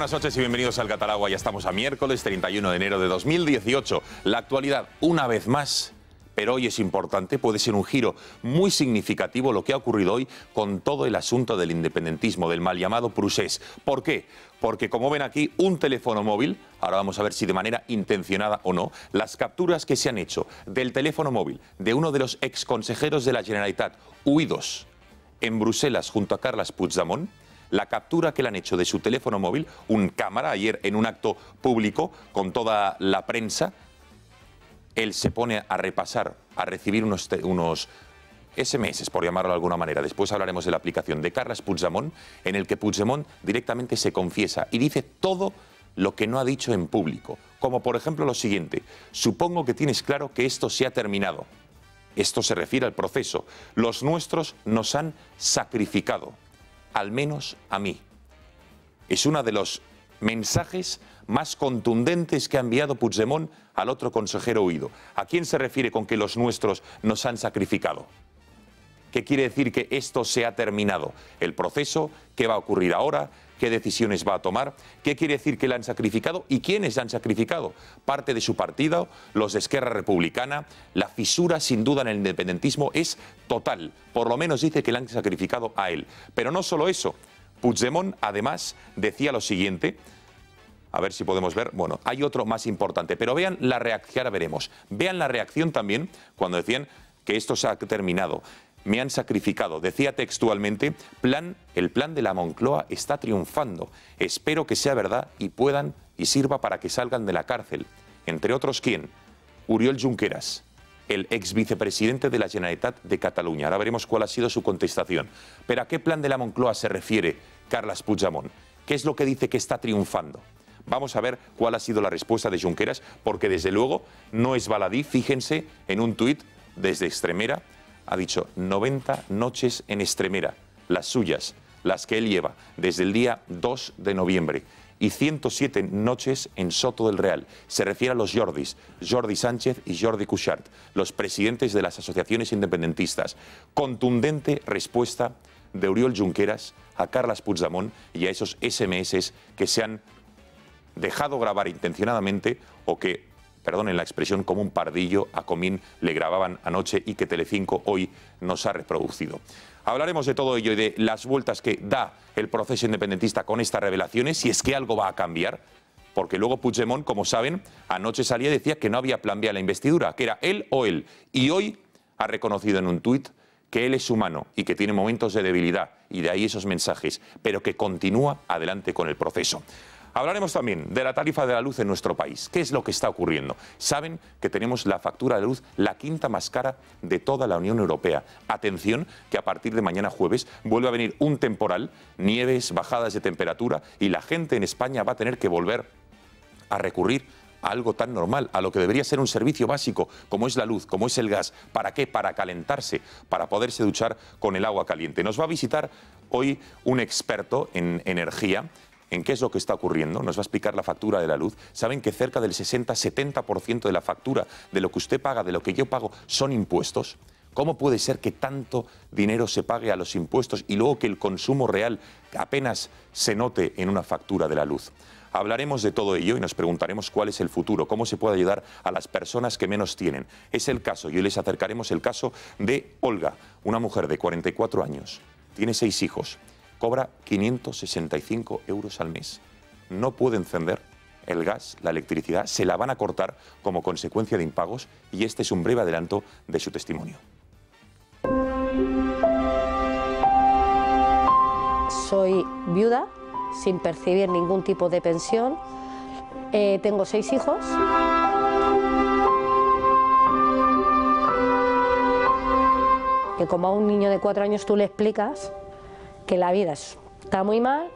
buenas noches y bienvenidos al Catalagua. Ya estamos a miércoles 31 de enero de 2018. La actualidad, una vez más, pero hoy es importante, puede ser un giro muy significativo lo que ha ocurrido hoy con todo el asunto del independentismo, del mal llamado procés. ¿Por qué? Porque, como ven aquí, un teléfono móvil, ahora vamos a ver si de manera intencionada o no, las capturas que se han hecho del teléfono móvil de uno de los exconsejeros de la Generalitat huidos en Bruselas junto a Carles Puigdemont, la captura que le han hecho de su teléfono móvil, un cámara, ayer en un acto público con toda la prensa, él se pone a repasar, a recibir unos SMS, por llamarlo de alguna manera. Después hablaremos de la aplicación de Carles Puigdemont, en el que Puigdemont directamente se confiesa y dice todo lo que no ha dicho en público. Como por ejemplo lo siguiente: supongo que tienes claro que esto se ha terminado. Esto se refiere al proceso. Los nuestros nos han sacrificado, al menos a mí. Es uno de los mensajes más contundentes que ha enviado Puigdemont al otro consejero huido. ¿A quién se refiere con que los nuestros nos han sacrificado? ¿Qué quiere decir que esto se ha terminado? ¿El proceso? ¿Qué va a ocurrir ahora? ¿Qué decisiones va a tomar? ¿Qué quiere decir que le han sacrificado? ¿Y quiénes le han sacrificado? Parte de su partido, los de Esquerra Republicana. La fisura, sin duda, en el independentismo es total. Por lo menos dice que le han sacrificado a él. Pero no solo eso. Puigdemont, además, decía lo siguiente. A ver si podemos ver. Bueno, hay otro más importante. Pero vean la reacción, ahora veremos. Vean la reacción también cuando decían que esto se ha terminado. Me han sacrificado. Decía textualmente: el plan de la Moncloa está triunfando. Espero que sea verdad y puedan y sirva para que salgan de la cárcel. Entre otros, ¿quién? Oriol Junqueras, el ex vicepresidente de la Generalitat de Cataluña. Ahora veremos cuál ha sido su contestación. ¿Pero a qué plan de la Moncloa se refiere Carles Puigdemont? ¿Qué es lo que dice que está triunfando? Vamos a ver cuál ha sido la respuesta de Junqueras, porque desde luego no es baladí. Fíjense en un tuit desde Extremera. Ha dicho 90 noches en Extremera, las suyas, las que él lleva desde el día 2 de noviembre, y 107 noches en Soto del Real. Se refiere a los Jordis, Jordi Sánchez y Jordi Cuixart, los presidentes de las asociaciones independentistas. Contundente respuesta de Oriol Junqueras a Carles Puigdemont y a esos SMS que se han dejado grabar intencionadamente o que, perdonen la expresión, como un pardillo a Comín le grababan anoche y que Telecinco hoy nos ha reproducido. Hablaremos de todo ello y de las vueltas que da el proceso independentista con estas revelaciones, si es que algo va a cambiar, porque luego Puigdemont, como saben, anoche salía y decía que no había plan B a la investidura, que era él o él, y hoy ha reconocido en un tuit que él es humano y que tiene momentos de debilidad, y de ahí esos mensajes, pero que continúa adelante con el proceso. Hablaremos también de la tarifa de la luz en nuestro país. ¿Qué es lo que está ocurriendo? Saben que tenemos la factura de luz la quinta más cara de toda la Unión Europea. Atención, que a partir de mañana jueves vuelve a venir un temporal, nieves, bajadas de temperatura, y la gente en España va a tener que volver a recurrir a algo tan normal, a lo que debería ser un servicio básico, como es la luz, como es el gas. ¿Para qué? Para calentarse, para poderse duchar con el agua caliente. Nos va a visitar hoy un experto en energía. ¿En qué es lo que está ocurriendo? Nos va a explicar la factura de la luz. Saben que cerca del 60-70% de la factura, de lo que usted paga, de lo que yo pago, son impuestos. ¿Cómo puede ser que tanto dinero se pague a los impuestos y luego que el consumo real apenas se note en una factura de la luz? Hablaremos de todo ello y nos preguntaremos cuál es el futuro, cómo se puede ayudar a las personas que menos tienen. Es el caso, y hoy les acercaremos el caso de Olga, una mujer de 44 años, tiene 6 hijos. Cobra 565 euros al mes. No puede encender el gas, la electricidad, se la van a cortar como consecuencia de impagos, y este es un breve adelanto de su testimonio. Soy viuda, sin percibir ningún tipo de pensión. Tengo 6 hijos. Que como a un niño de 4 años tú le explicas que la vida está muy mal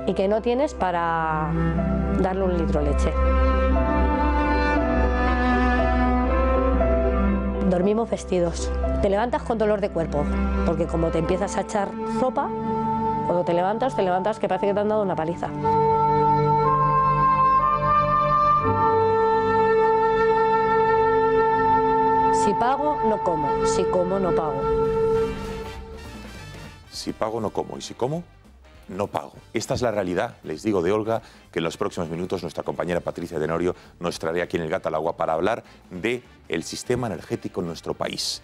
y que no tienes para darle un litro de leche. Dormimos vestidos. Te levantas con dolor de cuerpo, porque como te empiezas a echar ropa, cuando te levantas que parece que te han dado una paliza. Si pago, no como. Si como, no pago. Si pago, no como. ¿Y si como? no pago. Esta es la realidad, les digo, de Olga, que en los próximos minutos nuestra compañera Patricia Tenorio nos traerá aquí en el Gato al Agua para hablar del sistema energético en nuestro país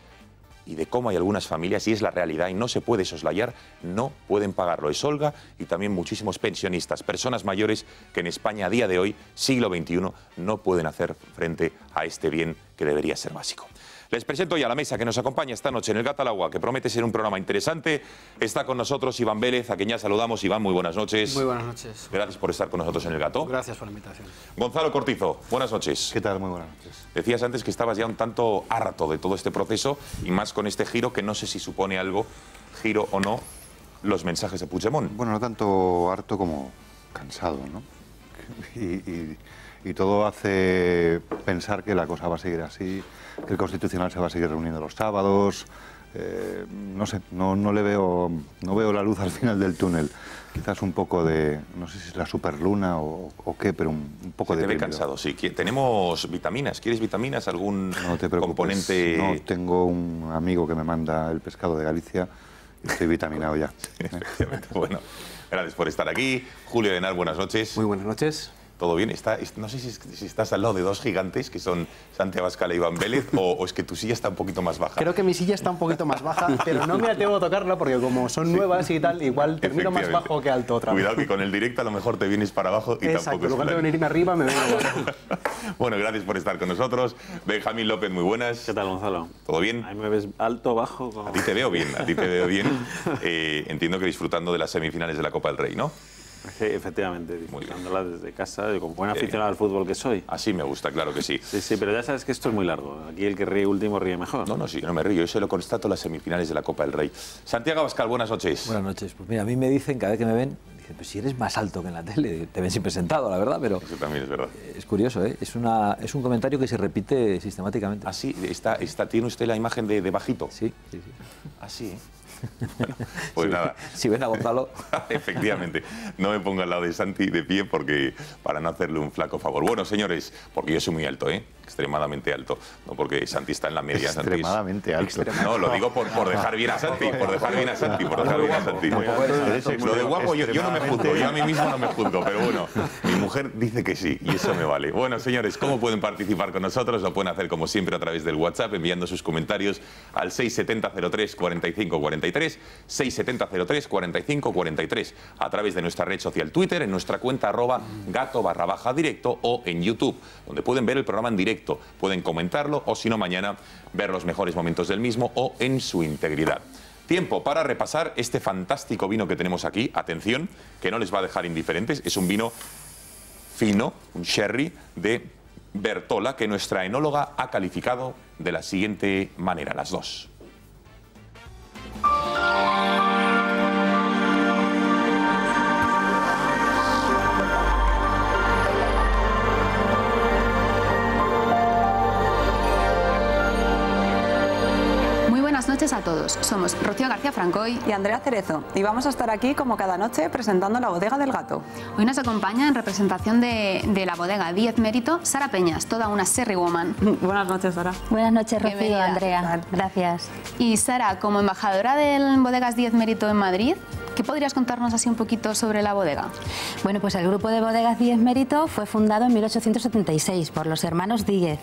y de cómo hay algunas familias, y es la realidad y no se puede soslayar, no pueden pagarlo. Es Olga y también muchísimos pensionistas, personas mayores que en España a día de hoy, siglo XXI, no pueden hacer frente a este bien que debería ser básico. Les presento ya a la mesa que nos acompaña esta noche en el Gato al Agua, que promete ser un programa interesante. Está con nosotros Iván Vélez, a quien ya saludamos. Iván, muy buenas noches. Muy buenas noches. Gracias por estar con nosotros en el Gato. Gracias por la invitación. Gonzalo Cortizo, buenas noches. ¿Qué tal? Muy buenas noches. Decías antes que estabas ya un tanto harto de todo este proceso y más con este giro que no sé si supone algo, giro o no, los mensajes de Puigdemont. Bueno, no tanto harto como cansado, ¿no? Y todo hace pensar que la cosa va a seguir así, que el Constitucional se va a seguir reuniendo los sábados. No sé, no veo la luz al final del túnel. Quizás un poco de, no sé si es la superluna o qué, pero un poco de... Te ve cansado, sí. Tenemos vitaminas. ¿Quieres vitaminas? ¿Algún no te preocupes, componente? No, tengo un amigo que me manda el pescado de Galicia y estoy vitaminado ya. Efectivamente. Bueno, gracias por estar aquí. Julio Arenal, buenas noches. Muy buenas noches. ¿Todo bien? No sé si estás al lado de dos gigantes, que son Santi Abascal e Iván Vélez, o es que tu silla está un poquito más baja. Creo que mi silla está un poquito más baja, pero no me atrevo a tocarla porque como son nuevas y tal, igual termino más bajo que alto otra vez. Cuidado que con el directo a lo mejor te vienes para abajo y exacto, tampoco en lugar de venirme arriba, me vengo abajo. Bueno, gracias por estar con nosotros. Benjamín López, muy buenas. ¿Qué tal, Gonzalo? ¿Todo bien? Ahí me ves alto, bajo. Como... A ti te veo bien, a ti te veo bien. Entiendo que disfrutando de las semifinales de la Copa del Rey, ¿no? Sí, efectivamente, disfrutándola desde casa, como buen aficionado al fútbol que soy. Así me gusta, claro que sí. Sí, pero ya sabes que esto es muy largo. Aquí el que ríe último ríe mejor. No, sí, no me río, yo se lo constato las semifinales de la Copa del Rey. Santiago Abascal, buenas noches. Buenas noches. Pues mira, a mí me dicen, cada vez que me ven, dicen, pues si eres más alto que en la tele, te ven siempre sentado, la verdad, pero... Eso también es verdad. Es curioso, ¿eh? Es un comentario que se repite sistemáticamente. Ah, sí, ¿tiene usted la imagen de bajito? Sí. Ah, sí, ¿eh? Bueno, pues nada. Si ven a Gonzalo... Efectivamente. No me ponga al lado de Santi de pie para no hacerle un flaco favor. Bueno, señores, porque yo soy muy alto, ¿eh? Extremadamente alto. No porque Santi está en la media. Extremadamente alto. No, lo digo por dejar bien a Santi. Por dejar bien a Santi. Lo de guapo yo no me juzgo. Yo a mí mismo no me juzgo. Pero bueno, mi mujer dice que sí. Y eso me vale. Bueno, señores, ¿cómo pueden participar con nosotros? Lo pueden hacer como siempre a través del WhatsApp, enviando sus comentarios al 670 03 45 43, 670 03 45 43, a través de nuestra red social Twitter, en nuestra cuenta @gato_directo o en YouTube, donde pueden ver el programa en directo, pueden comentarlo o si no mañana ver los mejores momentos del mismo o en su integridad. Tiempo para repasar este fantástico vino que tenemos aquí. Atención, que no les va a dejar indiferentes. Es un vino fino, un sherry de Bertola, que nuestra enóloga ha calificado de la siguiente manera, las dos. Buenas noches a todos. Somos Rocío García Francoy y Andrea Cerezo y vamos a estar aquí como cada noche presentando la bodega del Gato. Hoy nos acompaña en representación de la bodega 10 Mérito Sara Peñas, toda una Sherry Woman. Buenas noches, Sara. Buenas noches, Rocío, Bienvenida. Andrea. Gracias. Y Sara, como embajadora del Bodegas 10 Mérito en Madrid, ¿qué podrías contarnos así un poquito sobre la bodega? Bueno, pues el grupo de bodegas 10 Mérito fue fundado en 1876 por los hermanos Díez,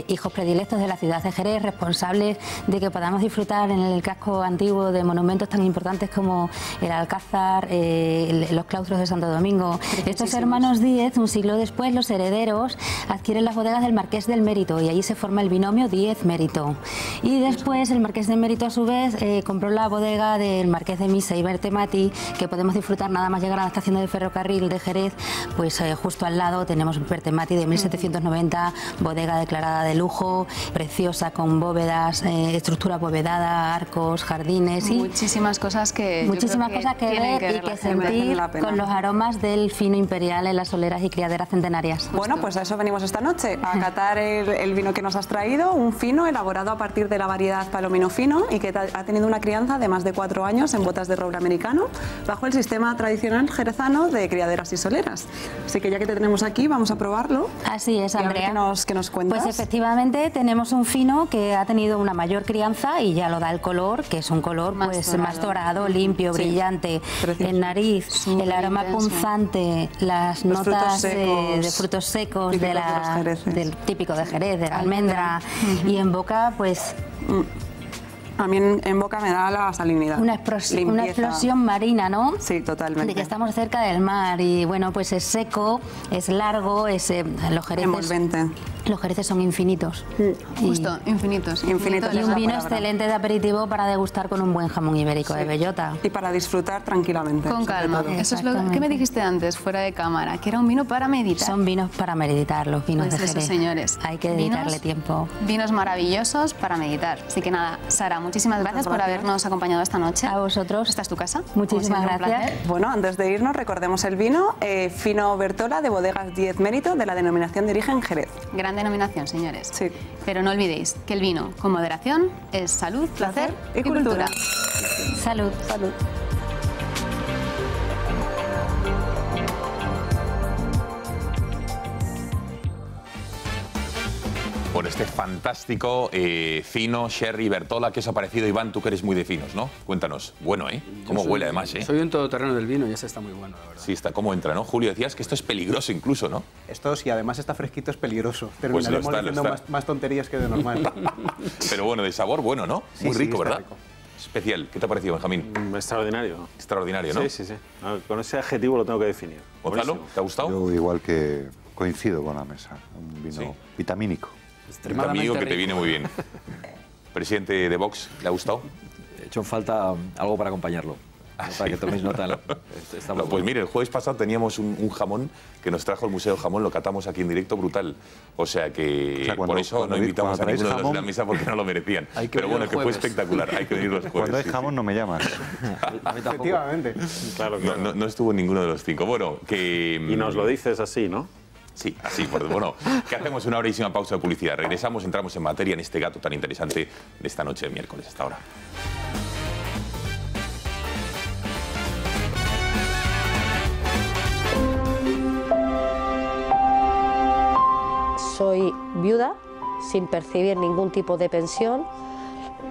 hijos predilectos de la ciudad de Jerez, responsables de que podamos disfrutar en el casco antiguo de monumentos tan importantes como el Alcázar, los claustros de Santo Domingo. Estos hermanos Díez, un siglo después, los herederos adquieren las bodegas del Marqués del Mérito y allí se forma el binomio 10 Mérito. Y después el Marqués del Mérito, a su vez, compró la bodega del Marqués de Misa y Bertemati, que podemos disfrutar nada más llegar a la estación de ferrocarril de Jerez, pues justo al lado tenemos Bertemati de 1790, bodega declarada de lujo, preciosa, con bóvedas, estructura abovedada, arcos, jardines y muchísimas cosas que ver y que sentir con los aromas del fino imperial en las soleras y criaderas centenarias. Bueno, pues a eso venimos esta noche, a catar el vino que nos has traído, un fino elaborado a partir de la variedad Palomino fino y que ha tenido una crianza de más de 4 años en botas de roble americano verano bajo el sistema tradicional jerezano de criaderas y soleras. Así que ya que te tenemos aquí, vamos a probarlo. Así es, Andrea. ¿Qué nos cuentas? Pues efectivamente tenemos un fino que ha tenido una mayor crianza y ya lo da el color, que es un color más dorado, limpio, brillante, en nariz, el aroma punzante, las notas de frutos secos del típico de Jerez, de la almendra, y en boca pues... A mí en boca me da la salinidad. Una explosión marina, ¿no? Sí, totalmente. De que estamos cerca del mar y bueno, pues es seco, es largo, los jereces... Envolvente. Los jereces son infinitos. Justo, infinitos. Y un vino excelente de aperitivo para degustar con un buen jamón ibérico de bellota. Y para disfrutar tranquilamente. Con calma. Eso es lo que me dijiste antes, fuera de cámara, que era un vino para meditar. Son vinos para meditar, los vinos de Jerez. Eso, señores. Hay que dedicarle tiempo. Vinos maravillosos para meditar. Así que nada, Sara, muchísimas gracias por habernos acompañado esta noche. A vosotros. ¿Esta es tu casa? Muchísimas gracias. Bueno, antes de irnos, recordemos el vino Fino Bertola de Bodegas 10 Mérito de la denominación de origen Jerez. Gran denominación, señores. Sí. Pero no olvidéis que el vino, con moderación, es salud, placer y cultura. Salud. Salud. Bueno, este fantástico fino Sherry Bertola, ¿qué os ha parecido, Iván? Tú que eres muy de finos, ¿no? Cuéntanos. Bueno, ¿eh? ¿Cómo huele además, eh? Soy un todoterreno del vino y ese está muy bueno, la verdad. Sí, está cómo entra, ¿no? Julio, decías que esto es peligroso incluso, ¿no? Esto, si además está fresquito, es peligroso. Pues Terminaremos haciendo más tonterías que de normal. Pero bueno, de sabor bueno, ¿no? Sí, muy rico, está ¿verdad? rico. Especial. ¿Qué te ha parecido, Benjamín? Extraordinario. Extraordinario, ¿no? Sí, sí, sí. No, con ese adjetivo lo tengo que definir. Gonzalo, ¿te ha gustado? Yo igual que coincido con la mesa. Un vino vitamínico. Un amigo que te viene muy bien. Presidente de Vox, ¿le ha gustado? He hecho falta algo para acompañarlo. Para que toméis nota. No, pues mire, el jueves pasado teníamos un jamón que nos trajo el Museo Jamón, lo catamos aquí en directo, brutal. O sea que por eso no invitamos a ninguno de los de la mesa porque no lo merecían. Pero bueno, que fue espectacular, hay que venir los jueves. Cuando hay jamón no me llamas. Efectivamente. Claro, no estuvo en ninguno de los 5. Bueno, que... Y nos lo dices así, ¿no? Sí, así, bueno, que hacemos una brevísima pausa de publicidad. Regresamos, entramos en materia en este gato tan interesante de esta noche de miércoles. Hasta ahora. Soy viuda, sin percibir ningún tipo de pensión.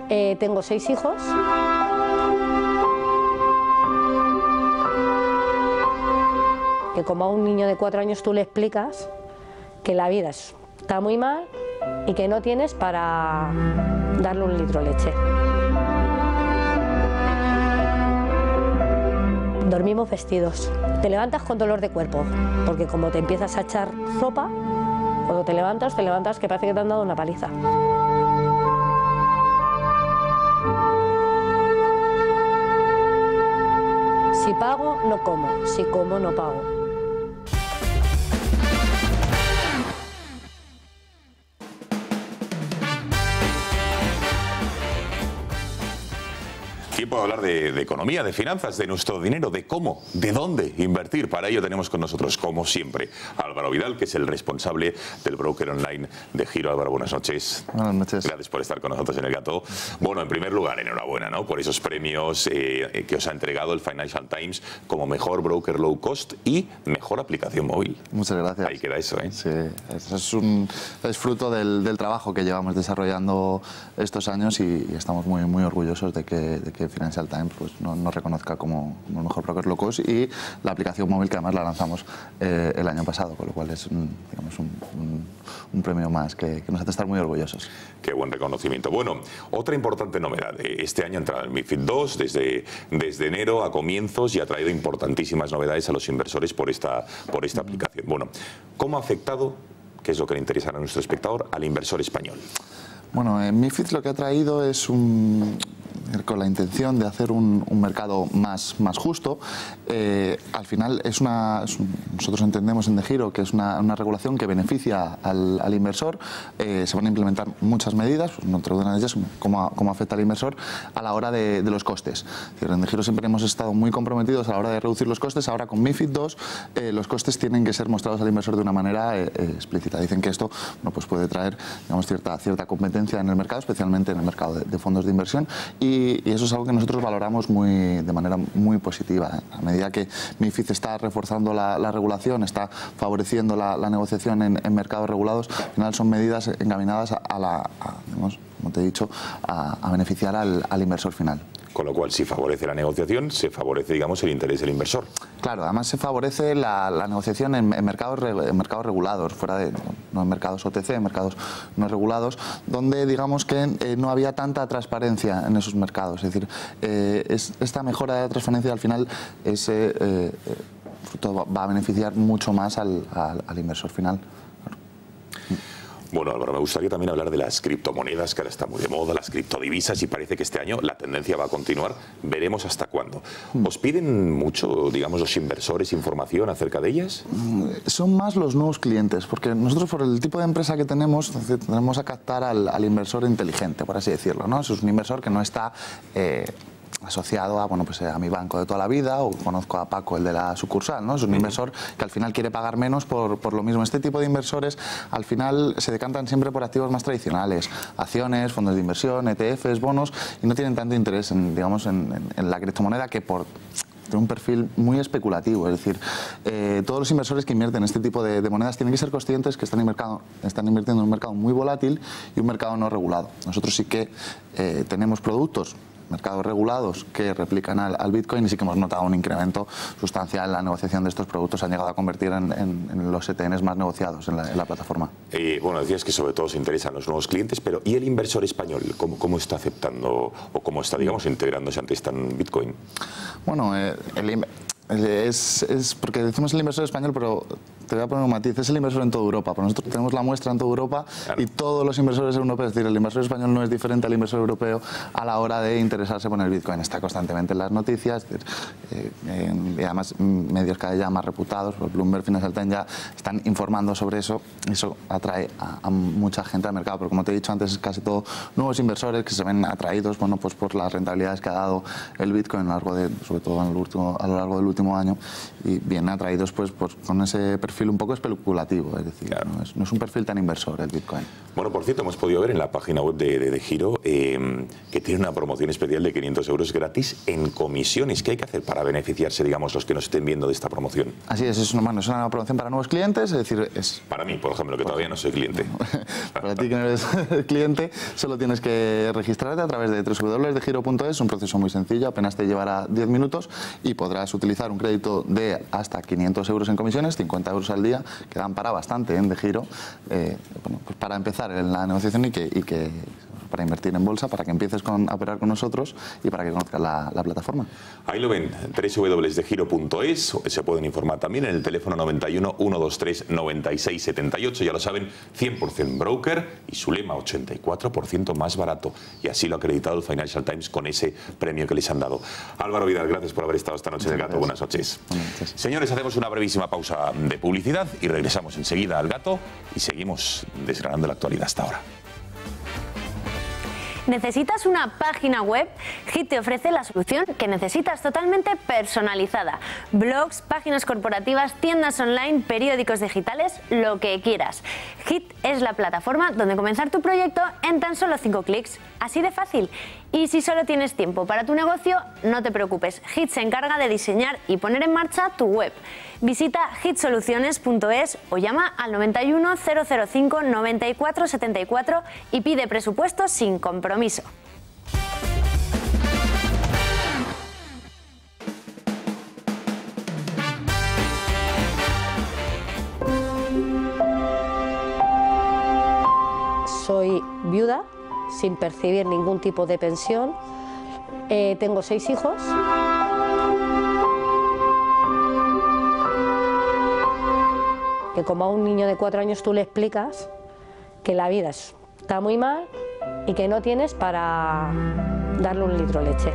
Tengo 6 hijos. Que como a un niño de 4 años tú le explicas que la vida está muy mal y que no tienes para darle un litro de leche. Dormimos vestidos. Te levantas con dolor de cuerpo, porque como te empiezas a echar ropa, cuando te levantas que parece que te han dado una paliza. Si pago, no como. Si como, no pago. Tiempo de hablar de economía, de finanzas, de nuestro dinero, de cómo, de dónde invertir. Para ello tenemos con nosotros, como siempre, a Álvaro Vidal, que es el responsable del broker online de Giro. Álvaro, buenas noches. Buenas noches. Gracias por estar con nosotros en El Gato. Bueno, en primer lugar, enhorabuena, ¿no?, por esos premios que os ha entregado el Financial Times como mejor broker low cost y mejor aplicación móvil. Muchas gracias. Ahí queda eso, ¿eh? Sí, eso es fruto del trabajo que llevamos desarrollando estos años y estamos muy orgullosos de que Financial Times pues, nos reconozca como el mejor broker low cost y la aplicación móvil que además la lanzamos el año pasado, con lo cual es un premio más que nos hace estar muy orgullosos. Qué buen reconocimiento. Bueno, otra importante novedad. Este año ha entrado el MiFID II desde enero a comienzos y ha traído importantísimas novedades a los inversores por esta aplicación. Bueno, ¿cómo ha afectado, qué es lo que le interesa a nuestro espectador, al inversor español? Bueno, MiFID lo que ha traído es con la intención de hacer un mercado más justo. Al final nosotros entendemos en De Giro que es una regulación que beneficia al inversor. Se van a implementar muchas medidas, entre una de ellas cómo afecta al inversor a la hora de los costes. En De Giro siempre hemos estado muy comprometidos a la hora de reducir los costes. Ahora con MiFID II los costes tienen que ser mostrados al inversor de una manera explícita. Dicen que esto pues puede traer, digamos, cierta competencia en el mercado, especialmente en el mercado de fondos de inversión, y y eso es algo que nosotros valoramos de manera muy positiva. A medida que MiFID está reforzando la regulación, está favoreciendo la negociación en mercados regulados, al final son medidas encaminadas digamos, como te he dicho, a beneficiar al inversor final. Con lo cual, si favorece la negociación, se favorece, digamos, el interés del inversor. Claro, además se favorece la negociación en mercados regulados, fuera de no en mercados OTC, en mercados no regulados, donde digamos que no había tanta transparencia en esos mercados. Es decir, esta mejora de la transparencia al final va a beneficiar mucho más al inversor final. Bueno, Álvaro, me gustaría también hablar de las criptomonedas, que ahora están muy de moda, las criptodivisas, y parece que este año la tendencia va a continuar. Veremos hasta cuándo. ¿Os piden mucho, digamos, los inversores información acerca de ellas? Son más los nuevos clientes, porque nosotros, por el tipo de empresa que tenemos, tenemos a captar al inversor inteligente, por así decirlo, ¿no? Es un inversor que no está asociado a mi banco de toda la vida, o conozco a Paco, el de la sucursal, ¿no? Es un inversor que al final quiere pagar menos por lo mismo. Este tipo de inversores al final se decantan siempre por activos más tradicionales, acciones, fondos de inversión, ETFs, bonos, y no tienen tanto interés en la criptomoneda, que por un perfil muy especulativo. Es decir, todos los inversores que invierten en este tipo de monedas tienen que ser conscientes que están invirtiendo en un mercado muy volátil y un mercado no regulado. Nosotros sí que tenemos productos, mercados regulados, que replican al Bitcoin, y sí que hemos notado un incremento sustancial en la negociación de estos productos. Se han llegado a convertir en los ETNs más negociados en la plataforma. Bueno, decías que sobre todo se interesan los nuevos clientes, pero ¿y el inversor español? ¿Cómo está aceptando o cómo está, digamos, integrándose ante esta Bitcoin? Bueno, es porque decimos el inversor español, pero te voy a poner un matiz, es el inversor en toda Europa. Pero nosotros tenemos la muestra en toda Europa, claro, y todos los inversores europeos, es decir, el inversor español no es diferente al inversor europeo a la hora de interesarse por el Bitcoin. Está constantemente en las noticias, y además medios cada día más reputados, Bloomberg, Financial Times, ya están informando sobre eso. Eso atrae a mucha gente al mercado, pero como te he dicho antes, es casi todo nuevos inversores que se ven atraídos, bueno, pues por las rentabilidades que ha dado el Bitcoin sobre todo a lo largo del último año, y vienen atraídos pues con ese perfil un poco especulativo, es decir, claro, no es un perfil tan inversor el Bitcoin. Bueno, por cierto, hemos podido ver en la página web de Giro que tiene una promoción especial de 500 euros gratis en comisiones. ¿Qué hay que hacer para beneficiarse, digamos, los que nos estén viendo de esta promoción? Así es una promoción para nuevos clientes, es decir, para mí, por ejemplo, que todavía no soy cliente. Para ti que no eres cliente, solo tienes que registrarte a través de www.degiro.es, un proceso muy sencillo, apenas te llevará 10 minutos y podrás utilizar un crédito de hasta 500 euros en comisiones, 50 euros al día, que dan para bastante de Giro, pues para empezar en la negociación y que para invertir en bolsa, para que empieces a operar con nosotros y para que conozcas la plataforma. Ahí lo ven, www.degiro.es, se pueden informar también en el teléfono 91 123 96 78, ya lo saben, 100% broker y su lema 84% más barato, y así lo ha acreditado el Financial Times con ese premio que les han dado. Álvaro Vidal, gracias por haber estado esta noche en El Gato, buenas noches. Señores, hacemos una brevísima pausa de publicidad y regresamos enseguida al Gato y seguimos desgranando la actualidad hasta ahora. ¿Necesitas una página web? Hit te ofrece la solución que necesitas, totalmente personalizada. Blogs, páginas corporativas, tiendas online, periódicos digitales, lo que quieras. Hit es la plataforma donde comenzar tu proyecto en tan solo 5 clics. Así de fácil. Y si solo tienes tiempo para tu negocio, no te preocupes. Hit se encarga de diseñar y poner en marcha tu web. Visita hitsoluciones.es o llama al 91 005 94 74 y pide presupuesto sin compromiso. Soy viuda, sin percibir ningún tipo de pensión. Tengo 6 hijos. Que como a un niño de 4 años tú le explicas que la vida está muy mal y que no tienes para darle un litro de leche.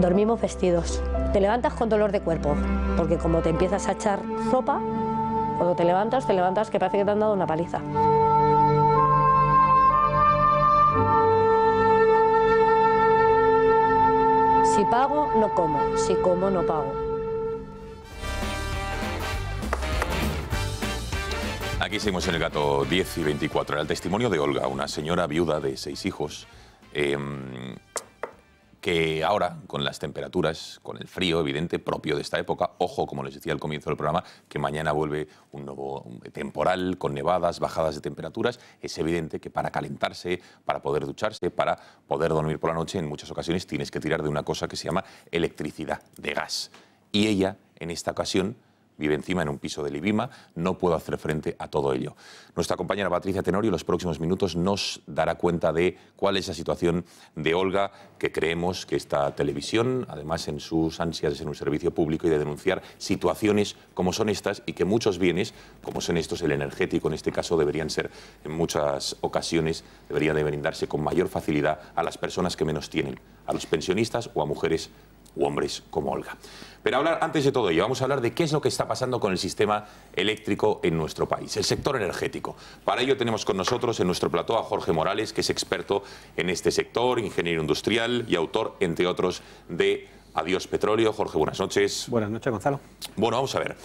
Dormimos vestidos. Te levantas con dolor de cuerpo, porque como te empiezas a echar ropa, cuando te levantas que parece que te han dado una paliza. Si pago, no como. Si como, no pago. Aquí Aquí seguimos en el Gato 10 y 24. Era el testimonio de Olga, una señora viuda de 6 hijos, que ahora, con las temperaturas, con el frío evidente propio de esta época, ojo, como les decía al comienzo del programa, que mañana vuelve un nuevo temporal con nevadas, bajadas de temperaturas, es evidente que para calentarse, para poder ducharse, para poder dormir por la noche, en muchas ocasiones tienes que tirar de una cosa que se llama electricidad, de gas. Y ella, en esta ocasión, vive encima en un piso de Libima, no puedo hacer frente a todo ello. Nuestra compañera Patricia Tenorio en los próximos minutos nos dará cuenta de cuál es la situación de Olga, que creemos que esta televisión, además en sus ansias de ser un servicio público y de denunciar situaciones como son estas y que muchos bienes, como son estos, el energético en este caso, deberían ser en muchas ocasiones, deberían de brindarse con mayor facilidad a las personas que menos tienen, a los pensionistas o a mujeres u hombres como Olga. Pero antes de todo ello, vamos a hablar de qué es lo que está pasando con el sistema eléctrico en nuestro país, el sector energético. Para ello tenemos con nosotros en nuestro plató a Jorge Morales, que es experto en este sector, ingeniero industrial y autor, entre otros, de Adiós Petróleo. Jorge, buenas noches. Buenas noches, Gonzalo. Bueno, vamos a ver.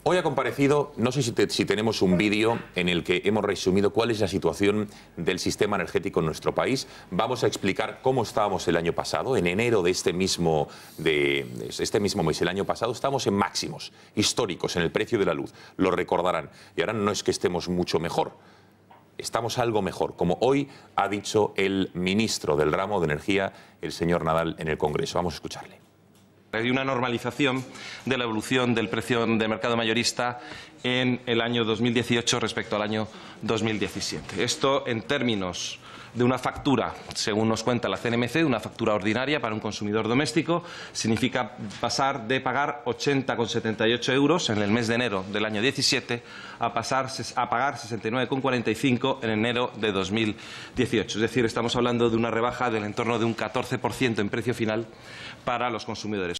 Hoy ha comparecido, no sé si tenemos un vídeo en el que hemos resumido cuál es la situación del sistema energético en nuestro país. Vamos a explicar cómo estábamos el año pasado. En enero de este mismo mes, el año pasado, estábamos en máximos históricos en el precio de la luz. Lo recordarán. Y ahora no es que estemos mucho mejor. Estamos algo mejor, como hoy ha dicho el ministro del ramo de energía, el señor Nadal, en el Congreso. Vamos a escucharle. Hay una normalización de la evolución del precio de mercado mayorista en el año 2018 respecto al año 2017. Esto en términos de una factura, según nos cuenta la CNMC, una factura ordinaria para un consumidor doméstico, significa pasar de pagar 80,78 euros en el mes de enero del año 17 a pagar 69,45 en enero de 2018. Es decir, estamos hablando de una rebaja del entorno de un 14% en precio final para los consumidores.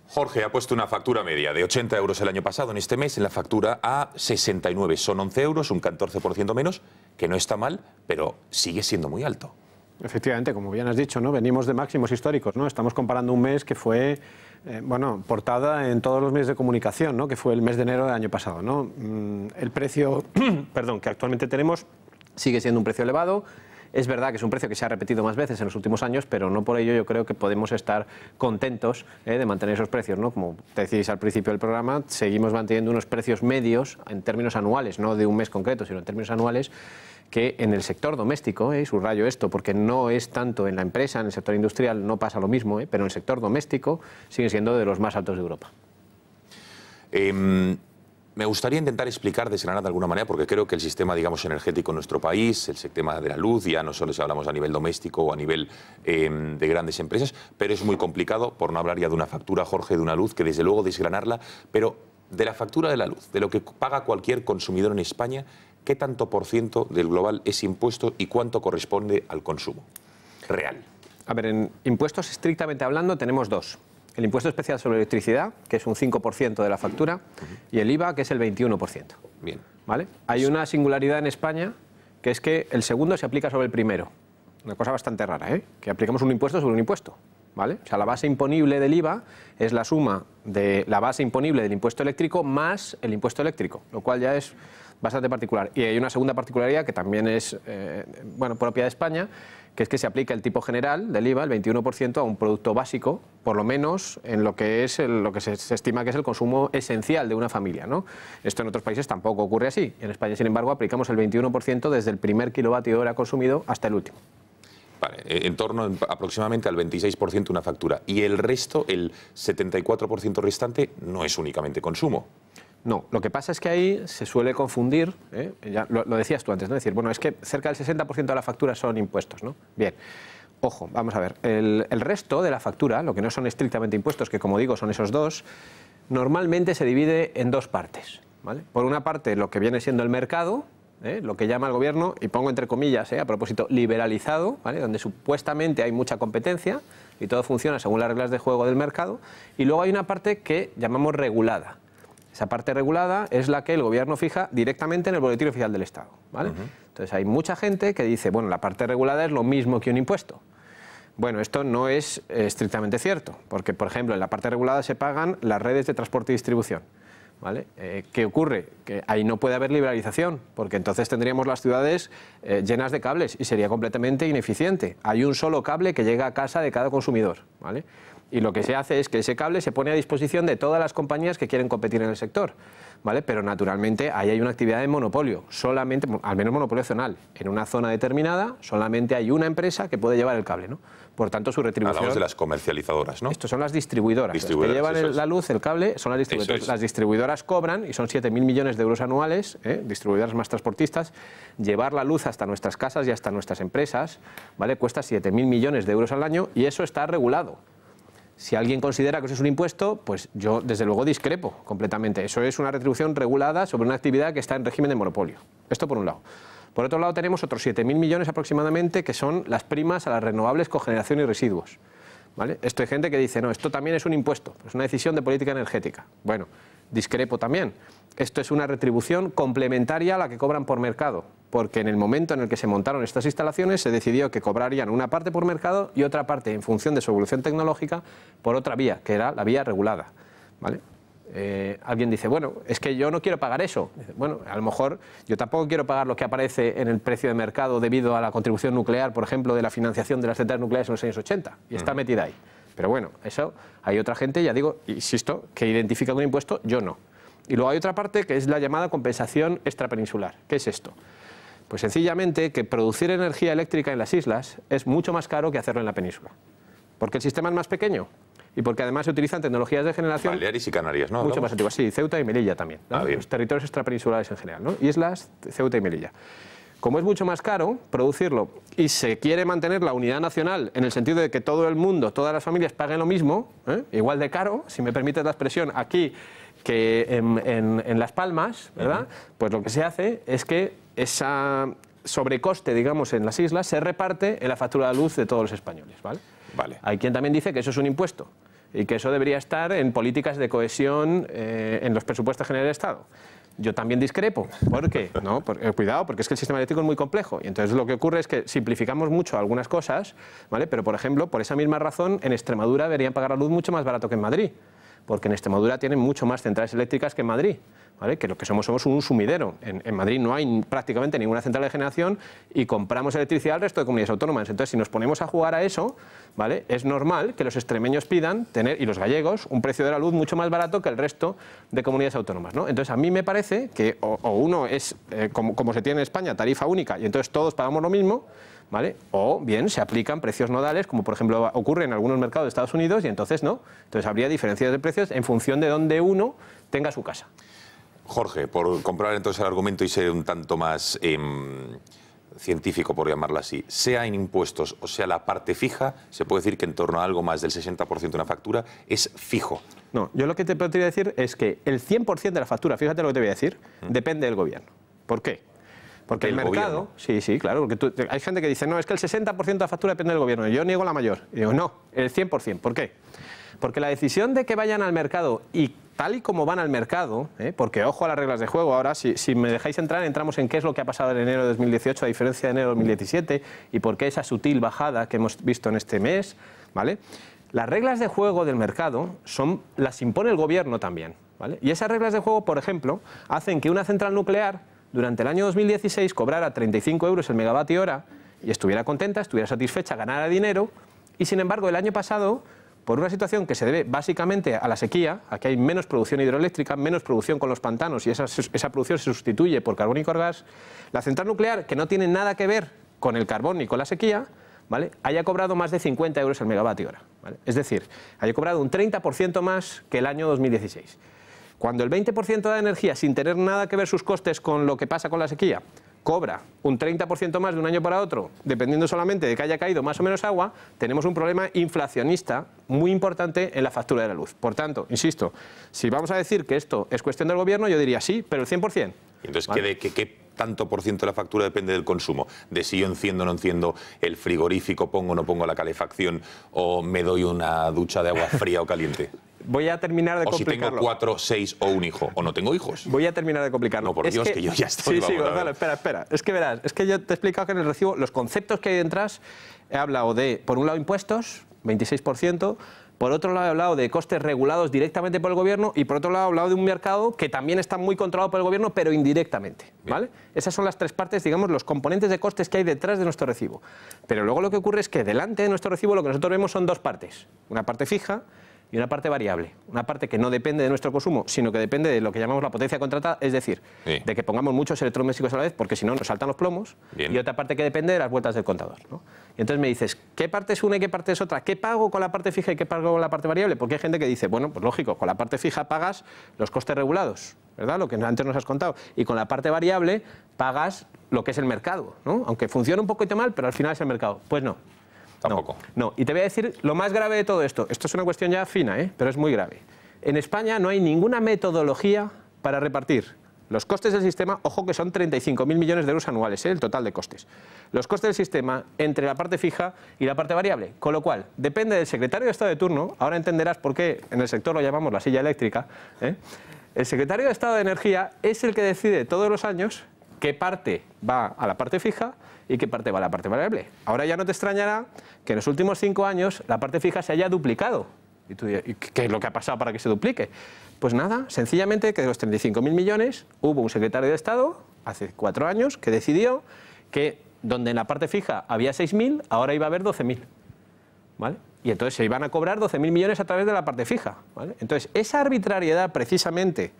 Jorge ha puesto una factura media de 80 euros el año pasado, en este mes, en la factura a 69. Son 11 euros, un 14% menos, que no está mal, pero sigue siendo muy alto. Efectivamente, como bien has dicho, ¿no? Venimos de máximos históricos, ¿no? Estamos comparando un mes que fue, portada en todos los medios de comunicación, ¿no? Que fue el mes de enero del año pasado, ¿no? El precio que actualmente tenemos sigue siendo un precio elevado. Es verdad que es un precio que se ha repetido más veces en los últimos años, pero no por ello yo creo que podemos estar contentos de mantener esos precios, ¿no? Como te decís al principio del programa, seguimos manteniendo unos precios medios en términos anuales, no de un mes concreto, sino en términos anuales, que en el sector doméstico, y subrayo esto porque no es tanto en la empresa, en el sector industrial no pasa lo mismo, pero en el sector doméstico siguen siendo de los más altos de Europa. Me gustaría intentar explicar, desgranar de alguna manera, porque creo que el sistema, digamos, energético en nuestro país, el sistema de la luz, ya no solo si hablamos a nivel doméstico o a nivel de grandes empresas, pero es muy complicado, por no hablar ya de una factura, Jorge, de una luz, que desde luego desgranarla, pero de la factura de la luz, de lo que paga cualquier consumidor en España, ¿qué tanto por ciento del global es impuesto y cuánto corresponde al consumo real? A ver, en impuestos estrictamente hablando tenemos dos. El impuesto especial sobre electricidad, que es un 5% de la factura, y el IVA, que es el 21%. Bien. ¿Vale? Hay una singularidad en España, que es que el segundo se aplica sobre el primero. Una cosa bastante rara, que aplicamos un impuesto sobre un impuesto. ¿Vale? O sea, la base imponible del IVA es la suma de la base imponible del impuesto eléctrico más el impuesto eléctrico, lo cual ya es bastante particular. Y hay una segunda particularidad que también es propia de España, que es que se aplica el tipo general del IVA, el 21%, a un producto básico, por lo menos en lo que es lo que se estima que es el consumo esencial de una familia, ¿no? Esto en otros países tampoco ocurre así. En España, sin embargo, aplicamos el 21% desde el primer kilovatio hora consumido hasta el último. Vale, en torno aproximadamente al 26% una factura. Y el resto, el 74% restante, no es únicamente consumo. No, lo que pasa es que ahí se suele confundir, ya lo decías tú antes, ¿no? Es decir, bueno, es que cerca del 60% de la factura son impuestos, ¿no? Bien, ojo, vamos a ver, el resto de la factura, lo que no son estrictamente impuestos, que como digo son esos dos, normalmente se divide en dos partes, ¿vale? Por una parte, lo que viene siendo el mercado, lo que llama el gobierno, y pongo entre comillas, a propósito, liberalizado, ¿vale? Donde supuestamente hay mucha competencia y todo funciona según las reglas de juego del mercado, y luego hay una parte que llamamos regulada. Esa parte regulada es la que el gobierno fija directamente en el boletín oficial del Estado, ¿vale? Entonces hay mucha gente que dice, bueno, la parte regulada es lo mismo que un impuesto. Bueno, esto no es estrictamente cierto, porque, por ejemplo, en la parte regulada se pagan las redes de transporte y distribución, ¿Vale? ¿Qué ocurre? Que ahí no puede haber liberalización, porque entonces tendríamos las ciudades llenas de cables y sería completamente ineficiente. Hay un solo cable que llega a casa de cada consumidor, ¿vale? Y lo que se hace es que ese cable se pone a disposición de todas las compañías que quieren competir en el sector, ¿vale? Pero naturalmente ahí hay una actividad de monopolio, solamente, al menos monopolio zonal. En una zona determinada solamente hay una empresa que puede llevar el cable, ¿no? Por tanto, su retribución... Hablamos de las comercializadoras, ¿no? Estos son las distribuidoras. Las que llevan la luz, el cable, son las distribuidoras. Las distribuidoras cobran, y son 7.000 millones de euros anuales, distribuidoras más transportistas. Llevar la luz hasta nuestras casas y hasta nuestras empresas, ¿vale? Cuesta 7.000 millones de euros al año y eso está regulado. Si alguien considera que eso es un impuesto, pues yo desde luego discrepo completamente. Eso es una retribución regulada sobre una actividad que está en régimen de monopolio. Esto por un lado. Por otro lado tenemos otros 7.000 millones aproximadamente que son las primas a las renovables, cogeneración y residuos, ¿vale? Esto hay gente que dice, no, esto también es un impuesto, es una decisión de política energética. Bueno, discrepo también. Esto es una retribución complementaria a la que cobran por mercado, porque en el momento en el que se montaron estas instalaciones se decidió que cobrarían una parte por mercado y otra parte en función de su evolución tecnológica por otra vía, que era la vía regulada, ¿vale? Alguien dice, bueno, es que yo no quiero pagar eso. Bueno, a lo mejor yo tampoco quiero pagar lo que aparece en el precio de mercado debido a la contribución nuclear, por ejemplo, de la financiación de las centrales nucleares en los años 80, y está metida ahí. Pero bueno, eso hay otra gente, ya digo, insisto, que identifica con un impuesto, yo no. Y luego hay otra parte que es la llamada compensación extrapeninsular. ¿Qué es esto? Pues sencillamente que producir energía eléctrica en las islas es mucho más caro que hacerlo en la península. Porque el sistema es más pequeño y porque además se utilizan tecnologías de generación... Baleares y Canarias, ¿no? Mucho más antiguas, sí, Ceuta y Melilla también, ¿no? Los territorios extrapeninsulares en general, ¿no? Islas, Ceuta y Melilla. Como es mucho más caro producirlo y se quiere mantener la unidad nacional en el sentido de que todo el mundo, todas las familias paguen lo mismo, igual de caro, si me permites la expresión, aquí que en Las Palmas, ¿verdad? Pues lo que se hace es que esa sobrecoste, digamos, en las islas se reparte en la factura de luz de todos los españoles, ¿vale? Vale. Hay quien también dice que eso es un impuesto y que eso debería estar en políticas de cohesión en los presupuestos generales del Estado. Yo también discrepo. ¿Por qué? No, cuidado, porque es que el sistema eléctrico es muy complejo. Y entonces lo que ocurre es que simplificamos mucho algunas cosas, ¿vale? Pero, por ejemplo, por esa misma razón, en Extremadura deberían pagar la luz mucho más barato que en Madrid, porque en Extremadura tienen mucho más centrales eléctricas que en Madrid, ¿vale? Que lo que somos un sumidero. En Madrid no hay prácticamente ninguna central de generación y compramos electricidad al resto de comunidades autónomas. Entonces, si nos ponemos a jugar a eso, ¿vale? Es normal que los extremeños pidan tener, y los gallegos, un precio de la luz mucho más barato que el resto de comunidades autónomas, ¿no? Entonces, a mí me parece que o uno es, como se tiene en España, tarifa única, y entonces todos pagamos lo mismo, ¿vale? O bien se aplican precios nodales, como por ejemplo ocurre en algunos mercados de Estados Unidos, y entonces no. Entonces habría diferencias de precios en función de donde uno tenga su casa. Jorge, por comprobar entonces el argumento y ser un tanto más científico, por llamarlo así, sea en impuestos o sea la parte fija, se puede decir que en torno a algo más del 60% de una factura es fijo. No, yo lo que te podría decir es que el 100% de la factura, fíjate lo que te voy a decir, depende del gobierno. ¿Por qué? Porque el mercado, sí, claro, porque hay gente que dice, no, es que el 60% de la factura depende del gobierno. Yo niego la mayor. Y digo, no, el 100%. ¿Por qué? Porque la decisión de que vayan al mercado y tal y como van al mercado, porque ojo a las reglas de juego, ahora si me dejáis entrar, entramos en qué es lo que ha pasado en enero de 2018 a diferencia de enero de 2017 y por qué esa sutil bajada que hemos visto en este mes, ¿vale? Las reglas de juego del mercado las impone el gobierno también, ¿vale? Y esas reglas de juego, por ejemplo, hacen que una central nuclear durante el año 2016 cobrara 35 euros el megavatio hora y estuviera contenta, estuviera satisfecha, ganara dinero, y sin embargo el año pasado, por una situación que se debe básicamente a la sequía, a que hay menos producción hidroeléctrica, menos producción con los pantanos y esa producción se sustituye por carbón y por gas, la central nuclear, que no tiene nada que ver con el carbón ni con la sequía, ¿vale?, haya cobrado más de 50 euros el megavatio hora, ¿vale? Es decir, haya cobrado un 30% más que el año 2016. Cuando el 20% de la energía, sin tener nada que ver sus costes con lo que pasa con la sequía, cobra un 30% más de un año para otro, dependiendo solamente de que haya caído más o menos agua, tenemos un problema inflacionista muy importante en la factura de la luz. Por tanto, insisto, si vamos a decir que esto es cuestión del gobierno, yo diría sí, pero el 100%. Entonces, ¿vale? ¿Qué tanto por ciento de la factura depende del consumo? De si yo enciendo o no enciendo el frigorífico, pongo o no pongo la calefacción, o me doy una ducha de agua fría o caliente. Voy a terminar de complicarlo. O si tengo 4, 6 o un hijo, o no tengo hijos. Voy a terminar de complicarlo. No, por Dios, que yo ya estoy... Sí, Gonzalo, espera. Es que verás, es que yo te he explicado que en el recibo los conceptos que hay detrás he hablado de, por un lado, impuestos, 26%, por otro lado he hablado de costes regulados directamente por el gobierno y por otro lado he hablado de un mercado que también está muy controlado por el gobierno, pero indirectamente, ¿vale? Esas son las tres partes, digamos, los componentes de costes que hay detrás de nuestro recibo. Pero luego lo que ocurre es que delante de nuestro recibo lo que nosotros vemos son dos partes, una parte fija y una parte variable. Una parte que no depende de nuestro consumo, sino que depende de lo que llamamos la potencia contratada, es decir, de que pongamos muchos electrodomésticos a la vez, porque si no nos saltan los plomos, y otra parte que depende de las vueltas del contador, ¿no? Y entonces me dices, ¿qué parte es una y qué parte es otra? ¿Qué pago con la parte fija y qué pago con la parte variable? Porque hay gente que dice, bueno, pues lógico, con la parte fija pagas los costes regulados, ¿verdad? Lo que antes nos has contado. Y con la parte variable pagas lo que es el mercado, ¿no? Aunque funciona un poquito mal, pero al final es el mercado. Pues no. Tampoco. No, y te voy a decir lo más grave de todo esto. Esto es una cuestión ya fina, pero es muy grave. En España no hay ninguna metodología para repartir los costes del sistema, ojo que son 35.000 millones de euros anuales, el total de costes. Los costes del sistema entre la parte fija y la parte variable. Con lo cual, depende del secretario de Estado de turno, ahora entenderás por qué en el sector lo llamamos la silla eléctrica, El secretario de Estado de Energía es el que decide todos los años qué parte va a la parte fija y qué parte va a la parte variable. Ahora ya no te extrañará que en los últimos 5 años la parte fija se haya duplicado. ¿Y tú dirás, qué es lo que ha pasado para que se duplique? Pues nada, sencillamente que de los 35.000 millones hubo un secretario de Estado hace 4 años que decidió que donde en la parte fija había 6.000, ahora iba a haber 12.000. ¿Vale? Y entonces se iban a cobrar 12.000 millones a través de la parte fija, ¿vale? Entonces, esa arbitrariedad precisamente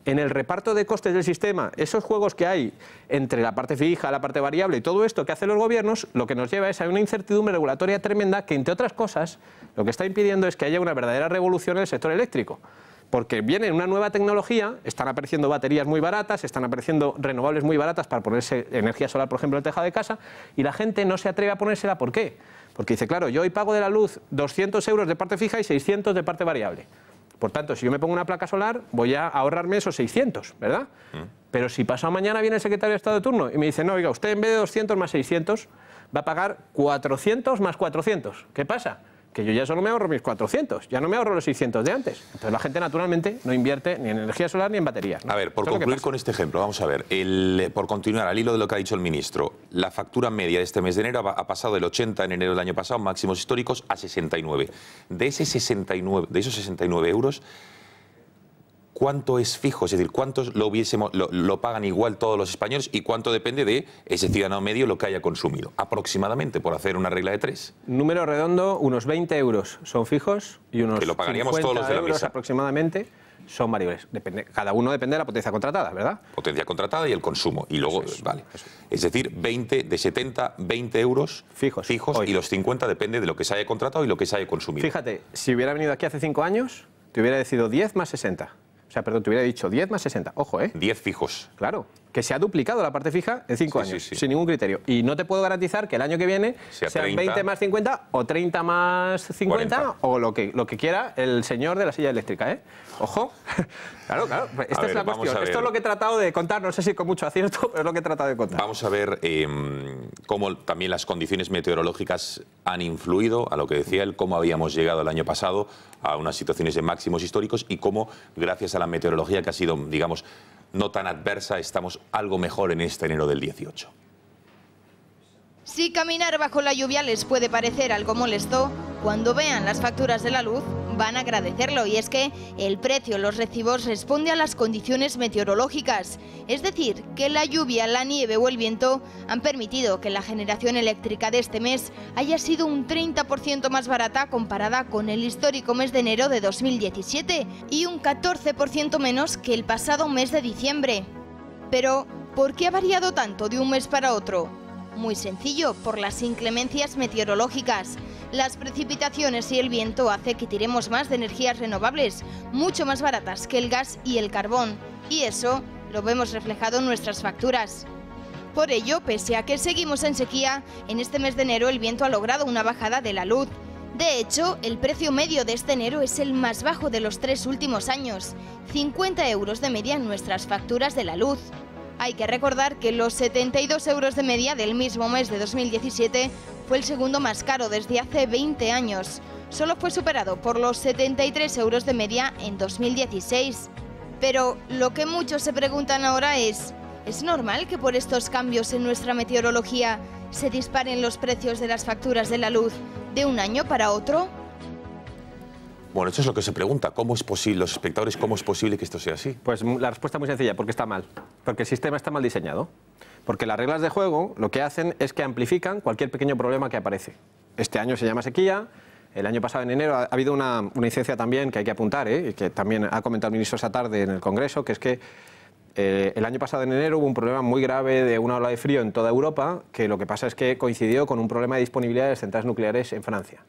en el reparto de costes del sistema, esos juegos que hay entre la parte fija, la parte variable y todo esto que hacen los gobiernos, lo que nos lleva es a una incertidumbre regulatoria tremenda que, entre otras cosas, lo que está impidiendo es que haya una verdadera revolución en el sector eléctrico. Porque viene una nueva tecnología, están apareciendo baterías muy baratas, están apareciendo renovables muy baratas para ponerse energía solar, por ejemplo, en el tejado de casa, y la gente no se atreve a ponérsela. ¿Por qué? Porque dice, claro, yo hoy pago de la luz 200 euros de parte fija y 600 de parte variable. Por tanto, si yo me pongo una placa solar, voy a ahorrarme esos 600, ¿verdad? Pero si pasado mañana viene el secretario de Estado de turno y me dice, no, oiga, usted en vez de 200 más 600 va a pagar 400 más 400. ¿Qué pasa? Que yo ya solo me ahorro mis 400, ya no me ahorro los 600 de antes. Entonces la gente naturalmente no invierte ni en energía solar ni en baterías, ¿no? A ver, por concluir con este ejemplo, vamos a ver, por continuar al hilo de lo que ha dicho el ministro, la factura media de este mes de enero ha pasado del 80 en enero del año pasado, máximos históricos, a 69. De esos 69 euros, ¿cuánto es fijo? Es decir, ¿cuántos lo pagan igual todos los españoles y cuánto depende de ese ciudadano medio lo que haya consumido? Aproximadamente, por hacer una regla de 3. Número redondo, unos 20 euros son fijos y unos que lo pagaríamos 50 todos los de la euros mesa. Aproximadamente son variables. Cada uno depende de la potencia contratada, ¿verdad? Potencia contratada y el consumo. Y luego, vale. Es decir, 20 de 70, 20 euros fijos y los 50 depende de lo que se haya contratado y lo que se haya consumido. Fíjate, si hubiera venido aquí hace 5 años, te hubiera decidido 10 más 60. O sea, perdón, te hubiera dicho 10 más 60. Ojo, 10 fijos. Claro, que se ha duplicado la parte fija en 5 años, sin ningún criterio. Y no te puedo garantizar que el año que viene sean 20 más 50 o 30 más 50 40. O lo que quiera el señor de la silla eléctrica, Ojo. Claro. Esta es la cuestión. Esto es lo que he tratado de contar. No sé si con mucho acierto, pero es lo que he tratado de contar. Vamos a ver cómo también las condiciones meteorológicas han influido, a lo que decía él, cómo habíamos llegado el año pasado a unas situaciones de máximos históricos y cómo, gracias a la meteorología que ha sido, digamos, no tan adversa, estamos algo mejor en este enero del 18. Si caminar bajo la lluvia les puede parecer algo molesto, cuando vean las facturas de la luz van a agradecerlo, y es que el precio en los recibos responde a las condiciones meteorológicas, es decir, que la lluvia, la nieve o el viento han permitido que la generación eléctrica de este mes haya sido un 30% más barata comparada con el histórico mes de enero de 2017 y un 14% menos que el pasado mes de diciembre. Pero, ¿por qué ha variado tanto de un mes para otro? Muy sencillo, por las inclemencias meteorológicas. Las precipitaciones y el viento hacen que tiremos más de energías renovables, mucho más baratas que el gas y el carbón, y eso lo vemos reflejado en nuestras facturas. Por ello, pese a que seguimos en sequía, en este mes de enero el viento ha logrado una bajada de la luz. De hecho, el precio medio de este enero es el más bajo de los 3 últimos años, 50 euros de media en nuestras facturas de la luz. Hay que recordar que los 72 euros de media del mismo mes de 2017 fue el segundo más caro desde hace 20 años. Solo fue superado por los 73 euros de media en 2016. Pero lo que muchos se preguntan ahora ¿es normal que por estos cambios en nuestra meteorología se disparen los precios de las facturas de la luz de un año para otro? Bueno, eso es lo que se pregunta. ¿Cómo es posible, los espectadores, cómo es posible que esto sea así? Pues la respuesta es muy sencilla, porque está mal. Porque el sistema está mal diseñado. Porque las reglas de juego lo que hacen es que amplifican cualquier pequeño problema que aparece. Este año se llama sequía. El año pasado, en enero, ha habido una incidencia también que hay que apuntar, y que también ha comentado el ministro esta tarde en el Congreso, que es que el año pasado, en enero, hubo un problema muy grave de una ola de frío en toda Europa, que lo que pasa es que coincidió con un problema de disponibilidad de centrales nucleares en Francia.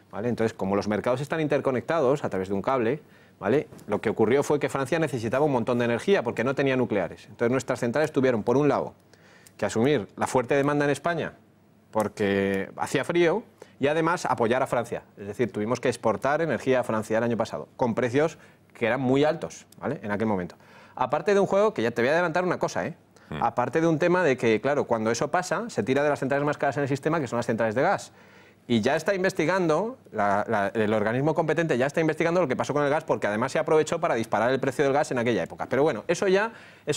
¿Vale? Entonces, como los mercados están interconectados a través de un cable, ¿vale? Lo que ocurrió fue que Francia necesitaba un montón de energía porque no tenía nucleares. Entonces, nuestras centrales tuvieron, por un lado, que asumir la fuerte demanda en España porque hacía frío y además apoyar a Francia. Es decir, tuvimos que exportar energía a Francia el año pasado con precios que eran muy altos, ¿vale? En aquel momento. Aparte de un juego que ya te voy a adelantar una cosa, aparte de un tema de que, claro, cuando eso pasa, se tira de las centrales más caras en el sistema, que son las centrales de gas. Y ya está investigando, el organismo competente ya está investigando lo que pasó con el gas, porque además se aprovechó para disparar el precio del gas en aquella época. Pero bueno, eso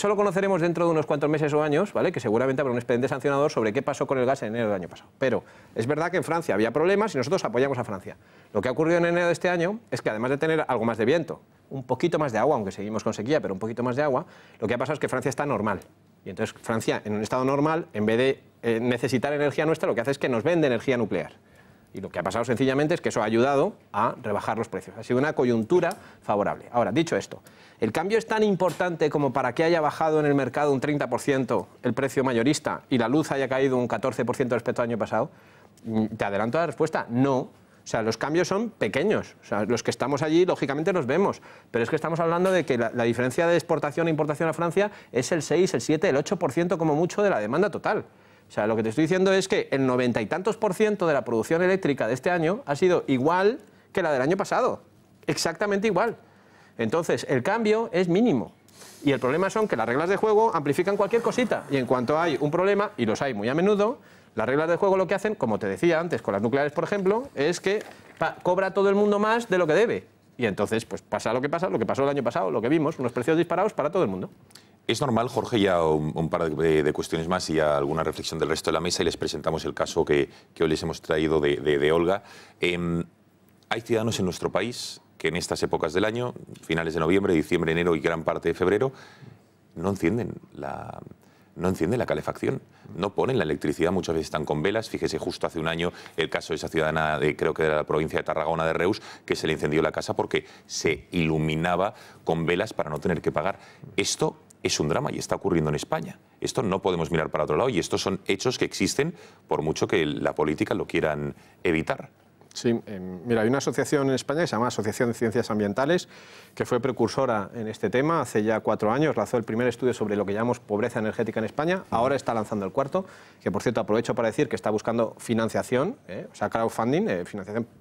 lo conoceremos dentro de unos cuantos meses o años, ¿vale? Que seguramente habrá un expediente sancionador sobre qué pasó con el gas en enero del año pasado. Pero es verdad que en Francia había problemas y nosotros apoyamos a Francia. Lo que ha ocurrido en enero de este año es que además de tener algo más de viento, un poquito más de agua, aunque seguimos con sequía, pero un poquito más de agua, lo que ha pasado es que Francia está normal. Y entonces Francia, en un estado normal, en vez de necesitar energía nuestra, lo que hace es que nos vende energía nuclear. Y lo que ha pasado sencillamente es que eso ha ayudado a rebajar los precios. Ha sido una coyuntura favorable. Ahora, dicho esto, ¿el cambio es tan importante como para que haya bajado en el mercado un 30% el precio mayorista y la luz haya caído un 14% respecto al año pasado? Te adelanto la respuesta, no. O sea, los cambios son pequeños. O sea, los que estamos allí, lógicamente, los vemos. Pero es que estamos hablando de que la diferencia de exportación e importación a Francia es el 6, el 7, el 8% como mucho de la demanda total. O sea, lo que te estoy diciendo es que el 90 y tantos % de la producción eléctrica de este año ha sido igual que la del año pasado. Exactamente igual. Entonces, el cambio es mínimo. Y el problema son que las reglas de juego amplifican cualquier cosita. Y en cuanto hay un problema, y los hay muy a menudo, las reglas de juego lo que hacen, como te decía antes con las nucleares, por ejemplo, es que cobra todo el mundo más de lo que debe. Y entonces, pues pasa, lo que pasó el año pasado, lo que vimos, unos precios disparados para todo el mundo. Es normal, Jorge, ya un par de cuestiones más y ya alguna reflexión del resto de la mesa y les presentamos el caso que hoy les hemos traído de Olga. Hay ciudadanos en nuestro país que en estas épocas del año, finales de noviembre, diciembre, enero y gran parte de febrero, no encienden la calefacción, no ponen la electricidad, muchas veces están con velas. Fíjese, justo hace un año el caso de esa ciudadana, creo que de la provincia de Tarragona, de Reus, que se le incendió la casa porque se iluminaba con velas para no tener que pagar. Esto es un drama y está ocurriendo en España. Esto no podemos mirar para otro lado y estos son hechos que existen por mucho que la política lo quieran evitar. Sí, mira, hay una asociación en España que se llama Asociación de Ciencias Ambientales, que fue precursora en este tema hace ya 4 años, lanzó el primer estudio sobre lo que llamamos pobreza energética en España, ahora está lanzando el cuarto, que por cierto aprovecho para decir que está buscando financiación, o sea, crowdfunding,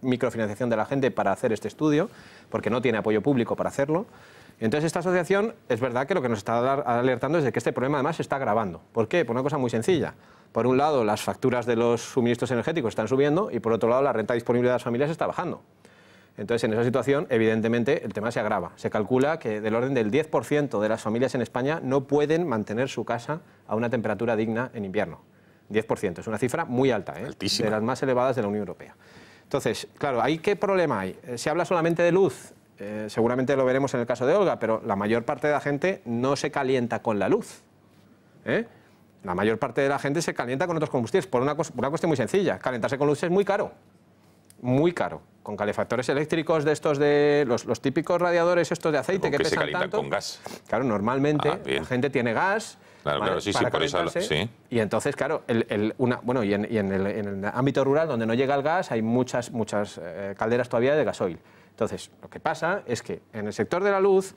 microfinanciación de la gente para hacer este estudio, porque no tiene apoyo público para hacerlo. Entonces, esta asociación, es verdad que lo que nos está alertando es de que este problema además se está agravando. ¿Por qué? Por una cosa muy sencilla. Por un lado, las facturas de los suministros energéticos están subiendo y por otro lado, la renta disponible de las familias está bajando. Entonces, en esa situación, evidentemente, el tema se agrava. Se calcula que del orden del 10% de las familias en España no pueden mantener su casa a una temperatura digna en invierno. 10%. Es una cifra muy alta, altísima, de las más elevadas de la Unión Europea. Entonces, claro, ¿ahí qué problema hay? Se habla solamente de luz. Seguramente lo veremos en el caso de Olga, pero la mayor parte de la gente no se calienta con la luz. La mayor parte de la gente se calienta con otros combustibles por una cuestión muy sencilla. Calentarse con luz es muy caro. Muy caro. Con calefactores eléctricos de estos de los típicos radiadores estos de aceite que pesan tanto. Se calienta con gas. Claro, normalmente la gente tiene gas. Claro, ¿vale? Claro, sí, para sí, por eso, sí. Y entonces, claro, en el ámbito rural donde no llega el gas hay muchas calderas todavía de gasoil. Entonces, lo que pasa es que en el sector de la luz,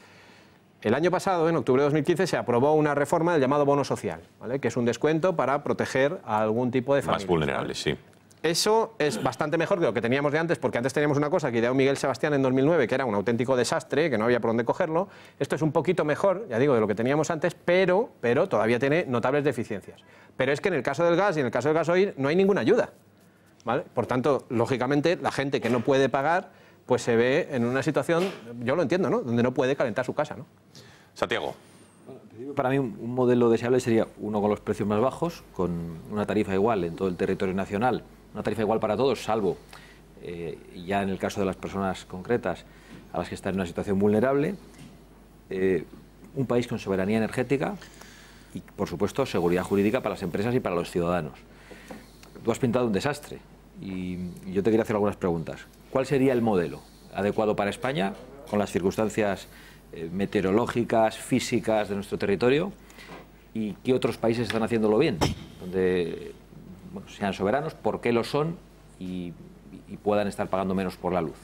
el año pasado, en octubre de 2015, se aprobó una reforma del llamado bono social, ¿vale? Que es un descuento para proteger a algún tipo de familia. Más vulnerables, ¿vale? Sí. Eso es bastante mejor que lo que teníamos de antes, porque antes teníamos una cosa que ideó Miguel Sebastián en 2009, que era un auténtico desastre, que no había por dónde cogerlo. Esto es un poquito mejor, ya digo, de lo que teníamos antes, pero todavía tiene notables deficiencias. Pero es que en el caso del gas y en el caso del gasoil no hay ninguna ayuda, ¿vale? Por tanto, lógicamente, la gente que no puede pagar pues se ve en una situación, yo lo entiendo, ¿no?, donde no puede calentar su casa, ¿no? Santiago. Para mí un modelo deseable sería uno con los precios más bajos, con una tarifa igual en todo el territorio nacional, una tarifa igual para todos, salvo, ya en el caso de las personas concretas, a las que están en una situación vulnerable, un país con soberanía energética y, por supuesto, seguridad jurídica para las empresas y para los ciudadanos. Tú has pintado un desastre y yo te quería hacer algunas preguntas. ¿Cuál sería el modelo adecuado para España con las circunstancias meteorológicas, físicas de nuestro territorio? ¿Y qué otros países están haciéndolo bien? Donde sean soberanos, por qué lo son y puedan estar pagando menos por la luz.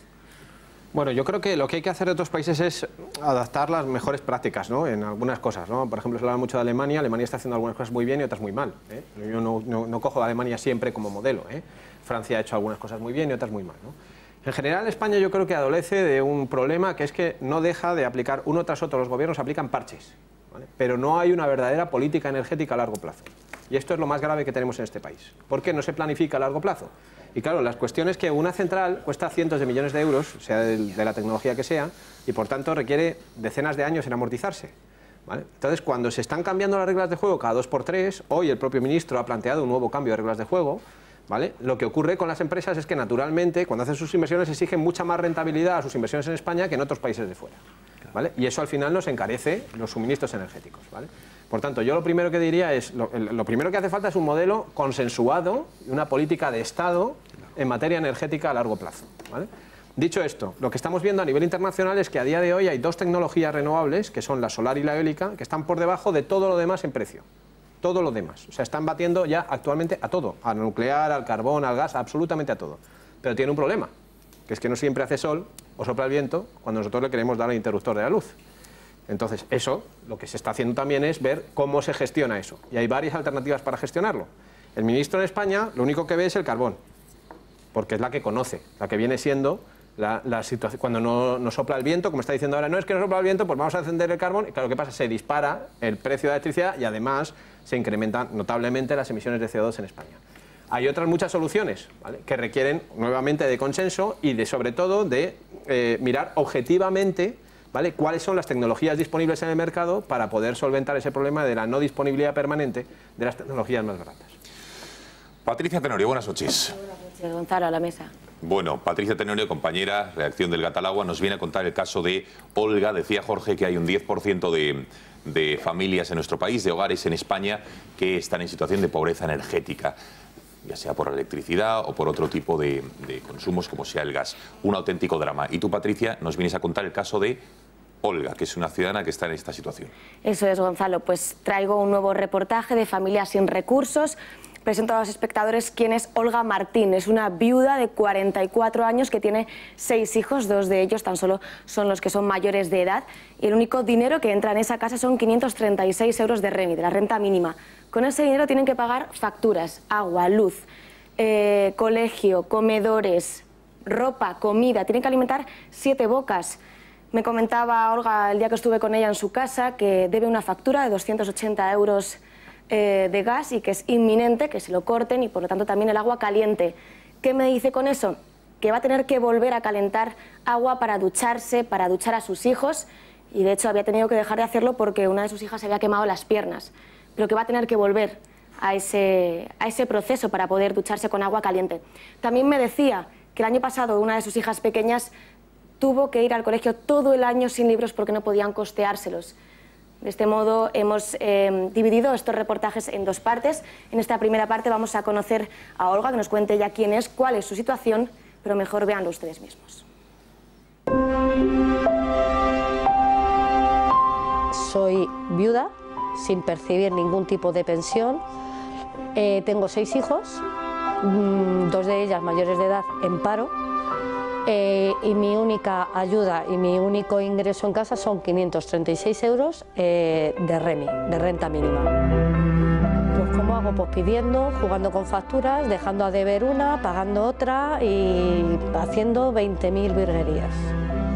Bueno, yo creo que lo que hay que hacer de otros países es adaptar las mejores prácticas, ¿no?, en algunas cosas, ¿no? Por ejemplo, se habla mucho de Alemania. Alemania está haciendo algunas cosas muy bien y otras muy mal, ¿eh? Yo no cojo a Alemania siempre como modelo, ¿eh? Francia ha hecho algunas cosas muy bien y otras muy mal, ¿no? En general, España yo creo que adolece de un problema, que es que no deja de aplicar uno tras otro. Los gobiernos aplican parches, ¿vale? Pero no hay una verdadera política energética a largo plazo. Y esto es lo más grave que tenemos en este país. ¿Por qué no se planifica a largo plazo? Y claro, la cuestión es que una central cuesta cientos de millones de euros, sea de la tecnología que sea, y por tanto requiere decenas de años en amortizarse, ¿vale? Entonces, cuando se están cambiando las reglas de juego cada 2 por 3, hoy el propio ministro ha planteado un nuevo cambio de reglas de juego, ¿vale? Lo que ocurre con las empresas es que, naturalmente, cuando hacen sus inversiones, exigen mucha más rentabilidad a sus inversiones en España que en otros países de fuera, ¿vale? Y eso al final nos encarece los suministros energéticos, ¿vale? Por tanto, yo lo primero que diría es, lo primero que hace falta es un modelo consensuado y una política de Estado en materia energética a largo plazo, ¿vale? Dicho esto, lo que estamos viendo a nivel internacional es que a día de hoy hay 2 tecnologías renovables, que son la solar y la eólica, que están por debajo de todo lo demás en precio. Todo lo demás. O sea, están batiendo ya actualmente a todo, al nuclear, al carbón, al gas, absolutamente a todo. Pero tiene un problema, que es que no siempre hace sol o sopla el viento cuando nosotros le queremos dar el interruptor de la luz. Entonces, eso, lo que se está haciendo también es ver cómo se gestiona eso. Y hay varias alternativas para gestionarlo. El ministro en España lo único que ve es el carbón, porque es la que conoce, la que viene siendo la situación. Cuando no sopla el viento, como está diciendo ahora, no es que no sopla el viento, pues vamos a encender el carbón. Y claro, ¿qué pasa? Se dispara el precio de la electricidad y además se incrementan notablemente las emisiones de CO2 en España. Hay otras muchas soluciones, ¿vale?, que requieren nuevamente de consenso y sobre todo de mirar objetivamente, ¿vale?, cuáles son las tecnologías disponibles en el mercado para poder solventar ese problema de la no disponibilidad permanente de las tecnologías más baratas. Patricia Tenorio, buenas noches. Buenas noches, Gonzalo, a la mesa. Bueno, Patricia Tenorio, compañera, redacción del Gatalagua, nos viene a contar el caso de Olga. Decía Jorge que hay un 10% de familias en nuestro país, de hogares en España, que están en situación de pobreza energética, ya sea por la electricidad o por otro tipo de consumos como sea el gas. Un auténtico drama. Y tú, Patricia, nos vienes a contar el caso de Olga, que es una ciudadana que está en esta situación. Eso es, Gonzalo. Pues traigo un nuevo reportaje de Familias sin Recursos. Presento a los espectadores quién es Olga Martín. Es una viuda de 44 años que tiene 6 hijos, 2 de ellos tan solo son los que son mayores de edad. Y el único dinero que entra en esa casa son 536 euros de REMI, de la renta mínima. Con ese dinero tienen que pagar facturas, agua, luz, colegio, comedores, ropa, comida. Tienen que alimentar 7 bocas. Me comentaba Olga el día que estuve con ella en su casa que debe una factura de 280 euros de gas y que es inminente que se lo corten, y por lo tanto también el agua caliente. ¿Qué me dice con eso? Que va a tener que volver a calentar agua para ducharse, para duchar a sus hijos, y de hecho había tenido que dejar de hacerlo porque una de sus hijas se había quemado las piernas, pero que va a tener que volver a ese proceso para poder ducharse con agua caliente. También me decía que el año pasado una de sus hijas pequeñas tuvo que ir al colegio todo el año sin libros porque no podían costeárselos. De este modo hemos dividido estos reportajes en 2 partes. En esta primera parte vamos a conocer a Olga, que nos cuente ya quién es, cuál es su situación, pero mejor véanlo ustedes mismos. Soy viuda, sin percibir ningún tipo de pensión. Tengo 6 hijos, 2 de ellas mayores de edad en paro. Y mi única ayuda y mi único ingreso en casa son 536 euros de REMI, de renta mínima. Pues ¿cómo hago? Pues pidiendo, jugando con facturas, dejando a deber una, pagando otra y haciendo 20.000 virguerías.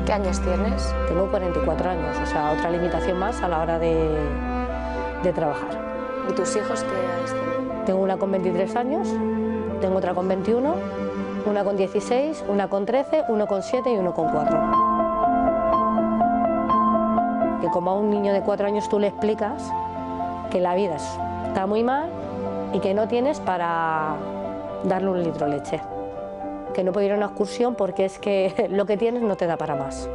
¿Qué años tienes? Tengo 44 años, o sea, otra limitación más a la hora de trabajar. ¿Y tus hijos qué edades tienen? Tengo una con 23 años, tengo otra con 21... una con 16, una con 13, uno con 7 y uno con 4. Que como a un niño de 4 años tú le explicas que la vida está muy mal y que no tienes para darle un litro de leche. Que no puede ir a una excursión porque es que lo que tienes no te da para más.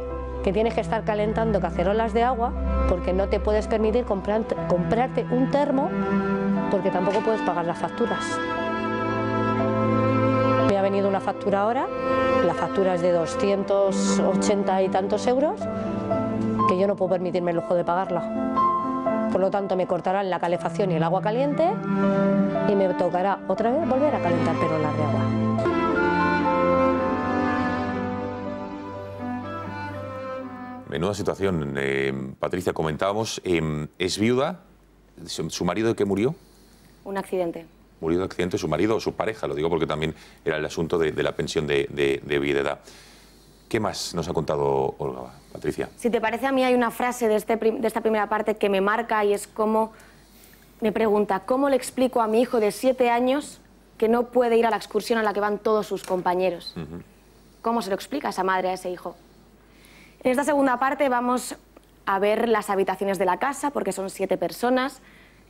que tienes que estar calentando cacerolas de agua porque no te puedes permitir comprarte un termo porque tampoco puedes pagar las facturas. Me ha venido una factura ahora, la factura es de 280 y tantos euros, que yo no puedo permitirme el lujo de pagarla. Por lo tanto, me cortarán la calefacción y el agua caliente y me tocará otra vez volver a calentar perolas de agua. Menuda situación. Patricia, comentábamos, es viuda. ¿Su marido de qué murió? Un accidente. Murió de accidente su marido o su pareja, lo digo porque también era el asunto de la pensión de viudedad. ¿Qué más nos ha contado Olga, Patricia? Si te parece, a mí hay una frase de esta primera parte que me marca y es como, me pregunta, ¿cómo le explico a mi hijo de 7 años que no puede ir a la excursión a la que van todos sus compañeros? ¿Cómo se lo explica esa madre a ese hijo? En esta segunda parte vamos a ver las habitaciones de la casa, porque son 7 personas.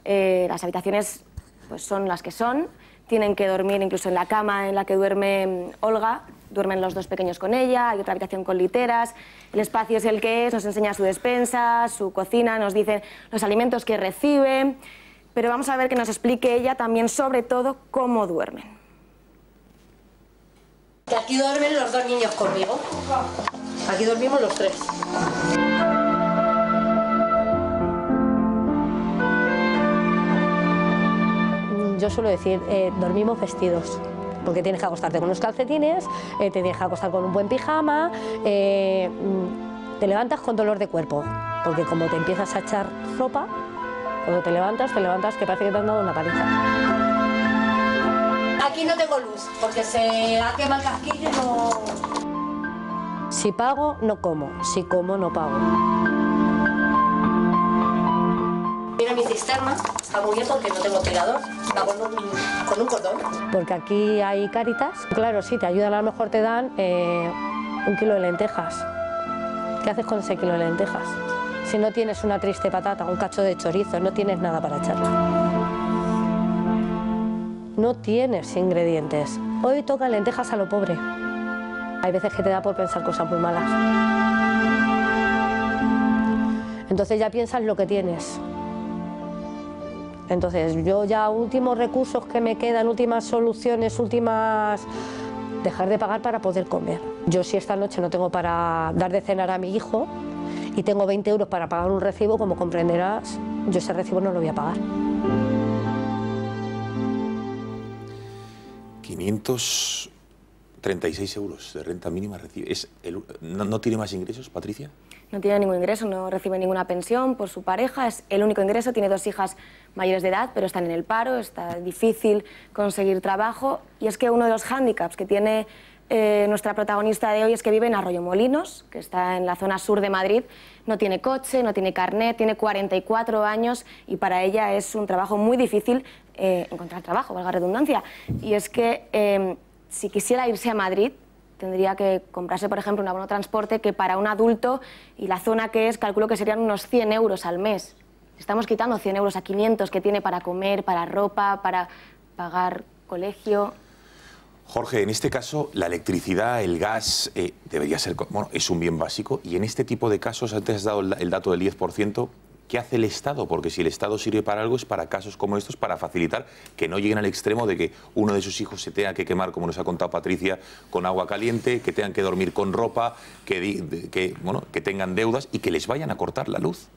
Las habitaciones pues son las que son. Tienen que dormir incluso en la cama en la que duerme Olga. Duermen los 2 pequeños con ella, hay otra habitación con literas. El espacio es el que es, nos enseña su despensa, su cocina, nos dice los alimentos que recibe. Pero vamos a ver que nos explique ella también, sobre todo, cómo duermen. Aquí duermen los 2 niños conmigo. Aquí dormimos los 3. Yo suelo decir, dormimos vestidos, porque tienes que acostarte con unos calcetines, te tienes que acostar con un buen pijama, te levantas con dolor de cuerpo, porque como te empiezas a echar ropa, cuando te levantas que parece que te han dado una paliza. Aquí no tengo luz, porque se ha quemado el casquillo y no... Si pago, no como. Si como, no pago. Mira mi cisterna, está muy bien porque no tengo tirador, está con un cordón. Porque aquí hay Cáritas. Claro, sí, te ayudan, a lo mejor te dan 1 kilo de lentejas. ¿Qué haces con ese kilo de lentejas? Si no tienes una triste patata, un cacho de chorizo, no tienes nada para echarle. No tienes ingredientes. Hoy tocan lentejas a lo pobre. Hay veces que te da por pensar cosas muy malas. Entonces ya piensas lo que tienes. Entonces yo ya últimos recursos que me quedan, últimas soluciones, dejar de pagar para poder comer. Yo si esta noche no tengo para dar de cenar a mi hijo y tengo 20 euros para pagar un recibo, como comprenderás, yo ese recibo no lo voy a pagar. 536 euros de renta mínima recibe. ¿No tiene más ingresos, Patricia? No tiene ningún ingreso, no recibe ninguna pensión por su pareja, es el único ingreso, tiene 2 hijas mayores de edad, pero están en el paro, está difícil conseguir trabajo. Y es que uno de los hándicaps que tiene nuestra protagonista de hoy es que vive en Arroyomolinos, que está en la zona sur de Madrid, no tiene coche, no tiene carnet, tiene 44 años y para ella es un trabajo muy difícil encontrar trabajo, valga la redundancia. Y es que si quisiera irse a Madrid, tendría que comprarse, por ejemplo, un abono de transporte que para un adulto, y la zona que es, calculo que serían unos 100 euros al mes. Estamos quitando 100 euros a 500 que tiene para comer, para ropa, para pagar colegio. Jorge, en este caso, la electricidad, el gas, debería ser, bueno, es un bien básico. Y en este tipo de casos, antes has dado el dato del 10%, ¿qué hace el Estado? Porque si el Estado sirve para algo es para casos como estos, para facilitar que no lleguen al extremo de que uno de sus hijos se tenga que quemar, como nos ha contado Patricia, con agua caliente, que tengan que dormir con ropa, que tengan deudas y que les vayan a cortar la luz.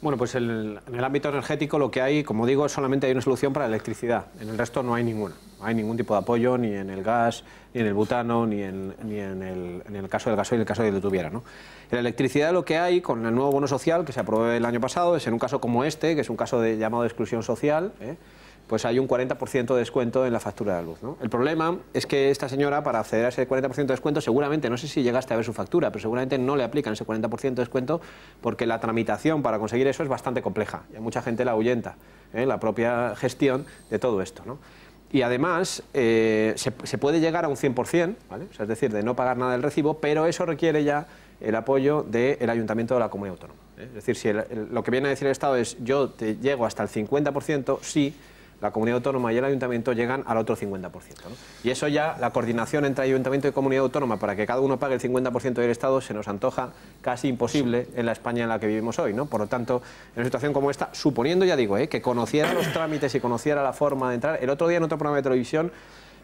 Bueno, pues en el ámbito energético lo que hay, como digo, solamente hay una solución para la electricidad. En el resto no hay ninguna. No hay ningún tipo de apoyo, ni en el gas, ni en el butano, ni en el caso del gasoil, en el caso de que tuviera, ¿no? En la electricidad lo que hay, con el nuevo bono social que se aprobó el año pasado, es en un caso como este, que es un caso llamado de exclusión social, pues hay un 40% de descuento en la factura de la luz, ¿no? El problema es que esta señora, para acceder a ese 40% de descuento, seguramente, no sé si llegaste a ver su factura, pero seguramente no le aplican ese 40% de descuento porque la tramitación para conseguir eso es bastante compleja y mucha gente la ahuyenta, la propia gestión de todo esto, ¿no? Y además se puede llegar a un 100%, ¿vale? O sea, es decir, de no pagar nada del recibo, pero eso requiere ya el apoyo del Ayuntamiento de la Comunidad Autónoma. Es decir, si lo que viene a decir el Estado es yo te llego hasta el 50%, sí, la comunidad autónoma y el ayuntamiento llegan al otro 50%, ¿no? Y eso ya, la coordinación entre ayuntamiento y comunidad autónoma para que cada uno pague el 50% del Estado se nos antoja casi imposible en la España en la que vivimos hoy, ¿no? Por lo tanto, en una situación como esta, suponiendo, ya digo, que conociera los trámites y conociera la forma de entrar, el otro día en otro programa de televisión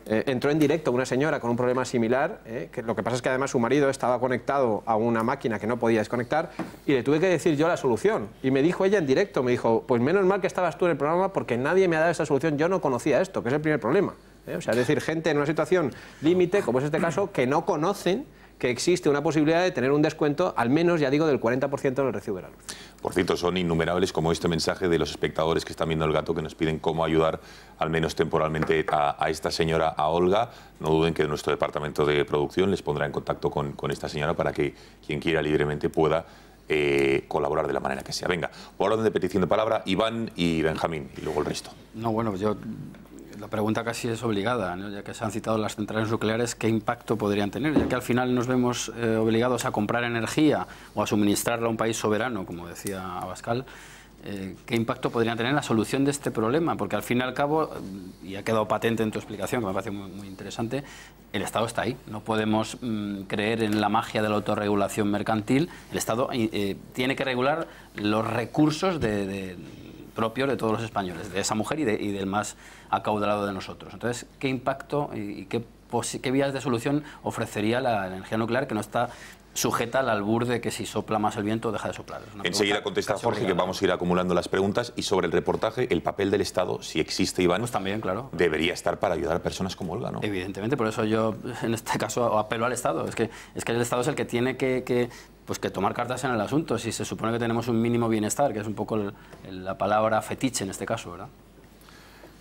entró en directo una señora con un problema similar, que lo que pasa es que además su marido estaba conectado a una máquina que no podía desconectar y le tuve que decir yo la solución. Y me dijo ella en directo, me dijo, pues menos mal que estabas tú en el programa porque nadie me ha dado esa solución, yo no conocía esto, que es el primer problema. O sea, es decir, gente en una situación límite, como es este caso, que no conocen que existe una posibilidad de tener un descuento, al menos, ya digo, del 40% en el recibo de la luz. Por cierto, son innumerables como este mensaje de los espectadores que están viendo El Gato, que nos piden cómo ayudar, al menos temporalmente, a esta señora, a Olga. No duden que nuestro departamento de producción les pondrá en contacto con esta señora para que quien quiera libremente pueda colaborar de la manera que sea. Venga, por orden de petición de palabra, Iván y Benjamín, y luego el resto. No, bueno, la pregunta casi es obligada, ¿no? Ya que se han citado las centrales nucleares, ¿qué impacto podrían tener? Ya que al final nos vemos obligados a comprar energía o a suministrarla a un país soberano, como decía Abascal, ¿qué impacto podrían tener en la solución de este problema? Porque al fin y al cabo, y ha quedado patente en tu explicación, que me parece muy interesante, el Estado está ahí. No podemos creer en la magia de la autorregulación mercantil. El Estado tiene que regular los recursos propios de todos los españoles, de esa mujer y del más acaudalado de nosotros. Entonces, ¿qué impacto y qué vías de solución ofrecería la energía nuclear que no está sujeta al albur de que si sopla más el viento deja de soplar? Enseguida contesta Jorge, que vamos a ir acumulando las preguntas. Y sobre el reportaje, el papel del Estado, si existe, Iván, pues también, claro, debería estar para ayudar a personas como Olga, ¿no? Evidentemente, por eso yo en este caso apelo al Estado. Es que el Estado es el que tiene que tomar cartas en el asunto, si se supone que tenemos un mínimo bienestar, que es un poco la palabra fetiche en este caso, ¿verdad?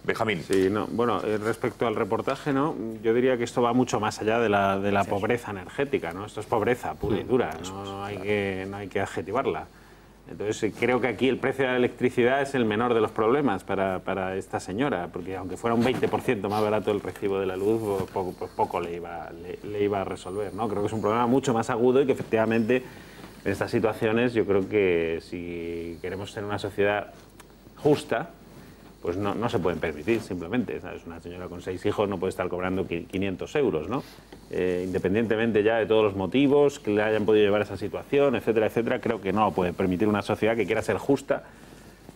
Benjamín. Sí, no, bueno, respecto al reportaje, ¿no? Yo diría que esto va mucho más allá de la pobreza energética, ¿no? Esto es pobreza pura y dura, no hay que adjetivarla. Entonces, creo que aquí el precio de la electricidad es el menor de los problemas para esta señora, porque aunque fuera un 20% más barato el recibo de la luz, poco le iba a resolver, ¿no? Creo que es un problema mucho más agudo y que efectivamente en estas situaciones yo creo que si queremos tener una sociedad justa, pues no se pueden permitir, simplemente. ¿Sabes? Una señora con 6 hijos no puede estar cobrando 500 euros, ¿no? Independientemente ya de todos los motivos que le hayan podido llevar a esa situación, etcétera, etcétera, creo que no puede permitir una sociedad que quiera ser justa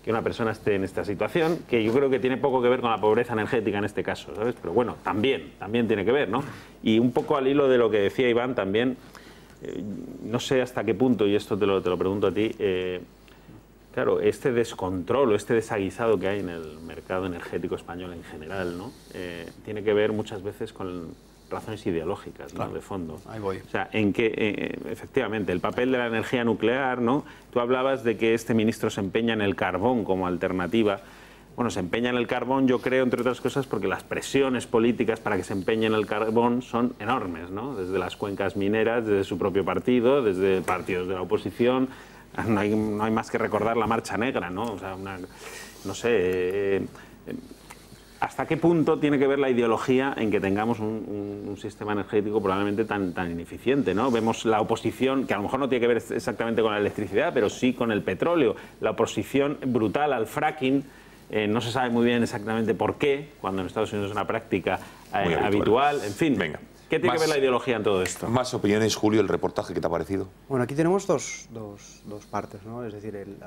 que una persona esté en esta situación, que yo creo que tiene poco que ver con la pobreza energética en este caso, ¿sabes? Pero bueno, también tiene que ver, ¿no? Y un poco al hilo de lo que decía Iván también, no sé hasta qué punto, y esto te lo pregunto a ti, claro, este descontrol o este desaguisado que hay en el mercado energético español en general, ¿no? Tiene que ver muchas veces con razones ideológicas, ¿no? Claro. De fondo. Ahí voy. O sea, en que, efectivamente, el papel de la energía nuclear, ¿no? Tú hablabas de que este ministro se empeña en el carbón como alternativa. Bueno, se empeña en el carbón, yo creo, entre otras cosas, porque las presiones políticas para que se empeñe en el carbón son enormes, ¿no? Desde las cuencas mineras, desde su propio partido, desde partidos de la oposición. No hay más que recordar la Marcha Negra, ¿no? O sea, no sé, ¿hasta qué punto tiene que ver la ideología en que tengamos un sistema energético probablemente tan ineficiente, ¿no? Vemos la oposición, que a lo mejor no tiene que ver exactamente con la electricidad, pero sí con el petróleo, la oposición brutal al fracking. No se sabe muy bien exactamente por qué, cuando en Estados Unidos es una práctica habitual. En fin, venga. ¿Qué tiene que ver la ideología en todo esto? Más opiniones, Julio, el reportaje, ¿qué te ha parecido? Bueno, aquí tenemos dos partes, ¿no? Es decir, el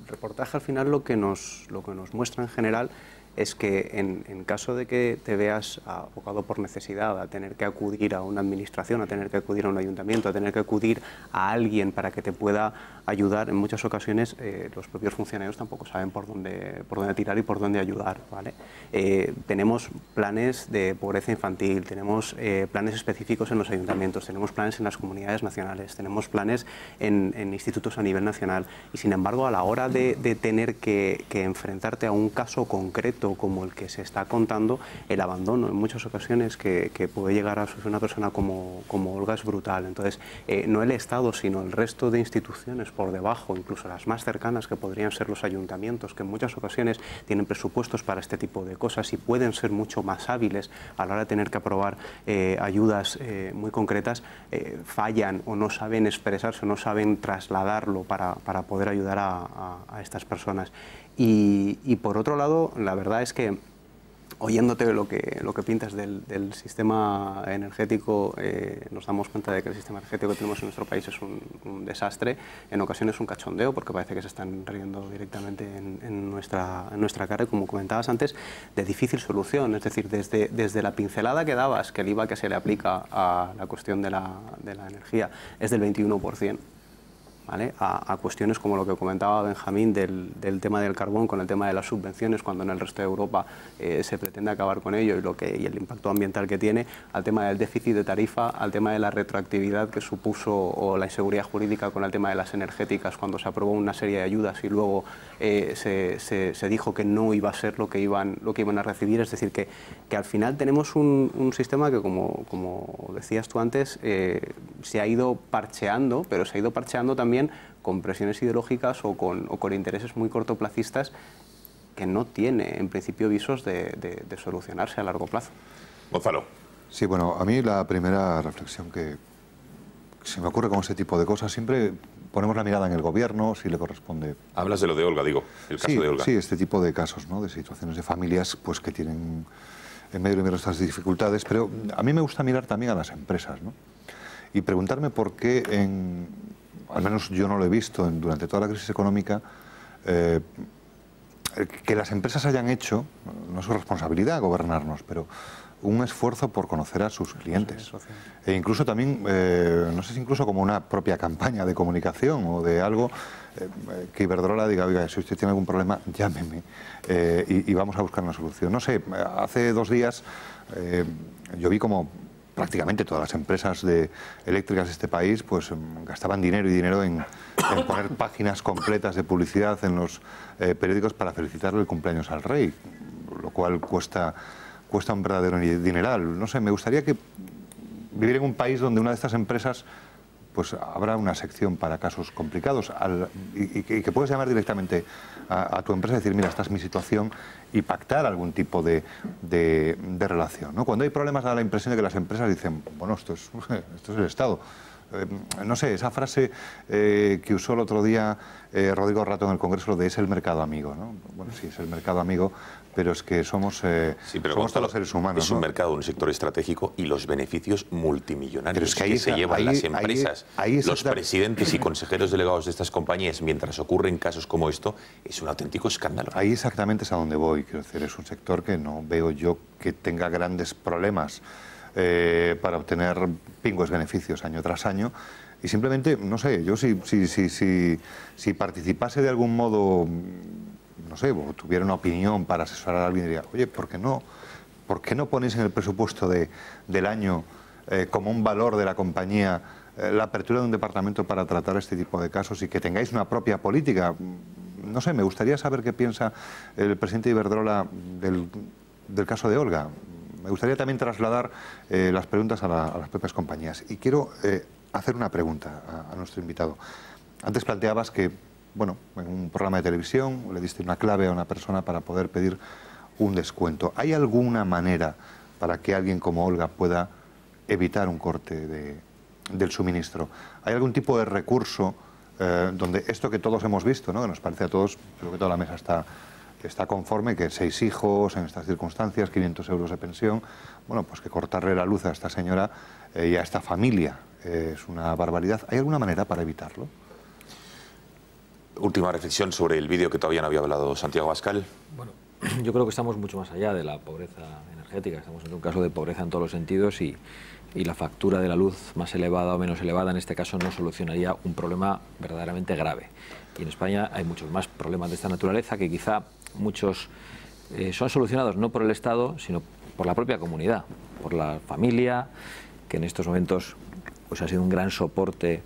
reportaje al final lo que nos muestra en general es que en caso de que te veas abocado por necesidad a tener que acudir a una administración, a tener que acudir a un ayuntamiento, a tener que acudir a alguien para que te pueda ayudar, en muchas ocasiones los propios funcionarios tampoco saben por dónde tirar y por dónde ayudar, ¿vale? Tenemos planes de pobreza infantil, tenemos planes específicos en los ayuntamientos, tenemos planes en las comunidades nacionales, tenemos planes en institutos a nivel nacional y sin embargo a la hora de tener que enfrentarte a un caso concreto como el que se está contando, el abandono en muchas ocasiones que puede llegar a sufrir una persona como Olga es brutal. Entonces, no el Estado, sino el resto de instituciones por debajo, incluso las más cercanas que podrían ser los ayuntamientos, que en muchas ocasiones tienen presupuestos para este tipo de cosas y pueden ser mucho más hábiles a la hora de tener que aprobar ayudas muy concretas, fallan o no saben expresarse, no saben trasladarlo para poder ayudar a estas personas. Y por otro lado, la verdad es que oyéndote lo que pintas del sistema energético, nos damos cuenta de que el sistema energético que tenemos en nuestro país es un desastre, en ocasiones un cachondeo, porque parece que se están riendo directamente en nuestra cara, y como comentabas antes, de difícil solución. Es decir, desde la pincelada que dabas, que el IVA que se le aplica a la cuestión de la energía es del 21%. ¿Vale? A cuestiones como lo que comentaba Benjamín del tema del carbón con el tema de las subvenciones, cuando en el resto de Europa se pretende acabar con ello y el impacto ambiental que tiene, al tema del déficit de tarifa, al tema de la retroactividad que supuso o la inseguridad jurídica con el tema de las energéticas cuando se aprobó una serie de ayudas y luego se dijo que no iba a ser lo que iban a recibir. Es decir, que al final tenemos un sistema que, como decías tú antes, se ha ido parcheando, pero se ha ido parcheando también con presiones ideológicas o con intereses muy cortoplacistas que no tiene en principio visos de solucionarse a largo plazo. Gonzalo. Sí, bueno, a mí la primera reflexión que se me ocurre con ese tipo de cosas, siempre ponemos la mirada en el gobierno, si le corresponde. Hablas de lo de Olga, digo, el caso de Olga. Sí, este tipo de casos, ¿no? De situaciones de familias pues que tienen en medio de estas dificultades, pero a mí me gusta mirar también a las empresas, ¿no? Y preguntarme por qué al menos yo no lo he visto durante toda la crisis económica, que las empresas hayan hecho, no es su responsabilidad gobernarnos, pero un esfuerzo por conocer a sus clientes. E incluso también, no sé si incluso como una propia campaña de comunicación o de algo, que Iberdrola diga, oiga, si usted tiene algún problema, llámeme y vamos a buscar una solución. No sé, hace 2 días yo vi como prácticamente todas las empresas eléctricas de este país pues gastaban dinero en poner páginas completas de publicidad en los periódicos para felicitarle el cumpleaños al rey, lo cual cuesta un verdadero dineral. No sé, me gustaría que vivir en un país donde una de estas empresas pues habrá una sección para casos complicados y que puedes llamar directamente a tu empresa y decir, mira, esta es mi situación, y pactar algún tipo de relación, ¿no? Cuando hay problemas da la impresión de que las empresas dicen, bueno, esto es el Estado. No sé, esa frase que usó el otro día Rodrigo Rato en el Congreso, lo de es el mercado amigo, ¿no? Bueno, sí, es el mercado amigo, pero es que somos todos los seres humanos. Es un mercado, un sector estratégico y los beneficios multimillonarios que se llevan las empresas, los presidentes y consejeros delegados de estas compañías mientras ocurren casos como esto, es un auténtico escándalo. Ahí exactamente es a donde voy. Quiero decir, es un sector que no veo yo que tenga grandes problemas para obtener pingües beneficios año tras año, y simplemente, no sé, yo si participase de algún modo, no sé, o tuviera una opinión para asesorar a alguien, diría, oye, ¿por qué no ponéis en el presupuesto del año como un valor de la compañía la apertura de un departamento para tratar este tipo de casos y que tengáis una propia política? No sé, me gustaría saber qué piensa el presidente de Iberdrola del caso de Olga. Me gustaría también trasladar las preguntas a las propias compañías. Y quiero hacer una pregunta a nuestro invitado. Antes planteabas que, bueno, en un programa de televisión le diste una clave a una persona para poder pedir un descuento. ¿Hay alguna manera para que alguien como Olga pueda evitar un corte del suministro? ¿Hay algún tipo de recurso donde esto que todos hemos visto, ¿no? Que nos parece a todos, creo que toda la mesa está conforme, que 6 hijos en estas circunstancias, 500 euros de pensión, bueno, pues que cortarle la luz a esta señora y a esta familia es una barbaridad. ¿Hay alguna manera para evitarlo? Última reflexión sobre el vídeo que todavía no había hablado Santiago Abascal. Bueno, yo creo que estamos mucho más allá de la pobreza energética, estamos en un caso de pobreza en todos los sentidos y la factura de la luz más elevada o menos elevada en este caso no solucionaría un problema verdaderamente grave. Y en España hay muchos más problemas de esta naturaleza que quizá muchos son solucionados no por el Estado, sino por la propia comunidad, por la familia, que en estos momentos pues, ha sido un gran soporte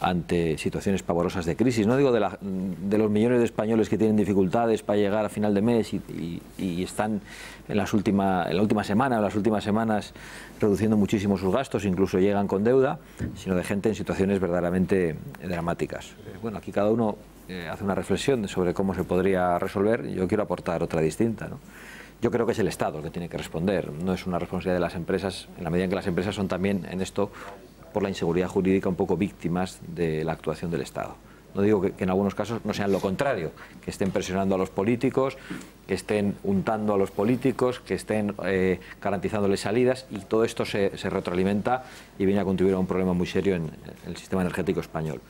ante situaciones pavorosas de crisis. No digo de los millones de españoles que tienen dificultades para llegar a final de mes y están en la última semana o las últimas semanas reduciendo muchísimo sus gastos, incluso llegan con deuda, sino de gente en situaciones verdaderamente dramáticas. Bueno, aquí cada uno hace una reflexión sobre cómo se podría resolver. Yo quiero aportar otra distinta, ¿no? Yo creo que es el Estado el que tiene que responder, no es una responsabilidad de las empresas, en la medida en que las empresas son también en esto, por la inseguridad jurídica, un poco víctimas de la actuación del Estado. No digo que en algunos casos no sean lo contrario, que estén presionando a los políticos, que estén untando a los políticos, que estén garantizándoles salidas, y todo esto se retroalimenta y viene a contribuir a un problema muy serio en el sistema energético español.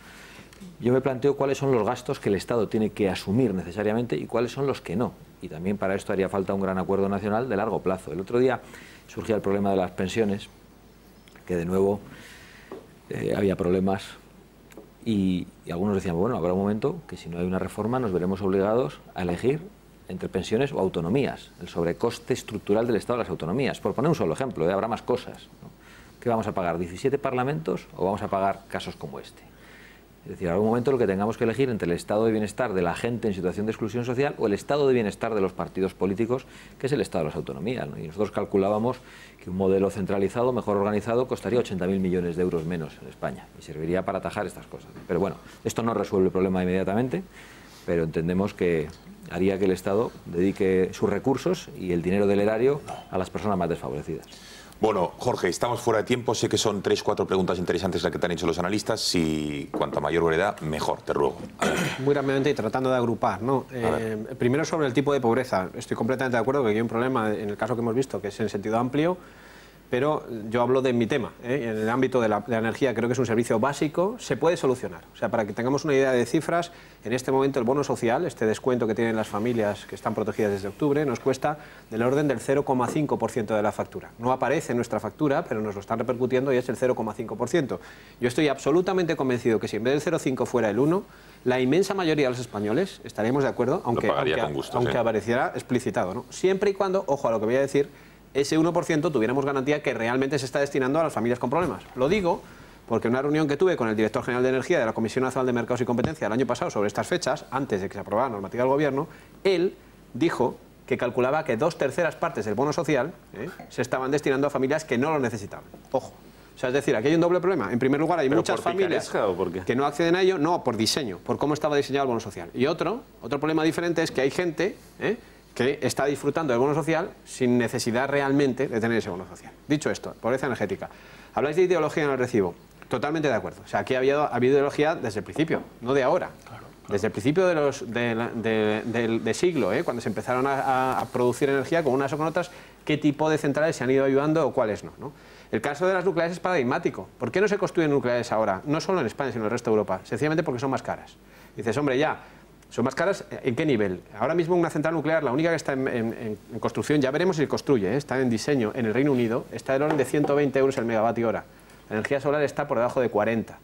Yo me planteo cuáles son los gastos que el Estado tiene que asumir necesariamente y cuáles son los que no. Y también para esto haría falta un gran acuerdo nacional de largo plazo. El otro día surgía el problema de las pensiones, que de nuevo había problemas y algunos decían, bueno, habrá un momento que si no hay una reforma nos veremos obligados a elegir entre pensiones o autonomías, el sobrecoste estructural del Estado de las autonomías. Por poner un solo ejemplo, habrá más cosas, ¿no? ¿Qué vamos a pagar? ¿17 parlamentos o vamos a pagar casos como este? Es decir, habrá un momento en el que tengamos que elegir entre el estado de bienestar de la gente en situación de exclusión social o el estado de bienestar de los partidos políticos, que es el estado de las autonomías, ¿no? Y nosotros calculábamos que un modelo centralizado, mejor organizado, costaría 80.000 millones de euros menos en España y serviría para atajar estas cosas. Pero bueno, esto no resuelve el problema inmediatamente, pero entendemos que haría que el Estado dedique sus recursos y el dinero del erario a las personas más desfavorecidas. Bueno, Jorge, estamos fuera de tiempo. Sé que son 3 o 4 preguntas interesantes las que te han hecho los analistas y cuanto mayor brevedad, mejor, te ruego. Muy rápidamente y tratando de agrupar, ¿no? Primero sobre el tipo de pobreza. Estoy completamente de acuerdo que hay un problema en el caso que hemos visto, que es en sentido amplio, pero yo hablo de mi tema. En el ámbito de la energía creo que es un servicio básico, se puede solucionar. O sea, para que tengamos una idea de cifras, en este momento el bono social, este descuento que tienen las familias que están protegidas desde octubre, nos cuesta del orden del 0,5% de la factura. No aparece en nuestra factura, pero nos lo están repercutiendo y es el 0,5%. Yo estoy absolutamente convencido que si en vez del 0,5 fuera el 1, la inmensa mayoría de los españoles estaríamos de acuerdo, aunque apareciera explicitado, ¿no? Siempre y cuando, ojo a lo que voy a decir, ese 1% tuviéramos garantía que realmente se está destinando a las familias con problemas. Lo digo porque en una reunión que tuve con el director general de Energía de la Comisión Nacional de Mercados y Competencia el año pasado sobre estas fechas, antes de que se aprobara la normativa del Gobierno, él dijo que calculaba que 2/3 partes del bono social se estaban destinando a familias que no lo necesitaban. Ojo. O sea, es decir, aquí hay un doble problema. En primer lugar, hay muchas familias que no acceden a ello, no, por diseño, por cómo estaba diseñado el bono social. Y otro problema diferente es que hay gente que está disfrutando del bono social sin necesidad realmente de tener ese bono social. Dicho esto, pobreza energética. Habláis de ideología en el recibo. Totalmente de acuerdo. O sea, aquí ha habido ideología desde el principio, no de ahora. Claro. Desde el principio de siglo, cuando se empezaron a producir energía con unas o con otras, qué tipo de centrales se han ido ayudando o cuáles no, ¿no? El caso de las nucleares es paradigmático. ¿Por qué no se construyen nucleares ahora? No solo en España, sino en el resto de Europa. Sencillamente porque son más caras. Dices, hombre, ya... ¿Son más caras? ¿En qué nivel? Ahora mismo una central nuclear, la única que está en construcción, ya veremos si se construye, está en diseño en el Reino Unido, está del orden de 120 euros el megavatio hora. La energía solar está por debajo de 40.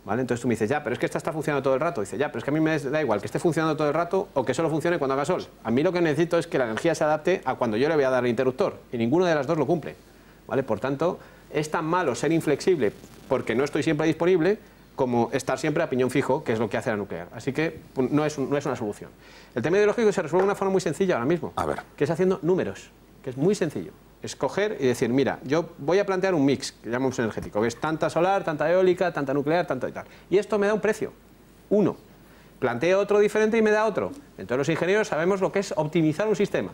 ¿Vale? Entonces tú me dices, ya, pero es que esta está funcionando todo el rato. Dice, ya, pero es que a mí me da igual que esté funcionando todo el rato o que solo funcione cuando haga sol. A mí lo que necesito es que la energía se adapte a cuando yo le voy a dar el interruptor. Y ninguna de las dos lo cumple. ¿Vale? Por tanto, es tan malo ser inflexible porque no estoy siempre disponible como estar siempre a piñón fijo, que es lo que hace la nuclear. Así que no es una solución. El tema ideológico se resuelve de una forma muy sencilla ahora mismo, que es haciendo números, que es muy sencillo. Escoger y decir, mira, yo voy a plantear un mix, que llamamos energético, que es tanta solar, tanta eólica, tanta nuclear, tanto y tal. Y esto me da un precio, uno. Planteo otro diferente y me da otro. Entonces los ingenieros sabemos lo que es optimizar un sistema.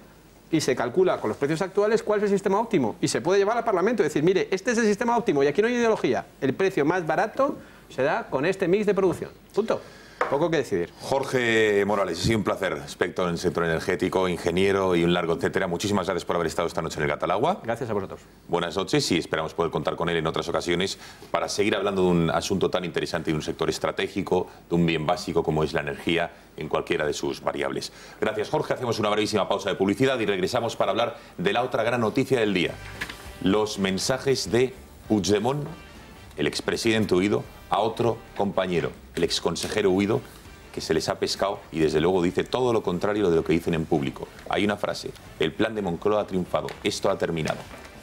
Y se calcula con los precios actuales cuál es el sistema óptimo. Y se puede llevar al Parlamento y decir, mire, este es el sistema óptimo y aquí no hay ideología. El precio más barato se da con este mix de producción. Punto. Poco que decidir. Jorge Morales, ha sido un placer. Experto en el sector energético, ingeniero y un largo etcétera. Muchísimas gracias por haber estado esta noche en el Gatalagua. Gracias a vosotros. Buenas noches y esperamos poder contar con él en otras ocasiones para seguir hablando de un asunto tan interesante, de un sector estratégico, de un bien básico como es la energía en cualquiera de sus variables. Gracias, Jorge. Hacemos una brevísima pausa de publicidad y regresamos para hablar de la otra gran noticia del día. Los mensajes de Puigdemont, el expresidente huido, a otro compañero, el exconsejero huido, que se les ha pescado y desde luego dice todo lo contrario de lo que dicen en público. Hay una frase, el plan de Moncloa ha triunfado, esto ha terminado.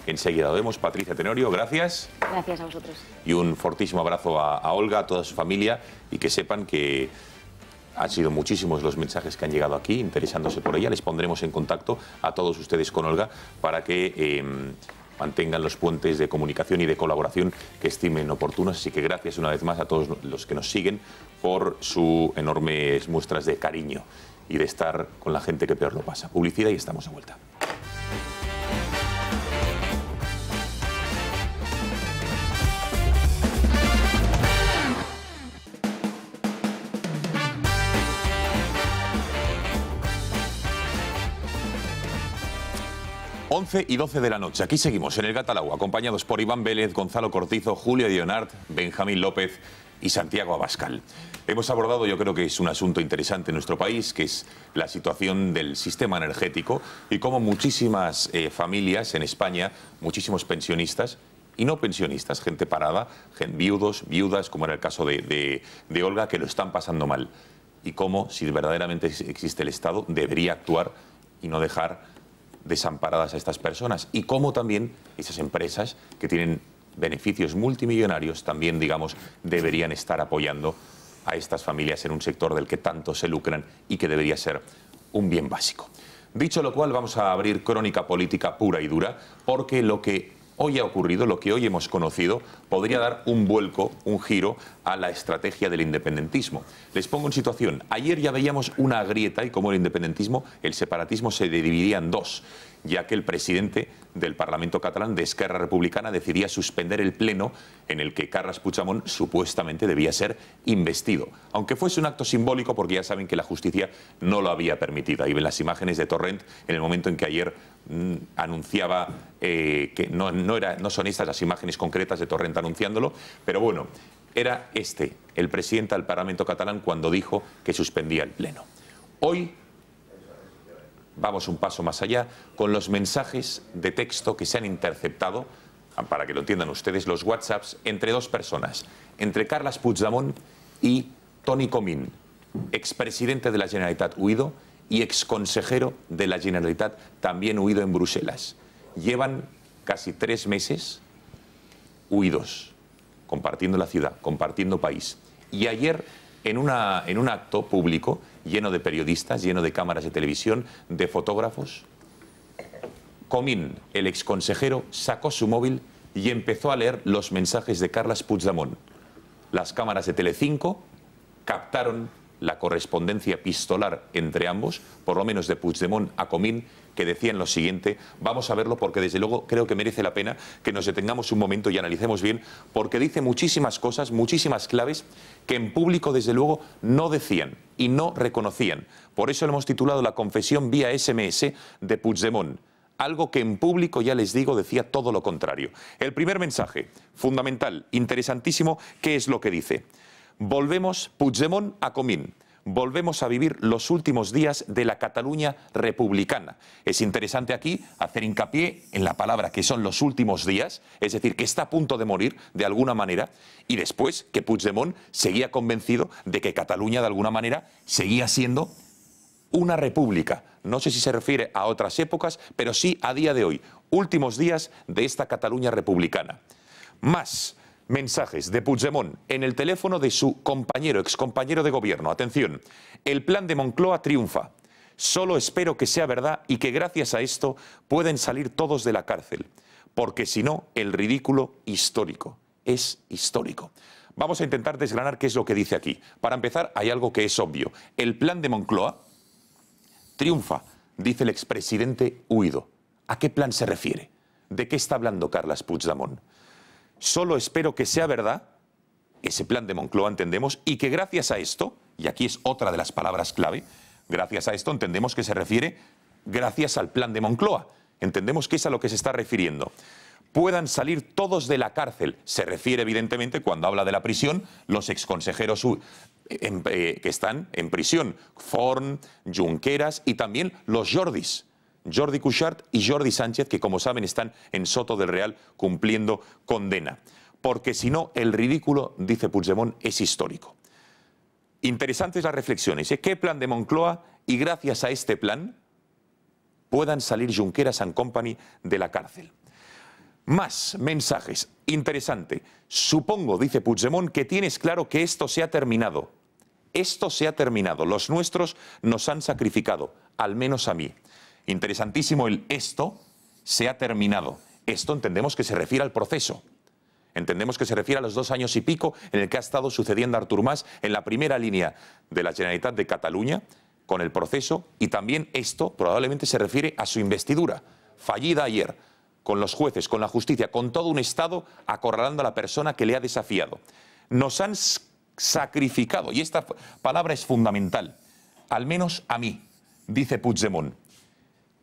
Enseguida lo vemos. Patricia Tenorio, gracias. Gracias a vosotros. Y un fortísimo abrazo a Olga, a toda su familia, y que sepan que han sido muchísimos los mensajes que han llegado aquí interesándose por ella. Les pondremos en contacto a todos ustedes con Olga para que mantengan los puentes de comunicación y de colaboración que estimen oportunos. Así que gracias una vez más a todos los que nos siguen por sus enormes muestras de cariño y de estar con la gente que peor lo pasa. Publicidad y estamos de vuelta. 11 y 12 de la noche. Aquí seguimos en el Gat-al-Agua, acompañados por Iván Vélez, Gonzalo Cortizo, Julio Dionart, Benjamín López y Santiago Abascal. Hemos abordado, yo creo que es un asunto interesante en nuestro país, que es la situación del sistema energético y cómo muchísimas familias en España, muchísimos pensionistas y no pensionistas, gente parada, viudos, viudas, como era el caso de Olga, que lo están pasando mal. Y cómo, si verdaderamente existe el Estado, debería actuar y no dejar desamparadas a estas personas. Y cómo también esas empresas que tienen beneficios multimillonarios también, digamos, deberían estar apoyando a estas familias en un sector del que tanto se lucran y que debería ser un bien básico. Dicho lo cual, vamos a abrir crónica política pura y dura, porque lo que hoy ha ocurrido, lo que hoy hemos conocido, podría dar un vuelco, un giro a la estrategia del independentismo. Les pongo en situación. Ayer ya veíamos una grieta y cómo el independentismo, el separatismo se dividía en dos, ya que el presidente del Parlamento catalán de Esquerra Republicana decidía suspender el pleno en el que Carles Puigdemont supuestamente debía ser investido. Aunque fuese un acto simbólico, porque ya saben que la justicia no lo había permitido. Ahí ven las imágenes de Torrent en el momento en que ayer anunciaba que no son estas las imágenes concretas de Torrent anunciándolo, pero bueno, era el presidente del Parlamento catalán cuando dijo que suspendía el pleno. Hoy vamos un paso más allá con los mensajes de texto que se han interceptado, para que lo entiendan ustedes, los WhatsApps entre dos personas, entre Carles Puigdemont y Toni Comín, expresidente de la Generalitat huido y exconsejero de la Generalitat también huido en Bruselas. Llevan casi 3 meses huidos, compartiendo la ciudad, compartiendo país. Y ayer, en un acto público, lleno de periodistas, lleno de cámaras de televisión, de fotógrafos, Comín, el exconsejero, sacó su móvil y empezó a leer los mensajes de Carles Puigdemont. Las cámaras de Telecinco captaron la correspondencia epistolar entre ambos, por lo menos de Puigdemont a Comín, que decían lo siguiente. Vamos a verlo porque desde luego creo que merece la pena que nos detengamos un momento y analicemos bien, porque dice muchísimas cosas, muchísimas claves que en público desde luego no decían y no reconocían. Por eso lo hemos titulado La confesión vía SMS de Puigdemont. Algo que en público, ya les digo, decía todo lo contrario. El primer mensaje, fundamental, interesantísimo, ¿qué es lo que dice? Volvemos, Puigdemont a Comín, volvemos a vivir los últimos días de la Cataluña republicana. Es interesante aquí hacer hincapié en la palabra que son los últimos días, es decir, que está a punto de morir de alguna manera, y después que Puigdemont seguía convencido de que Cataluña de alguna manera seguía siendo una república. No sé si se refiere a otras épocas, pero sí a día de hoy. Últimos días de esta Cataluña republicana. Más mensajes de Puigdemont en el teléfono de su compañero, excompañero de gobierno. Atención, el plan de Moncloa triunfa. Solo espero que sea verdad y que gracias a esto pueden salir todos de la cárcel. Porque si no, el ridículo histórico. Es histórico. Vamos a intentar desgranar qué es lo que dice aquí. Para empezar, hay algo que es obvio. El plan de Moncloa triunfa, dice el expresidente huido. ¿A qué plan se refiere? ¿De qué está hablando Carles Puigdemont? Solo espero que sea verdad, ese plan de Moncloa entendemos, y que gracias a esto, y aquí es otra de las palabras clave, gracias a esto entendemos que se refiere gracias al plan de Moncloa. Entendemos que es a lo que se está refiriendo. Puedan salir todos de la cárcel. Se refiere evidentemente, cuando habla de la prisión, los exconsejeros que están en prisión. Forn, Junqueras y también los Jordis. Jordi Cuixart y Jordi Sánchez, que como saben están en Soto del Real cumpliendo condena. Porque si no, el ridículo, dice Puigdemont, es histórico. Interesantes las reflexiones. ¿Qué plan de Moncloa? Y gracias a este plan puedan salir Junqueras and Company de la cárcel. Más mensajes. Interesante. Supongo, dice Puigdemont, que tienes claro que esto se ha terminado. Esto se ha terminado. Los nuestros nos han sacrificado, al menos a mí. Interesantísimo el esto se ha terminado. Esto entendemos que se refiere al proceso. Entendemos que se refiere a los 2 años y pico en el que ha estado sucediendo Artur Mas en la primera línea de la Generalitat de Cataluña con el proceso, y también esto probablemente se refiere a su investidura, fallida ayer, con los jueces, con la justicia, con todo un Estado acorralando a la persona que le ha desafiado. Nos han sacrificado, y esta palabra es fundamental, al menos a mí, dice Puigdemont.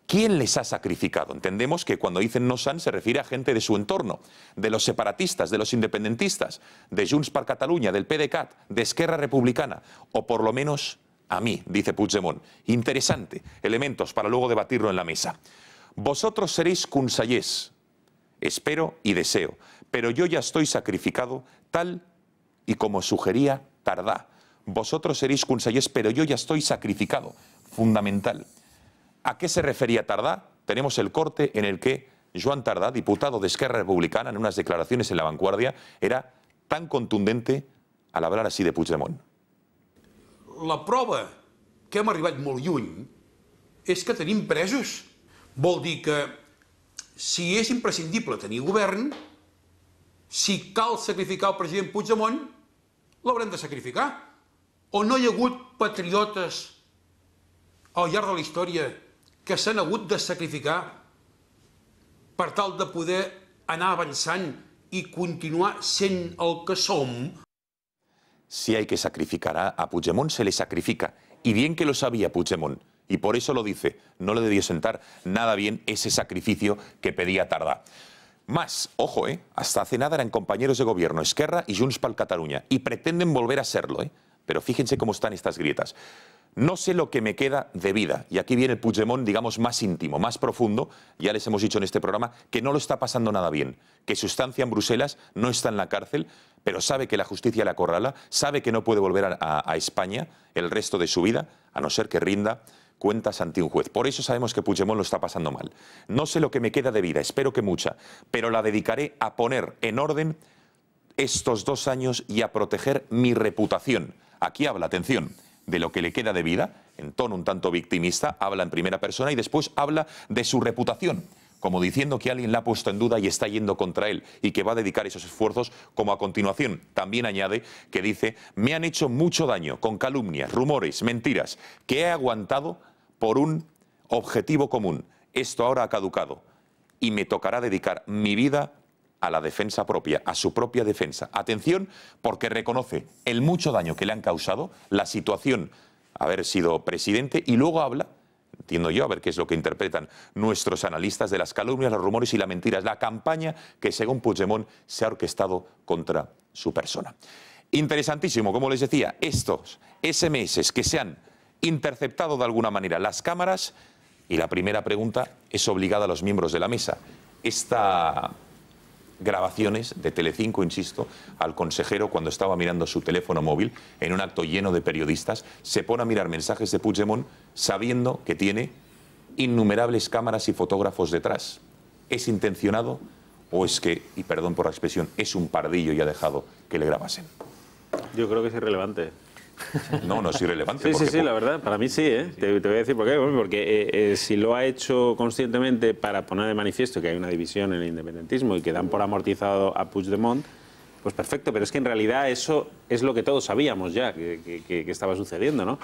¿Quién les ha sacrificado? Entendemos que cuando dicen no s'han se refiere a gente de su entorno, de los separatistas, de los independentistas, de Junts per Catalunya, del PDeCAT, de Esquerra Republicana, o por lo menos a mí, dice Puigdemont. Interesante, elementos para luego debatirlo en la mesa. Vosotros seréis consellers, espero y deseo, pero yo ya estoy sacrificado tal y como sugería Tardá. Vosotros seréis consellers, pero yo ya estoy sacrificado. Fundamental. ¿A qué se refería Tardá? Tenemos el corte en el que Joan Tardá, diputado de Esquerra Republicana, en unas declaraciones en La Vanguardia, era tan contundente al hablar así de Puigdemont. La prova que hem arribat molt lluny és que tenim presos. Vol dir que si és imprescindible tenir govern, si cal sacrificar el president Puigdemont, l'haurem de sacrificar. O no hi ha hagut patriotes al llarg de la història que s'han hagut de sacrificar per tal de poder anar avançant i continuar sent el que som? Si hay que sacrificar a Puigdemont, se le sacrifica. Y bien que lo sabía Puigdemont. Y por eso lo dice. No le debió sentar nada bien ese sacrificio que pedía Tardá. Más, ojo, hasta hace nada eran compañeros de gobierno, Esquerra y Junts per Catalunya. Y pretenden volver a serlo, Pero fíjense cómo están estas grietas. No sé lo que me queda de vida. Y aquí viene el Puigdemont, digamos, más íntimo, más profundo. Ya les hemos dicho en este programa que no lo está pasando nada bien. Que su estancia en Bruselas no está en la cárcel, pero sabe que la justicia le acorrala, sabe que no puede volver a España el resto de su vida, a no ser que rinda cuentas ante un juez. Por eso sabemos que Puigdemont lo está pasando mal. No sé lo que me queda de vida, espero que mucha, pero la dedicaré a poner en orden estos 2 años y a proteger mi reputación. Aquí habla, atención, de lo que le queda de vida, en tono un tanto victimista, habla en primera persona y después habla de su reputación, como diciendo que alguien la ha puesto en duda y está yendo contra él y que va a dedicar esos esfuerzos, como a continuación también añade que dice: me han hecho mucho daño con calumnias, rumores, mentiras, que he aguantado por un objetivo común. Esto ahora ha caducado y me tocará dedicar mi vida a la defensa propia, a su propia defensa. Atención, porque reconoce el mucho daño que le han causado, la situación, haber sido presidente, y luego habla, entiendo yo, a ver qué es lo que interpretan nuestros analistas, de las calumnias, los rumores y las mentiras, la campaña que según Puigdemont se ha orquestado contra su persona. Interesantísimo, como les decía, estos SMS que se han interceptado de alguna manera las cámaras, y la primera pregunta es obligada a los miembros de la mesa. Grabaciones de Telecinco, insisto, al consejero cuando estaba mirando su teléfono móvil en un acto lleno de periodistas, se pone a mirar mensajes de Puigdemont sabiendo que tiene innumerables cámaras y fotógrafos detrás. ¿Es intencionado o es que, y perdón por la expresión, es un pardillo y ha dejado que le grabasen? Yo creo que es irrelevante. No es irrelevante. Sí, la verdad, para mí sí, te voy a decir por qué. Porque si lo ha hecho conscientemente para poner de manifiesto que hay una división en el independentismo y que dan por amortizado a Puigdemont, pues perfecto, pero es que en realidad eso es lo que todos sabíamos ya que estaba sucediendo, ¿no?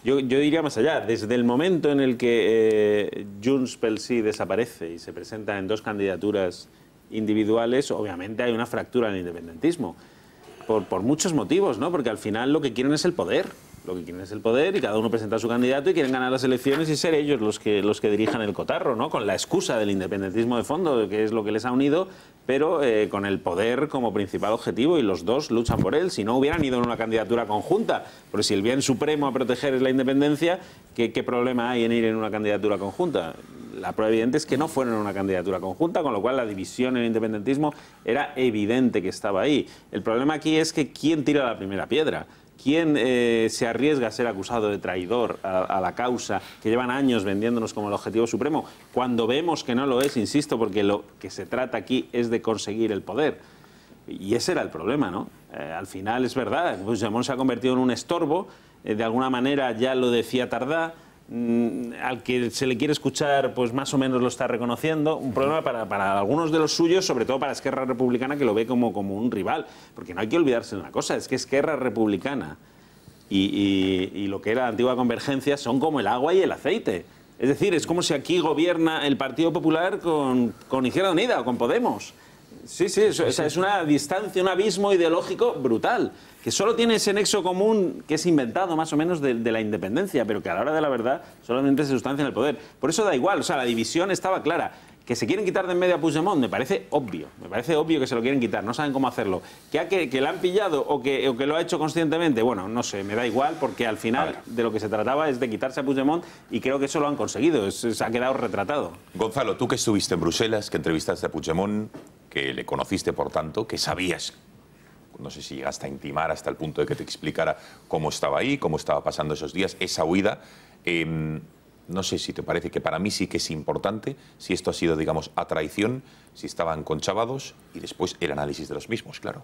Yo diría más allá, desde el momento en el que Junts pel Sí desaparece y se presenta en 2 candidaturas individuales, obviamente hay una fractura en el independentismo. Por muchos motivos, ¿no? Porque al final lo que quieren es el poder. Lo que quieren es el poder y cada uno presenta a su candidato y quieren ganar las elecciones y ser ellos los que dirijan el cotarro, ¿no? Con la excusa del independentismo de fondo, que es lo que les ha unido, pero con el poder como principal objetivo, y los dos luchan por él. Si no hubieran ido en una candidatura conjunta, porque si el bien supremo a proteger es la independencia, ¿qué problema hay en ir en una candidatura conjunta? La prueba evidente es que no fueron en una candidatura conjunta, con lo cual la división en el independentismo era evidente que estaba ahí. El problema aquí es que ¿quién tira la primera piedra? ¿Quién se arriesga a ser acusado de traidor a la causa, que llevan años vendiéndonos como el objetivo supremo, cuando vemos que no lo es, insisto, porque lo que se trata aquí es de conseguir el poder? Y ese era el problema, ¿no? Al final es verdad, Puigdemont se ha convertido en un estorbo, de alguna manera ya lo decía Tardá, al que se le quiere escuchar, pues más o menos lo está reconociendo. Un problema para algunos de los suyos, sobre todo para Esquerra Republicana, que lo ve como un rival. Porque no hay que olvidarse de una cosa, es que Esquerra Republicana y lo que era la antigua Convergencia son como el agua y el aceite. Es decir, es como si aquí gobierna el Partido Popular con Izquierda Unida o con Podemos. Sí, sí, es una distancia, un abismo ideológico brutal, que solo tiene ese nexo común que es inventado más o menos de la independencia, pero que a la hora de la verdad solamente se sustancia en el poder. Por eso da igual, o sea, la división estaba clara. Que se quieren quitar de en medio a Puigdemont me parece obvio que se lo quieren quitar, no saben cómo hacerlo. Que la han pillado o que lo ha hecho conscientemente, bueno, no sé, me da igual, porque al final de lo que se trataba es de quitarse a Puigdemont y creo que eso lo han conseguido, se ha quedado retratado. Gonzalo, tú que estuviste en Bruselas, que entrevistaste a Puigdemont, que le conociste por tanto, que sabías, no sé si llegaste a intimar hasta el punto de que te explicara cómo estaba ahí, cómo estaba pasando esos días, esa huida. No sé si te parece que para mí sí que es importante, si esto ha sido, digamos, a traición, si estaban conchavados y después el análisis de los mismos, claro.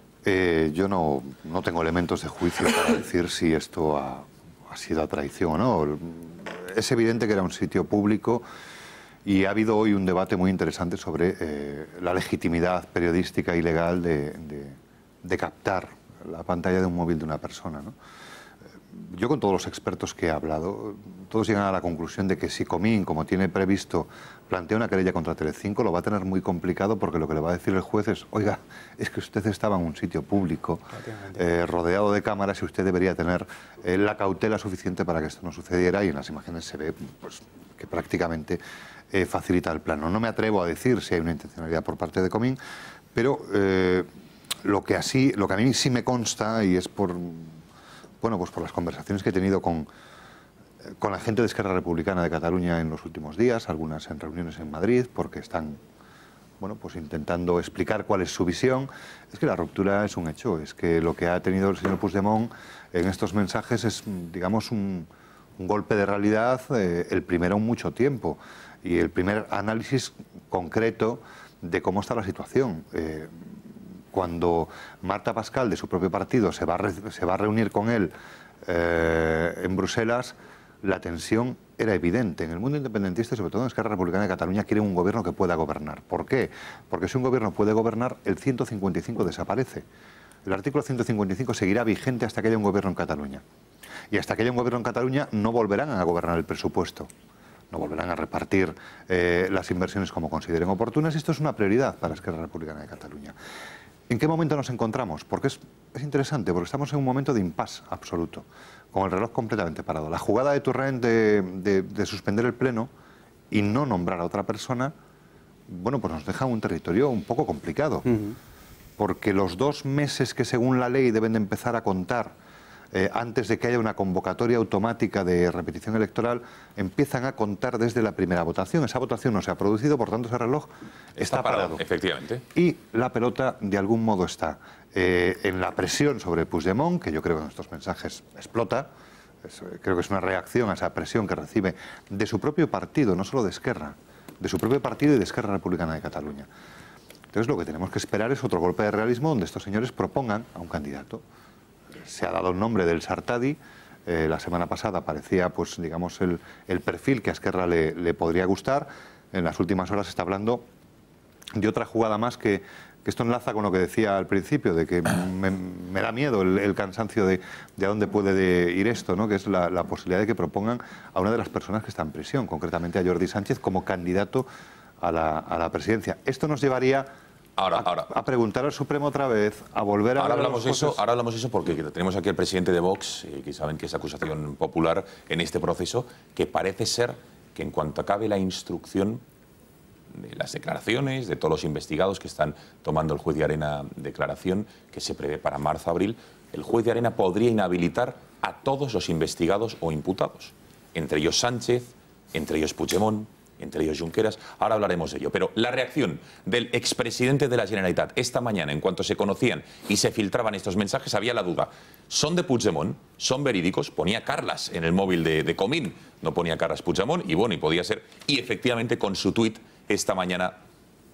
Yo no tengo elementos de juicio para decir si esto ha sido a traición o no. Es evidente que era un sitio público y ha habido hoy un debate muy interesante sobre la legitimidad periodística y legal de captar la pantalla de un móvil de una persona, ¿no? Yo con todos los expertos que he hablado, todos llegan a la conclusión de que si Comín, como tiene previsto, plantea una querella contra Telecinco, lo va a tener muy complicado porque lo que le va a decir el juez es, oiga, es que usted estaba en un sitio público, rodeado de cámaras y usted debería tener la cautela suficiente para que esto no sucediera y en las imágenes se ve pues, que prácticamente facilita el plano. No me atrevo a decir si hay una intencionalidad por parte de Comín, pero lo que a mí sí me consta y es por... Bueno, pues por las conversaciones que he tenido con la gente de Esquerra Republicana de Cataluña en los últimos días, algunas en reuniones en Madrid, porque están, bueno, pues intentando explicar cuál es su visión, es que la ruptura es un hecho, es que lo que ha tenido el señor Puigdemont en estos mensajes es, digamos, un golpe de realidad, el primero en mucho tiempo, y el primer análisis concreto de cómo está la situación. Cuando Marta Pascal, de su propio partido, se va a reunir con él en Bruselas, la tensión era evidente. En el mundo independentista y sobre todo en Esquerra Republicana de Cataluña quieren un gobierno que pueda gobernar. ¿Por qué? Porque si un gobierno puede gobernar, el 155 desaparece. El artículo 155 seguirá vigente hasta que haya un gobierno en Cataluña. Y hasta que haya un gobierno en Cataluña no volverán a gobernar el presupuesto. No volverán a repartir las inversiones como consideren oportunas. Esto es una prioridad para Esquerra Republicana de Cataluña. ¿En qué momento nos encontramos? Porque es interesante, porque estamos en un momento de impasse absoluto, con el reloj completamente parado. La jugada de Torrent de suspender el pleno y no nombrar a otra persona, bueno, pues nos deja un territorio un poco complicado. Porque los 2 meses que según la ley deben de empezar a contar antes de que haya una convocatoria automática de repetición electoral, empiezan a contar desde la primera votación. Esa votación no se ha producido, por tanto ese reloj está parado. Efectivamente. Y la pelota de algún modo está en la presión sobre Puigdemont, que yo creo que en estos mensajes explota. Creo que es una reacción a esa presión que recibe de su propio partido, no solo de Esquerra, de su propio partido y de Esquerra Republicana de Cataluña. Entonces lo que tenemos que esperar es otro golpe de realismo donde estos señores propongan a un candidato. Se ha dado el nombre del Sartadi. La semana pasada aparecía, pues, digamos, el perfil que a Esquerra le podría gustar. En las últimas horas se está hablando de otra jugada más que esto enlaza con lo que decía al principio, de que me da miedo el cansancio de a dónde puede ir esto, ¿no? Que es la posibilidad de que propongan a una de las personas que está en prisión, concretamente a Jordi Sánchez, como candidato a la presidencia. Esto nos llevaría... a preguntar al Supremo otra vez, a volver a... Ahora hablamos eso porque tenemos aquí al presidente de Vox, que saben que es acusación popular en este proceso, que parece ser que en cuanto acabe la instrucción de las declaraciones, de todos los investigados que están tomando el juez de Arena declaración, que se prevé para marzo-abril, el juez de Arena podría inhabilitar a todos los investigados o imputados, entre ellos Sánchez, entre ellos Puigdemont, entre ellos Junqueras. Ahora hablaremos de ello. Pero la reacción del expresidente de la Generalitat esta mañana, en cuanto se conocían y se filtraban estos mensajes, había la duda. ¿Son de Puigdemont? ¿Son verídicos? Ponía Carlas en el móvil de Comín. No ponía Carlas Puigdemont y bueno, y podía ser. Y efectivamente con su tuit esta mañana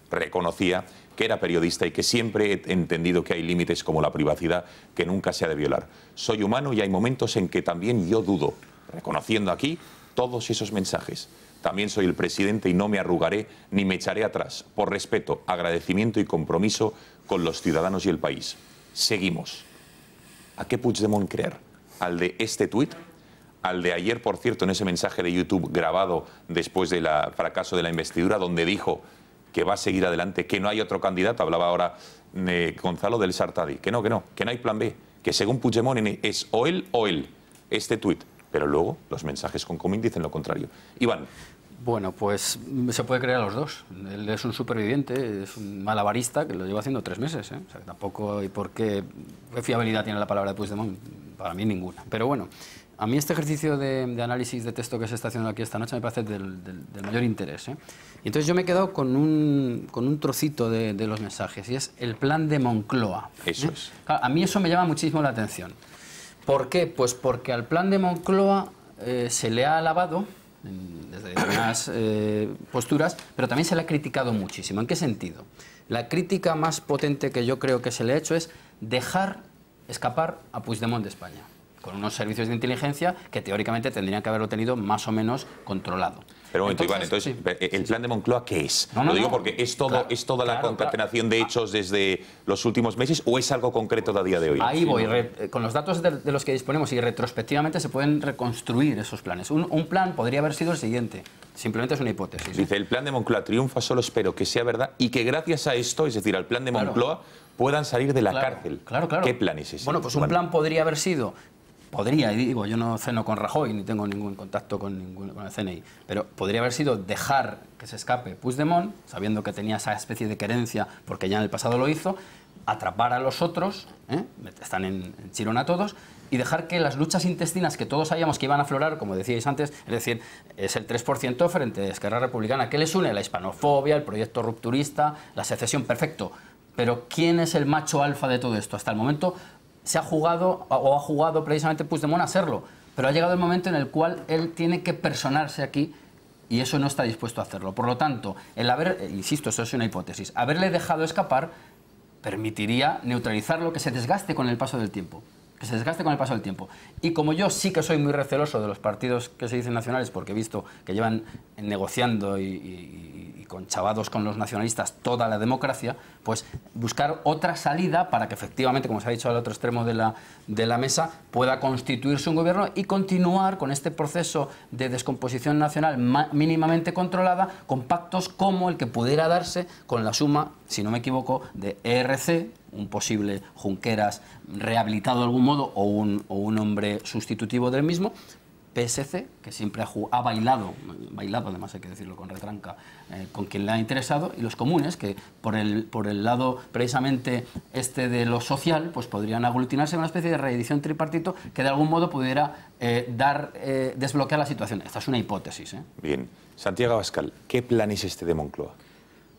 reconocía que era periodista y que siempre he entendido que hay límites como la privacidad que nunca se ha de violar. Soy humano y hay momentos en que también yo dudo, reconociendo aquí todos esos mensajes. También soy el presidente y no me arrugaré ni me echaré atrás, por respeto, agradecimiento y compromiso con los ciudadanos y el país. Seguimos. ¿A qué Puigdemont creer? ¿Al de este tuit? ¿Al de ayer, por cierto, en ese mensaje de YouTube grabado después del fracaso de la investidura, donde dijo que va a seguir adelante, que no hay otro candidato. Hablaba ahora Gonzalo del Sartadi, que no hay plan B, que según Puigdemont es o él, este tuit. Pero luego los mensajes con Comín dicen lo contrario. Iván. Bueno, pues se puede creer a los dos. Él es un superviviente, es un malabarista que lo lleva haciendo 3 meses. O sea, tampoco hay por qué fiabilidad tiene la palabra de Puigdemont. Para mí ninguna. Pero bueno, a mí este ejercicio de análisis de texto que se está haciendo aquí esta noche me parece del mayor interés. Y entonces yo me he quedado con un trocito de los mensajes, y es el plan de Moncloa. Eso es. Claro, a mí eso me llama muchísimo la atención. ¿Por qué? Pues porque al plan de Moncloa se le ha alabado desde unas posturas, pero también se le ha criticado muchísimo. ¿En qué sentido? La crítica más potente que yo creo que se le ha hecho es dejar escapar a Puigdemont de España, con unos servicios de inteligencia que teóricamente tendrían que haberlo tenido más o menos controlado. Pero un momento, Iván, entonces, ¿el plan de Moncloa qué es? Lo digo porque es toda la concatenación de hechos desde los últimos meses, ¿o es algo concreto de a día de hoy? Ahí voy. Con los datos de los que disponemos y retrospectivamente se pueden reconstruir esos planes. Un plan podría haber sido el siguiente. Simplemente es una hipótesis. Dice, el plan de Moncloa triunfa, solo espero que sea verdad y que gracias a esto, es decir, al plan de Moncloa, puedan salir de la cárcel. Claro. ¿Qué plan es ese? Bueno, pues un plan podría haber sido... Podría, y digo, yo no ceno con Rajoy ni tengo ningún contacto con el CNI, pero podría haber sido dejar que se escape Puigdemont, sabiendo que tenía esa especie de querencia porque ya en el pasado lo hizo, atrapar a los otros, están en Chirona todos, y dejar que las luchas intestinas que todos sabíamos que iban a aflorar, como decíais antes, es decir, es el 3% frente a Esquerra Republicana. ¿Qué les une? La hispanofobia, el proyecto rupturista, la secesión, perfecto. Pero ¿quién es el macho alfa de todo esto? Hasta el momento se ha jugado, o ha jugado precisamente Puigdemont a serlo, pero ha llegado el momento en el cual él tiene que personarse aquí y eso no está dispuesto a hacerlo. Por lo tanto, el haber, insisto, eso es una hipótesis, haberle dejado escapar permitiría neutralizarlo, que se desgaste con el paso del tiempo. Y como yo sí que soy muy receloso de los partidos que se dicen nacionales, porque he visto que llevan negociando y conchavados con los nacionalistas toda la democracia, pues buscar otra salida para que efectivamente, como se ha dicho al otro extremo de la mesa, pueda constituirse un gobierno y continuar con este proceso de descomposición nacional mínimamente controlada, con pactos como el que pudiera darse con la suma, si no me equivoco, de ERC, un posible Junqueras rehabilitado de algún modo o un hombre sustitutivo del mismo, PSC, que siempre ha bailado además hay que decirlo con retranca, con quien le ha interesado, y los comunes, que por el lado precisamente de lo social, pues podrían aglutinarse en una especie de reedición tripartito que de algún modo pudiera desbloquear la situación. Esta es una hipótesis. Bien. Santiago Abascal, ¿qué plan es este de Moncloa?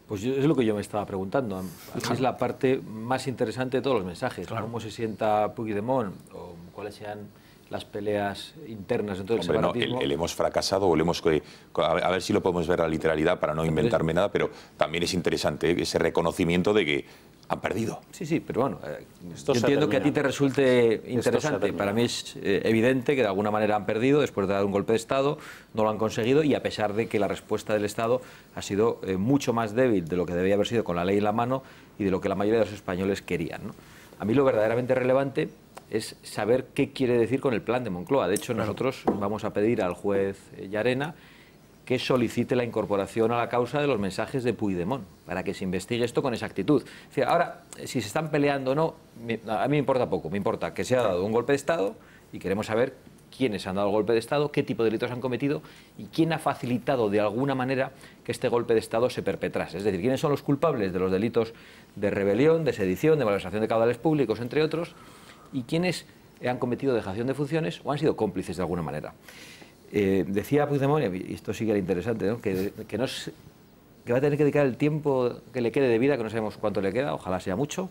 Pues es lo que yo me estaba preguntando. Es la parte más interesante de todos los mensajes. Claro. ¿Cómo se sienta Puigdemont? ¿O cuáles sean las peleas internas dentro del separatismo? El hemos fracasado, o a ver si lo podemos ver a la literalidad para no inventarme nada, pero también es interesante ese reconocimiento de que han perdido. Sí, pero bueno, yo entiendo que a ti te resulte interesante. Para mí es evidente que de alguna manera han perdido después de dar un golpe de Estado, no lo han conseguido, y a pesar de que la respuesta del Estado ha sido mucho más débil de lo que debía haber sido con la ley en la mano y de lo que la mayoría de los españoles querían, ¿no? A mí lo verdaderamente relevante es saber qué quiere decir con el plan de Moncloa. De hecho, nosotros vamos a pedir al juez Llarena que solicite la incorporación a la causa de los mensajes de Puigdemont, para que se investigue esto con exactitud. Es decir, ahora, si se están peleando o no, a mí me importa poco. Me importa que se ha dado un golpe de Estado y queremos saber quiénes han dado el golpe de Estado, qué tipo de delitos han cometido y quién ha facilitado de alguna manera que este golpe de Estado se perpetrase. Es decir, quiénes son los culpables de los delitos de rebelión, de sedición, de malversación de caudales públicos, entre otros, y quiénes han cometido dejación de funciones o han sido cómplices de alguna manera. Decía Puigdemont, y esto sí que era interesante, ¿no? que va a tener que dedicar el tiempo que le quede de vida, que no sabemos cuánto le queda, ojalá sea mucho,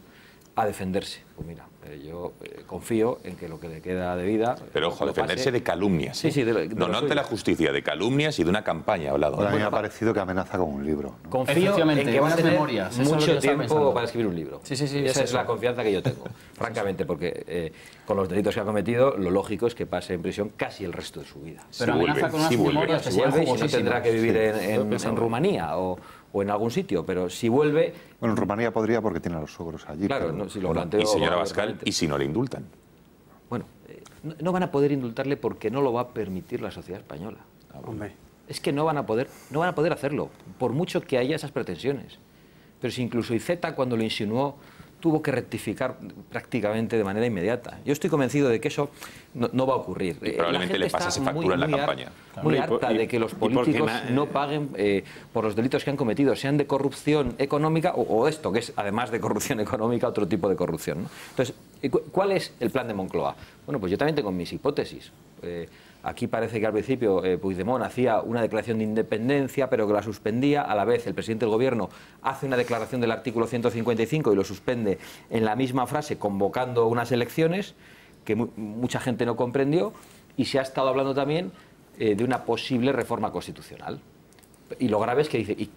a defenderse. Pues mira, yo confío en que lo que le queda de vida... Pero ojo, defenderse de calumnias. Sí, no ante la justicia, de calumnias y de una campaña hablado. A mí me ha parecido que amenaza con un libro, ¿no? Confío en que va a tener mucho tiempo para escribir un libro. Sí, esa es la confianza que yo tengo, francamente, porque con los delitos que ha cometido, lo lógico es que pase en prisión casi el resto de su vida. Pero amenaza con unas memorias que sean jugosísimas. No tendrá que vivir en Rumanía o en algún sitio, pero si vuelve... Bueno, en Rumanía podría porque tiene a los suegros allí. Claro, pero... si lo planteo... Y señora Abascal, ¿y si no le indultan? Bueno, no van a poder indultarle porque no lo va a permitir la sociedad española. Hombre. es que no van a poder hacerlo, por mucho que haya esas pretensiones. Pero si incluso Iceta, cuando lo insinuó, tuvo que rectificar prácticamente de manera inmediata. Yo estoy convencido de que eso no va a ocurrir. Y probablemente le pasase factura en la campaña. Muy harta de que los políticos no paguen por los delitos que han cometido, sean de corrupción económica o esto, que es además de corrupción económica, otro tipo de corrupción, ¿no? Entonces, ¿cuál es el plan de Moncloa? Bueno, pues yo también tengo mis hipótesis. Aquí parece que al principio Puigdemont hacía una declaración de independencia, pero que la suspendía. A la vez, el presidente del Gobierno hace una declaración del artículo 155 y lo suspende en la misma frase, convocando unas elecciones que mucha gente no comprendió. Y se ha estado hablando también de una posible reforma constitucional. Y lo grave es que dice y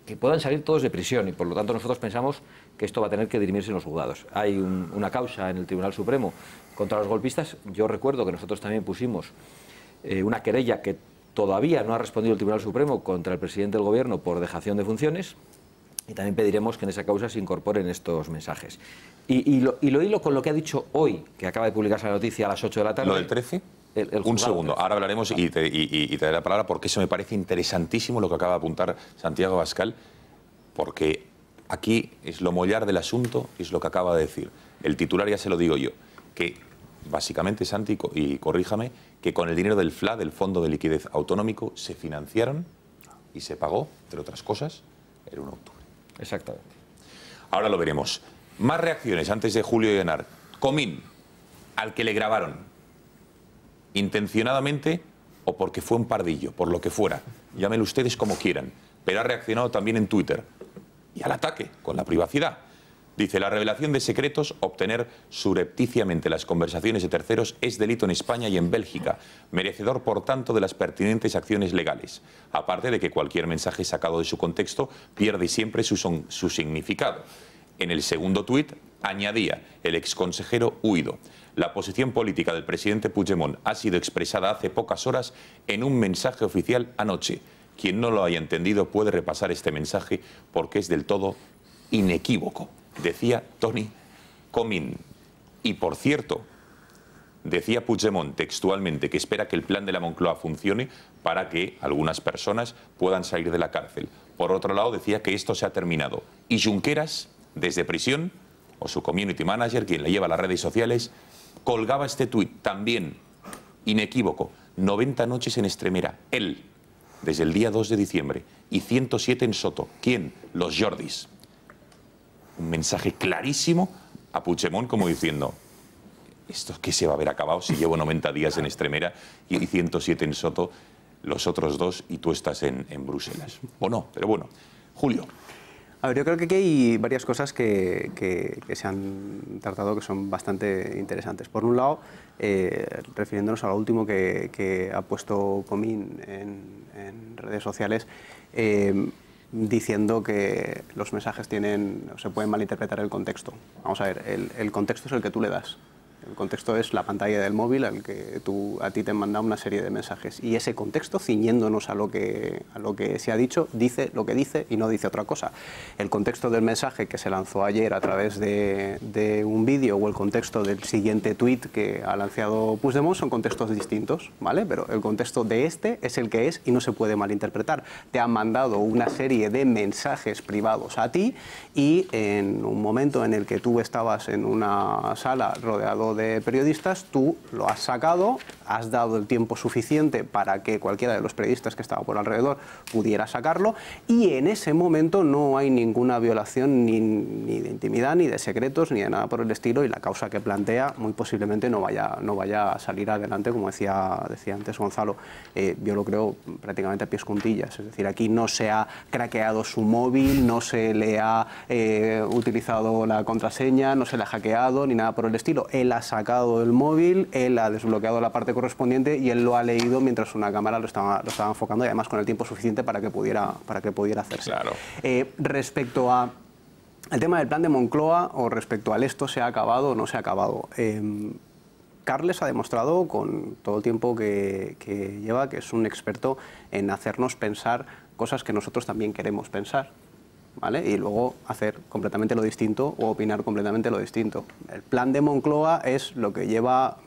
que puedan salir todos de prisión. Y por lo tanto nosotros pensamos que esto va a tener que dirimirse en los juzgados. Hay una causa en el Tribunal Supremo contra los golpistas. Yo recuerdo que nosotros también pusimos una querella que todavía no ha respondido el Tribunal Supremo contra el presidente del Gobierno por dejación de funciones, y también pediremos que en esa causa se incorporen estos mensajes. Y lo hilo con lo que ha dicho hoy, que acaba de publicarse la noticia a las 8 de la tarde. ¿Lo del 13? Un segundo, ahora hablaremos y te daré la palabra porque eso me parece interesantísimo lo que acaba de apuntar Santiago Abascal, porque aquí es lo mollar del asunto, es lo que acaba de decir. El titular ya se lo digo yo, que básicamente, Santi, y corríjame, que con el dinero del FLA, del Fondo de Liquidez Autonómico, se financiaron y se pagó, entre otras cosas, el 1 de octubre. Exactamente. Ahora lo veremos. Más reacciones antes de Julio Llenar. Comín, al que le grabaron, intencionadamente o porque fue un pardillo, por lo que fuera, llámenlo ustedes como quieran, pero ha reaccionado también en Twitter y al ataque con la privacidad. Dice, la revelación de secretos, obtener surrepticiamente las conversaciones de terceros es delito en España y en Bélgica, merecedor por tanto de las pertinentes acciones legales, aparte de que cualquier mensaje sacado de su contexto pierde siempre su significado. En el segundo tuit añadía el exconsejero huido. La posición política del presidente Puigdemont ha sido expresada hace pocas horas en un mensaje oficial anoche. Quien no lo haya entendido puede repasar este mensaje porque es del todo inequívoco, decía Toni Comín. Y por cierto, decía Puigdemont textualmente que espera que el plan de la Moncloa funcione para que algunas personas puedan salir de la cárcel. Por otro lado, decía que esto se ha terminado. Y Junqueras, desde prisión, o su community manager, quien le lleva a las redes sociales, colgaba este tuit también inequívoco. 90 noches en Extremera. Él, desde el día 2 de diciembre. Y 107 en Soto. ¿Quién? Los Jordis. Un mensaje clarísimo a Puigdemont como diciendo, ¿esto qué se va a haber acabado si llevo 90 días en Extremera y 107 en Soto, los otros dos, y tú estás en Bruselas? O no, pero bueno. Julio. A ver, yo creo que aquí hay varias cosas que se han tratado que son bastante interesantes. Por un lado, refiriéndonos a lo último que ha puesto Comín en redes sociales, diciendo que los mensajes se pueden malinterpretar el contexto. Vamos a ver, el contexto es el que tú le das. El contexto es la pantalla del móvil al que a ti te manda una serie de mensajes. Y ese contexto, ciñéndonos a lo que se ha dicho, dice lo que dice y no dice otra cosa. El contexto del mensaje que se lanzó ayer a través de un vídeo o el contexto del siguiente tuit que ha lanzado Puigdemont son contextos distintos, ¿vale? Pero el contexto de este es el que es y no se puede malinterpretar. Te han mandado una serie de mensajes privados a ti y en un momento en el que tú estabas en una sala rodeado de periodistas, tú lo has sacado, has dado el tiempo suficiente para que cualquiera de los periodistas que estaba por alrededor pudiera sacarlo, y en ese momento no hay ninguna violación ni de intimidad, ni de secretos, ni de nada por el estilo, y la causa que plantea muy posiblemente no vaya a salir adelante, como decía antes Gonzalo. Yo lo creo prácticamente a pies juntillas, es decir, aquí no se ha craqueado su móvil, no se le ha utilizado la contraseña, no se le ha hackeado, ni nada por el estilo. Él ha sacado el móvil, él ha desbloqueado la parte correspondiente y él lo ha leído mientras una cámara lo estaba enfocando, y además con el tiempo suficiente para que pudiera hacerse. Claro. Respecto al tema del plan de Moncloa, o respecto al esto se ha acabado o no se ha acabado, Carles ha demostrado con todo el tiempo que lleva que es un experto en hacernos pensar cosas que nosotros también queremos pensar. ¿vale? Y luego hacer completamente lo distinto o opinar completamente lo distinto. El plan de Moncloa es lo que lleva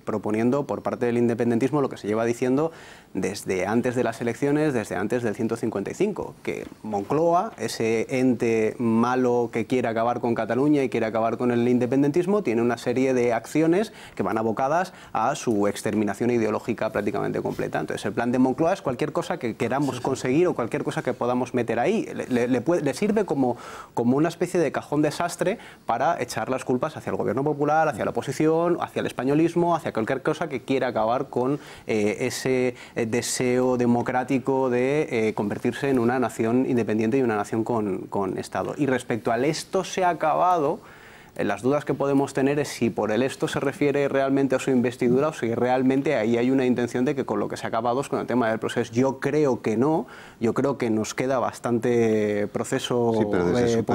proponiendo por parte del independentismo, lo que se lleva diciendo desde antes de las elecciones, desde antes del 155, que Moncloa, ese ente malo que quiere acabar con Cataluña y quiere acabar con el independentismo, tiene una serie de acciones que van abocadas a su exterminación ideológica prácticamente completa. Entonces el plan de Moncloa es cualquier cosa que queramos conseguir o cualquier cosa que podamos meter ahí. Le sirve como una especie de cajón desastre para echar las culpas hacia el gobierno popular, hacia la oposición, hacia el españolismo, hacia cualquier cosa que quiera acabar con ese deseo democrático de convertirse en una nación independiente y una nación con Estado. Y respecto al esto se ha acabado, las dudas que podemos tener es si por el esto se refiere realmente a su investidura o si realmente ahí hay una intención de que con lo que se ha acabado es con el tema del proceso. Yo creo que no, yo creo que nos queda bastante proceso por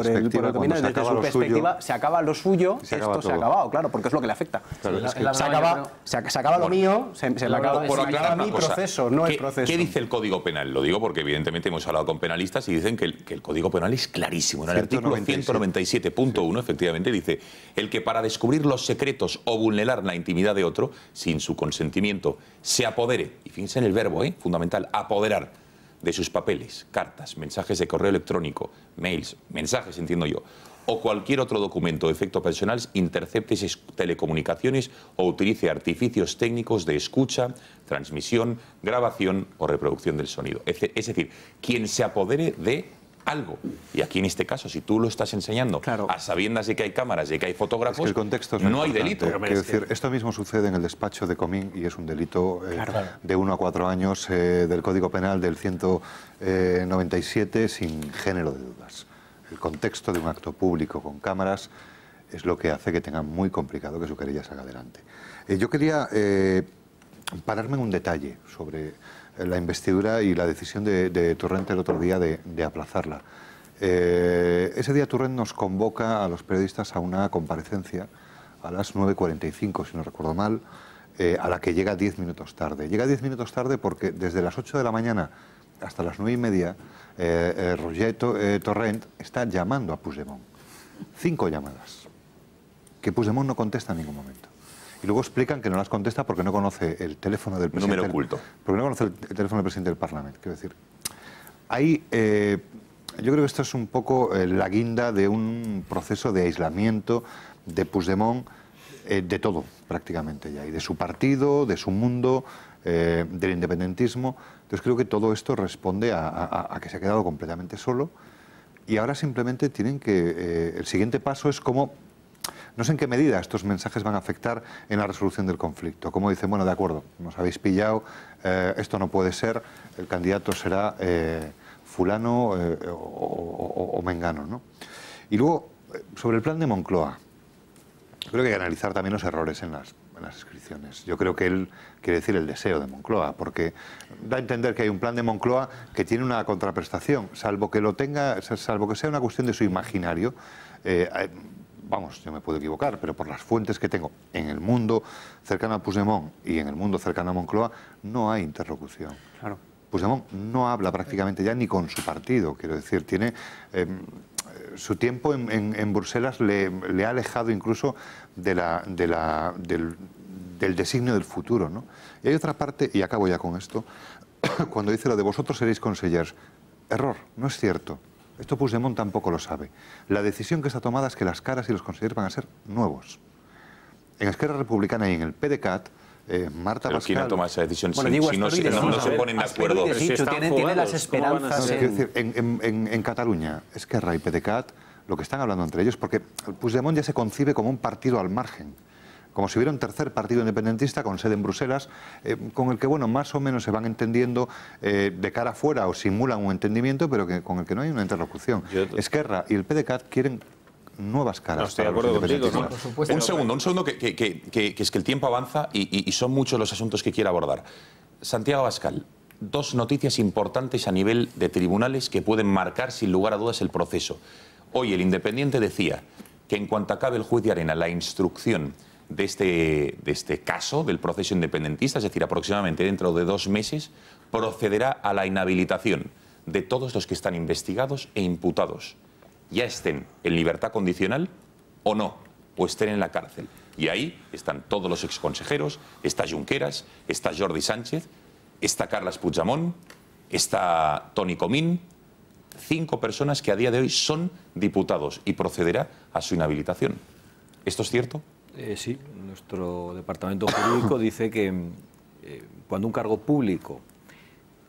el camino. Desde su perspectiva, se acaba lo suyo, esto se ha acabado, claro, porque es lo que le afecta. Claro, se acaba lo mío, se me acaba mi proceso, no el proceso. ¿Qué dice el Código Penal? Lo digo porque evidentemente hemos hablado con penalistas y dicen que el Código Penal es clarísimo. En el artículo 197.1 efectivamente dice: el que para descubrir los secretos o vulnerar la intimidad de otro, sin su consentimiento, se apodere, y fíjense en el verbo, fundamental, apoderar, de sus papeles, cartas, mensajes de correo electrónico, mails, mensajes, entiendo yo, o cualquier otro documento de efecto personal, intercepte esas telecomunicaciones o utilice artificios técnicos de escucha, transmisión, grabación o reproducción del sonido. Es decir, quien se apodere de algo. Y aquí en este caso, si tú lo estás enseñando a sabiendas de que hay cámaras, de que hay fotógrafos, es que el contexto es no hay delito. Quiero decir, esto mismo sucede en el despacho de Comín y es un delito de 1 a 4 años del Código Penal del 197 sin género de dudas. El contexto de un acto público con cámaras es lo que hace que tenga muy complicado que su querella salga adelante. Yo quería pararme en un detalle sobre la investidura y la decisión de Torrent el otro día de aplazarla. Ese día Torrent nos convoca a los periodistas a una comparecencia a las 9:45, si no recuerdo mal, a la que llega 10 minutos tarde. Llega 10 minutos tarde porque desde las 8 de la mañana hasta las 9:30 Roger Torrent está llamando a Puigdemont. 5 llamadas que Puigdemont no contesta en ningún momento. Y luego explican que no las contesta porque no conoce el teléfono del presidente. Número oculto. Porque no conoce el teléfono del presidente del Parlamento. Quiero decir, ahí yo creo que esto es un poco la guinda de un proceso de aislamiento de Puigdemont de todo, prácticamente ya. Y de su partido, de su mundo, del independentismo. Entonces creo que todo esto responde a que se ha quedado completamente solo. Y ahora simplemente tienen que... el siguiente paso es como... No sé en qué medida estos mensajes van a afectar en la resolución del conflicto. Como dicen, bueno, de acuerdo, nos habéis pillado, esto no puede ser, el candidato será fulano o mengano, ¿no? Y luego, sobre el plan de Moncloa, creo que hay que analizar también los errores en las inscripciones. Yo creo que él quiere decir el deseo de Moncloa, porque da a entender que hay un plan de Moncloa que tiene una contraprestación, salvo que lo tenga, salvo que sea una cuestión de su imaginario. Vamos, yo me puedo equivocar, pero por las fuentes que tengo en el mundo cercano a Puigdemont y en el mundo cercano a Moncloa, no hay interlocución. Claro. Puigdemont no habla prácticamente ya ni con su partido, quiero decir, tiene... su tiempo en Bruselas le ha alejado incluso del designio del futuro, ¿no? Y hay otra parte, y acabo ya con esto, cuando dice lo de vosotros seréis consellers. Error, no es cierto. Esto Puigdemont tampoco lo sabe. La decisión que está tomada es que las caras y los consellers van a ser nuevos. En Esquerra Republicana y en el PDeCAT, Marta Pascal... ¿Quién ha tomado esa decisión? Bueno, si no se ponen de acuerdo... Tiene las esperanzas en Cataluña, Esquerra y PDeCAT, lo que están hablando entre ellos, porque Puigdemont ya se concibe como un partido al margen, como si hubiera un tercer partido independentista con sede en Bruselas, con el que, bueno, más o menos se van entendiendo de cara afuera o simulan un entendimiento, pero con el que no hay una interlocución. Esquerra y el PDeCAT quieren nuevas caras. No estoy de acuerdo contigo, ¿no? Por supuesto. Un segundo, que es que el tiempo avanza y son muchos los asuntos que quiero abordar. Santiago Abascal, 2 noticias importantes a nivel de tribunales que pueden marcar sin lugar a dudas el proceso. Hoy el Independiente decía que en cuanto acabe el juez de Arena la instrucción de este caso, del proceso independentista, es decir, aproximadamente dentro de 2 meses, procederá a la inhabilitación de todos los que están investigados e imputados, ya estén en libertad condicional o no, o estén en la cárcel. Y ahí están todos los exconsejeros, está Junqueras, está Jordi Sánchez, está Carles Puigdemont, está Toni Comín, 5 personas que a día de hoy son diputados y procederá a su inhabilitación. ¿Esto es cierto? Sí, nuestro departamento jurídico dice que cuando un cargo público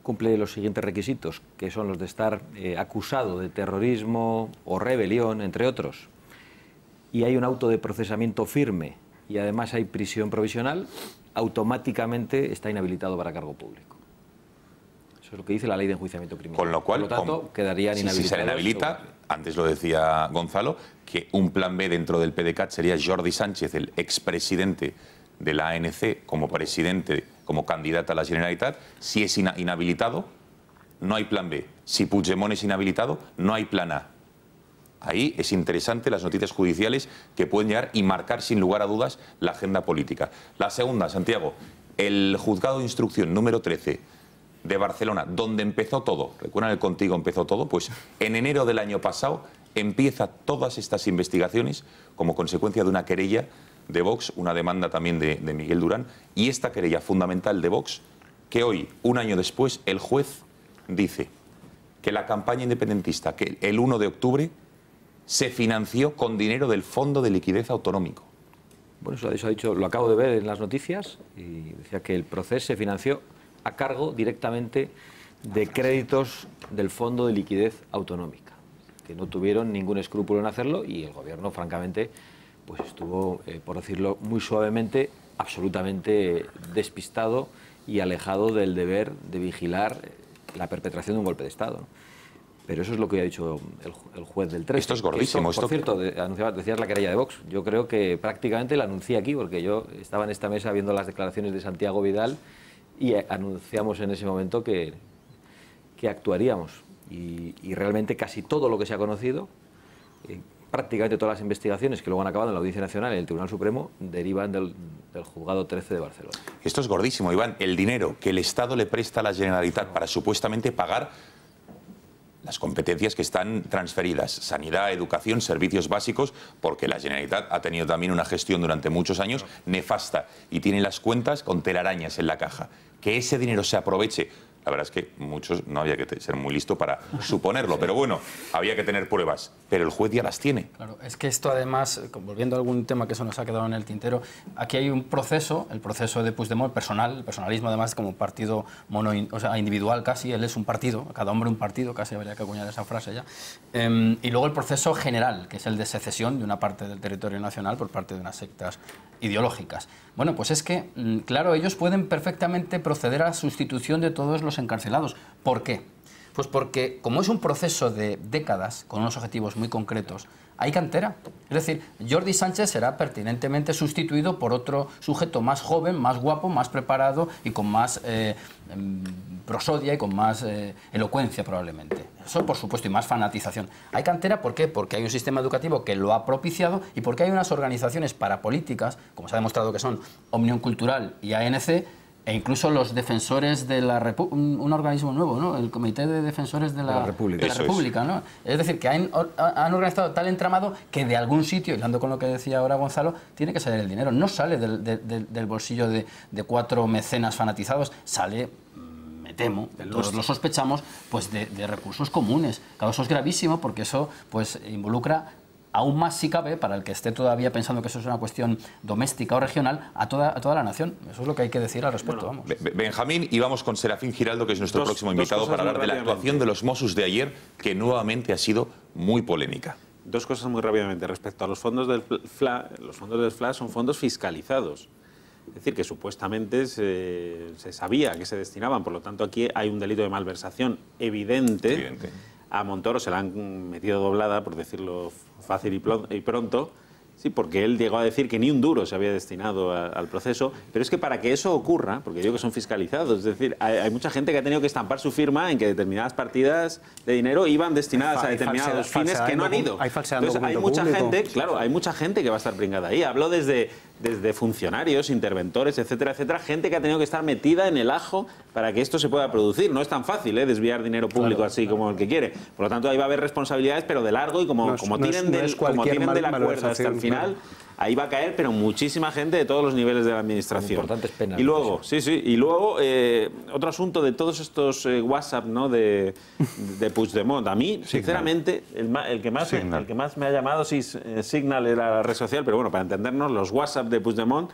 cumple los siguientes requisitos, que son los de estar acusado de terrorismo o rebelión, entre otros, y hay un auto de procesamiento firme y además hay prisión provisional, automáticamente está inhabilitado para cargo público. Eso es lo que dice la ley de enjuiciamiento criminal. Con lo cual, por lo tanto, quedarían inhabilitados. Si se le inhabilita, antes lo decía Gonzalo, que un plan B dentro del PDeCAT sería Jordi Sánchez, el expresidente de la ANC, como presidente, como candidato a la Generalitat. Si es inhabilitado, no hay plan B. Si Puigdemont es inhabilitado, no hay plan A. Ahí es interesante las noticias judiciales que pueden llegar y marcar sin lugar a dudas la agenda política. La segunda, Santiago, el juzgado de instrucción número 13 de Barcelona, donde empezó todo, recuerdan el Contigo empezó todo, pues en enero del año pasado empieza todas estas investigaciones como consecuencia de una querella de Vox, una demanda también de Miguel Durán, y esta querella fundamental de Vox, que hoy, un año después, el juez dice que la campaña independentista, que el 1 de octubre se financió con dinero del Fondo de Liquidez Autonómico. Bueno, eso ha dicho, lo acabo de ver en las noticias, y decía que el proceso se financió a cargo directamente de créditos del Fondo de Liquidez Autonómica, que no tuvieron ningún escrúpulo en hacerlo, y el gobierno, francamente, pues estuvo, por decirlo muy suavemente, absolutamente despistado y alejado del deber de vigilar la perpetración de un golpe de Estado, ¿no? Pero eso es lo que ha dicho el juez del 13. Esto es gordísimo. Por cierto, decías la querella de Vox. Yo creo que prácticamente la anuncié aquí, porque yo estaba en esta mesa viendo las declaraciones de Santiago Vidal y anunciamos en ese momento que actuaríamos. Y realmente casi todo lo que se ha conocido, prácticamente todas las investigaciones que luego han acabado en la Audiencia Nacional y en el Tribunal Supremo, derivan del juzgado 13 de Barcelona. Esto es gordísimo, Iván. El dinero que el Estado le presta a la Generalitat para supuestamente pagar las competencias que están transferidas, sanidad, educación, servicios básicos, porque la Generalitat ha tenido también una gestión durante muchos años nefasta y tiene las cuentas con telarañas en la caja. Que ese dinero se aproveche. La verdad es que muchos no había que ser muy listo para suponerlo, pero bueno, había que tener pruebas. Pero el juez ya las tiene. Claro, es que esto además, volviendo a algún tema que se nos ha quedado en el tintero, aquí hay un proceso, el proceso de Puigdemont personal, el personalismo además como partido o sea, individual casi, él es un partido, cada hombre un partido, casi habría que acuñar esa frase ya. Y luego el proceso general, que es el de secesión de una parte del territorio nacional por parte de unas sectas ideológicas. Bueno, pues es que, claro, ellos pueden perfectamente proceder a la sustitución de todos los encarcelados. ¿Por qué? Pues porque, como es un proceso de décadas, con unos objetivos muy concretos, hay cantera. Es decir, Jordi Sánchez será pertinentemente sustituido por otro sujeto más joven, más guapo, más preparado y con más prosodia y con más elocuencia probablemente. Eso, por supuesto, y más fanatización. Hay cantera, ¿por qué? Porque hay un sistema educativo que lo ha propiciado y porque hay unas organizaciones parapolíticas, como se ha demostrado que son Omnium Cultural y ANC, e incluso los defensores de la República, un organismo nuevo, ¿no? El Comité de Defensores de la República, ¿no? Es decir, que han organizado tal entramado que de algún sitio, hilando con lo que decía ahora Gonzalo, tiene que salir el dinero. No sale del bolsillo de 4 mecenas fanatizados, sale, me temo, todos lo sospechamos, pues de recursos comunes. Claro, eso es gravísimo porque eso pues involucra aún más, si cabe, para el que esté todavía pensando que eso es una cuestión doméstica o regional, a toda la nación. Eso es lo que hay que decir al respecto. Bueno, vamos. Benjamín, y vamos con Serafín Giraldo, que es nuestro próximo invitado, para hablar de la actuación de los Mossos de ayer, que nuevamente ha sido muy polémica. Dos cosas muy rápidamente. Respecto a los fondos del FLA, los fondos del FLA son fondos fiscalizados. Es decir, que supuestamente se sabía que se destinaban. Por lo tanto, aquí hay un delito de malversación evidente. A Montoro se la han metido doblada, por decirlo fácil y pronto, sí, porque él llegó a decir que ni un duro se había destinado al proceso, pero es que para que eso ocurra, porque digo que son fiscalizados, es decir, hay mucha gente que ha tenido que estampar su firma en que determinadas partidas de dinero iban destinadas a determinados fines que no han ido. Hay falsedad en Entonces, hay mucha gente, claro, hay mucha gente que va a estar pringada ahí. Hablo desde desde funcionarios, interventores, etcétera, etcétera, gente que ha tenido que estar metida en el ajo para que esto se pueda producir. No es tan fácil desviar dinero público así como el que quiere. Por lo tanto, ahí va a haber responsabilidades, pero de largo, y como tienen de la cuerda hasta el final, ahí va a caer, pero muchísima gente de todos los niveles de la administración. Importantes penas. Y luego, y luego otro asunto de todos estos WhatsApp, ¿no?, de Puigdemont. A mí, sinceramente, el que más me ha llamado, Signal era la red social, pero bueno, para entendernos, los WhatsApp de Puigdemont,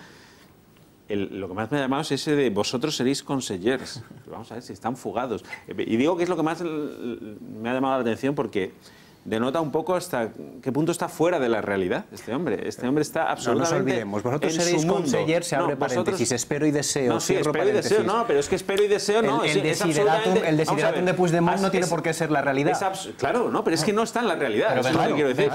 lo que más me ha llamado es ese de vosotros seréis consellers. Vamos a ver si están fugados. Y digo que es lo que más me ha llamado la atención porque denota un poco hasta qué punto está fuera de la realidad este hombre. Este hombre está absolutamente No nos olvidemos, vosotros en seréis su mundo. consellers, se abre paréntesis, espero y deseo. No, sí, espero y deseo, no, pero es que espero y deseo no. El desideratum de Puigdemont no tiene por qué ser la realidad. Claro, no, pero es que no está en la realidad. Pero eso es lo que quiero decir.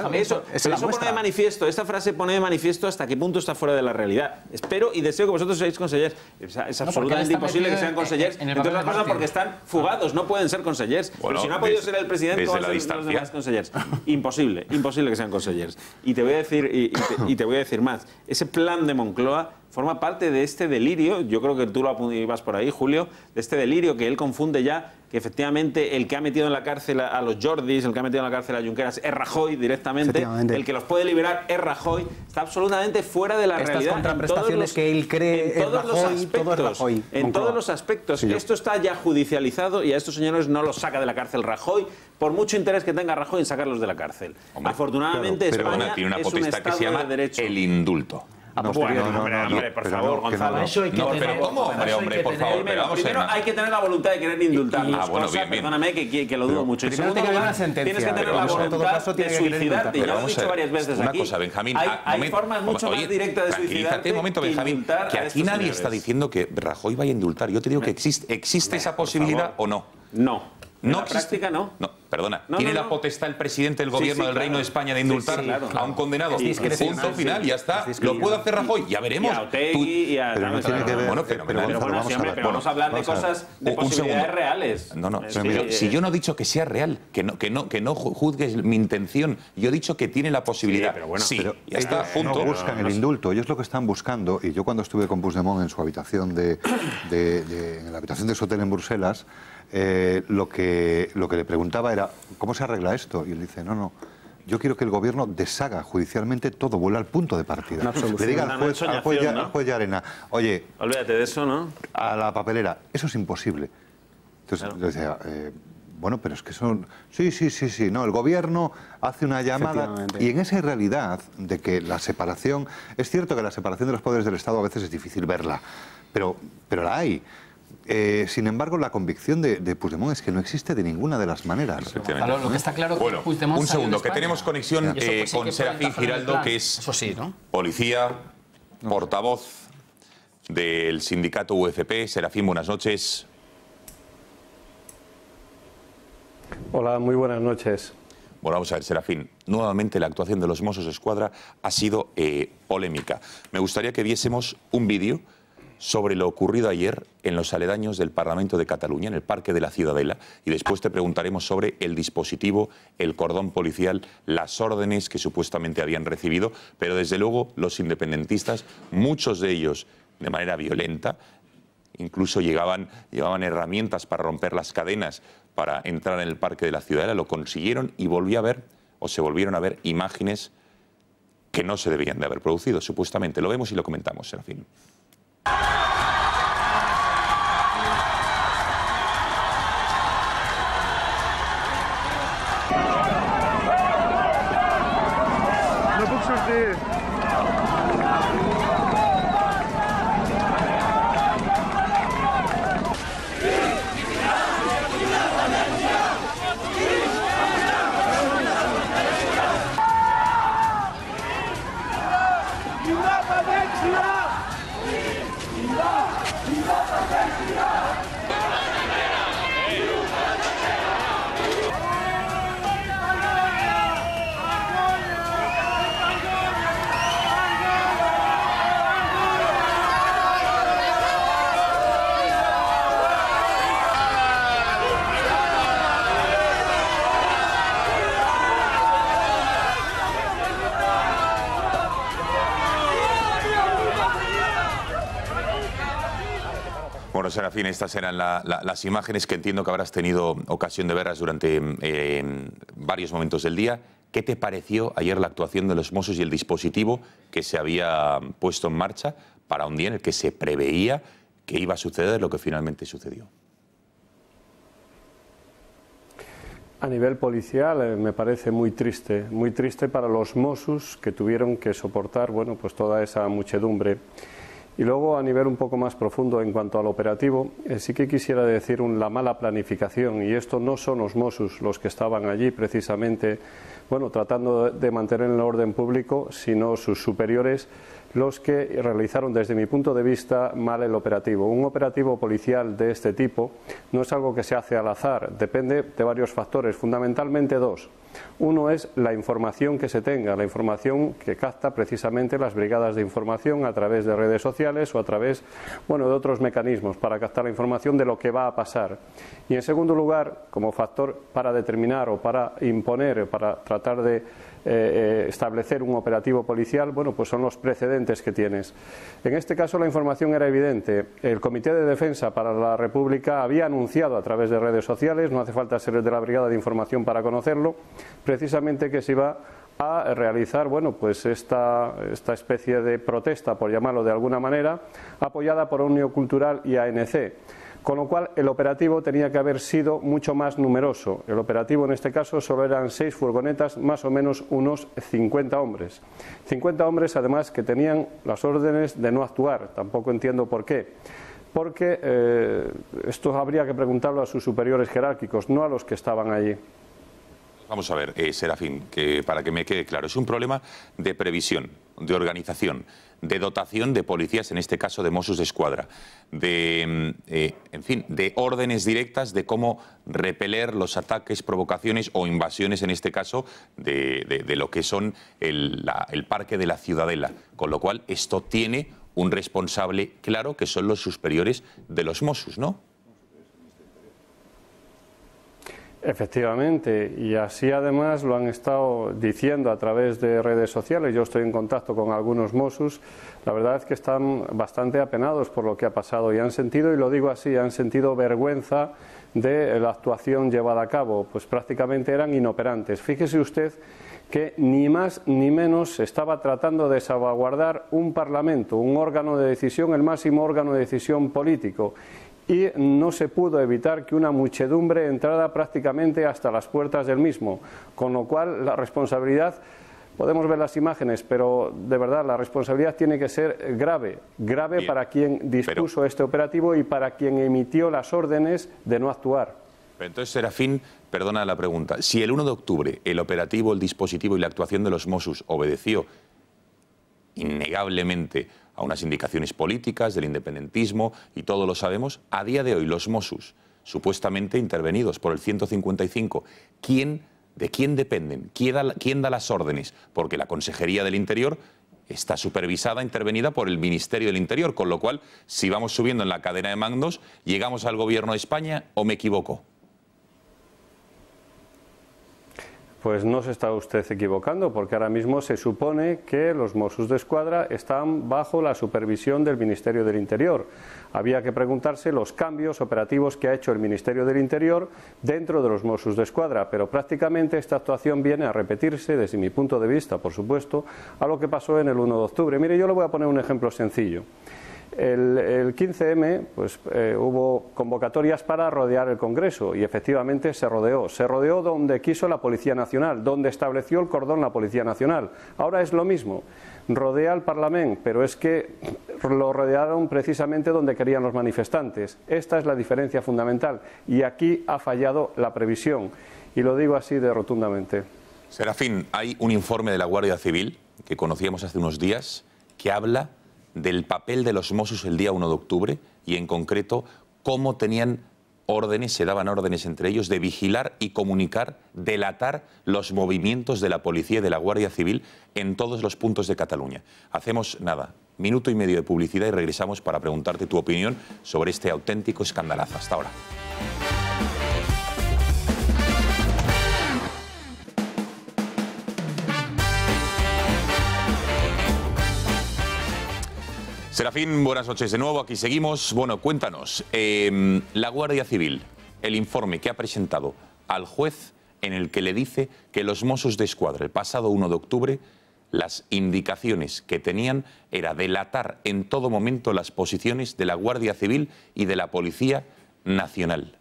Eso pone de manifiesto, esta frase pone de manifiesto hasta qué punto está fuera de la realidad. Espero y deseo que vosotros seáis consellers. Es absolutamente imposible que sean consellers. Entre otras cosas porque están fugados, no pueden ser consellers. Pero si no ha podido ser el presidente, ¿cómo van a ser los demás consellers? Imposible que sean consellers. Y te voy a decir y te voy a decir más. Ese plan de Moncloa forma parte de este delirio, yo creo que tú lo ibas por ahí, Julio, de este delirio que él confunde ya que efectivamente el que ha metido en la cárcel a los Jordis, el que ha metido en la cárcel a Junqueras es Rajoy directamente, el que los puede liberar es Rajoy, está absolutamente fuera de la realidad. Estas contraprestaciones que él cree es Rajoy, todo es Rajoy. En todos los aspectos. Sí, esto está ya judicializado y a estos señores no los saca de la cárcel Rajoy, por mucho interés que tenga Rajoy en sacarlos de la cárcel. Afortunadamente España tiene una es un potestad estado que se llama de derecho. el indulto. Hombre, por favor, Gonzalo. Eso hay que tener. Pero ¿cómo? Hombre, por favor. Primero hay que tener la voluntad de querer indultar las cosas. Perdóname que lo dudo mucho. Primero tiene que haber una sentencia. Tienes que tener la voluntad de suicidarte. Ya lo he dicho varias veces aquí. Una cosa, Benjamín. Hay formas mucho más directas de suicidarte. Un momento, Benjamín, que aquí nadie está diciendo que Rajoy vaya a indultar. Yo te digo que existe esa posibilidad o no. No. En la práctica no. Perdona, ¿tiene la potestad el presidente del gobierno del Reino de España de indultar a un condenado? Punto final, ya está. Lo puede hacer Rajoy, ya veremos. Y a Otegui y a... Bueno, fenomenal. Pero vamos a hablar de cosas, de posibilidades reales. No, pero si yo no he dicho que sea real, que no juzgues mi intención, yo he dicho que tiene la posibilidad. Sí, ya está, punto. No buscan el indulto, ellos lo que están buscando, y yo cuando estuve con Puigdemont en su habitación en la habitación de su hotel en Bruselas, lo que le preguntaba era ¿cómo se arregla esto? Y él dice, no, yo quiero que el gobierno deshaga judicialmente todo, vuelva al punto de partida. Le diga al juez Llarena, oye, olvídate de eso, ¿no? A la papelera, eso es imposible. Entonces yo decía, bueno, pero es que son... Sí, no, el gobierno hace una llamada y en esa realidad de que la separación... Es cierto que la separación de los poderes del Estado a veces es difícil verla, pero la hay. Sin embargo, la convicción de Puigdemont es que no existe de ninguna de las maneras. Lo que está claro bueno, que Puigdemont un segundo, que tenemos conexión con Serafín Giraldo, que es policía, portavoz del sindicato UFP. Serafín, buenas noches. Hola, muy buenas noches. Bueno, vamos a ver, Serafín. Nuevamente la actuación de los Mossos d'Esquadra ha sido polémica. Me gustaría que viésemos un vídeo sobre lo ocurrido ayer en los aledaños del Parlamento de Cataluña, en el Parque de la Ciudadela, y después te preguntaremos sobre el dispositivo, el cordón policial, las órdenes que supuestamente habían recibido, pero desde luego los independentistas, muchos de ellos de manera violenta, incluso llevaban herramientas para romper las cadenas para entrar en el Parque de la Ciudadela, lo consiguieron y se volvieron a ver imágenes que no se debían de haber producido, supuestamente. Lo vemos y lo comentamos, Serafín. No puc sortir. Bueno, Serafín, estas eran las imágenes que entiendo que habrás tenido ocasión de verlas durante varios momentos del día. ¿Qué te pareció ayer la actuación de los Mossos y el dispositivo que se había puesto en marcha para un día en el que se preveía que iba a suceder lo que finalmente sucedió? A nivel policial me parece muy triste para los Mossos que tuvieron que soportar, bueno, pues toda esa muchedumbre. Y luego, a nivel un poco más profundo en cuanto al operativo, sí que quisiera decir la mala planificación, y esto no son los Mossos los que estaban allí precisamente, bueno, tratando de mantener el orden público, sino sus superiores los que realizaron desde mi punto de vista mal el operativo. Un operativo policial de este tipo no es algo que se hace al azar, depende de varios factores, fundamentalmente dos. Uno es la información que se tenga, la información que capta precisamente las brigadas de información a través de redes sociales o a través, bueno, de otros mecanismos para captar la información de lo que va a pasar. Y en segundo lugar, como factor para determinar o para imponer, para tratar de establecer un operativo policial, bueno, pues son los precedentes que tienes. En este caso la información era evidente. El Comité de Defensa para la República había anunciado a través de redes sociales, no hace falta ser de la Brigada de Información para conocerlo, precisamente que se iba a realizar, bueno, pues esta especie de protesta, por llamarlo de alguna manera, apoyada por Unión Cultural y ANC. Con lo cual el operativo tenía que haber sido mucho más numeroso. El operativo en este caso solo eran 6 furgonetas, más o menos unos 50 hombres. 50 hombres además que tenían las órdenes de no actuar, tampoco entiendo por qué. Porque esto habría que preguntarlo a sus superiores jerárquicos, no a los que estaban allí. Vamos a ver, Serafín, que para que me quede claro, es un problema de previsión, de organización, de dotación de policías, en este caso de Mossos d'Esquadra, en fin, de órdenes directas de cómo repeler los ataques, provocaciones o invasiones, en este caso, de lo que son el Parque de la Ciudadela. Con lo cual, esto tiene un responsable claro, que son los superiores de los Mossos, ¿no? Efectivamente, y así además lo han estado diciendo a través de redes sociales. Yo estoy en contacto con algunos Mossos, la verdad es que están bastante apenados por lo que ha pasado y han sentido, y lo digo así, han sentido vergüenza de la actuación llevada a cabo, pues prácticamente eran inoperantes. Fíjese usted que ni más ni menos se estaba tratando de salvaguardar un Parlamento, un órgano de decisión, el máximo órgano de decisión político, y no se pudo evitar que una muchedumbre entrara prácticamente hasta las puertas del mismo, con lo cual la responsabilidad, podemos ver las imágenes, pero de verdad la responsabilidad tiene que ser grave Bien, para quien dispuso este operativo y para quien emitió las órdenes de no actuar. Pero entonces, Serafín, perdona la pregunta, si el 1 de octubre el operativo, el dispositivo y la actuación de los Mossos obedeció innegablemente a unas indicaciones políticas del independentismo, y todos lo sabemos, a día de hoy los Mossos, supuestamente intervenidos por el 155, ¿de quién dependen? ¿Quién da las órdenes? Porque la Consejería del Interior está supervisada, intervenida por el Ministerio del Interior, con lo cual, si vamos subiendo en la cadena de mandos, ¿llegamos al Gobierno de España o me equivoco? Pues no se está usted equivocando, porque ahora mismo se supone que los Mossos d'Esquadra están bajo la supervisión del Ministerio del Interior. Había que preguntarse los cambios operativos que ha hecho el Ministerio del Interior dentro de los Mossos d'Esquadra, pero prácticamente esta actuación viene a repetirse, desde mi punto de vista, por supuesto, a lo que pasó en el 1 de octubre. Mire, yo le voy a poner un ejemplo sencillo. El 15M pues, hubo convocatorias para rodear el Congreso y efectivamente se rodeó donde quiso la Policía Nacional, donde estableció el cordón la Policía Nacional. Ahora es lo mismo, rodea el Parlamento, pero es que lo rodearon precisamente donde querían los manifestantes. Esta es la diferencia fundamental y aquí ha fallado la previsión, y lo digo así de rotundamente. Serafín, hay un informe de la Guardia Civil que conocíamos hace unos días que habla del papel de los Mossos el día 1 de octubre y en concreto cómo tenían órdenes, se daban órdenes entre ellos de vigilar y comunicar, delatar los movimientos de la policía y de la Guardia Civil en todos los puntos de Cataluña. Hacemos nada, minuto y medio de publicidad y regresamos para preguntarte tu opinión sobre este auténtico escandalazo. Hasta ahora. Serafín, buenas noches de nuevo, aquí seguimos. Bueno, cuéntanos, la Guardia Civil, el informe que ha presentado al juez en el que le dice que los Mossos d'Esquadra el pasado 1 de octubre, las indicaciones que tenían era delatar en todo momento las posiciones de la Guardia Civil y de la Policía Nacional.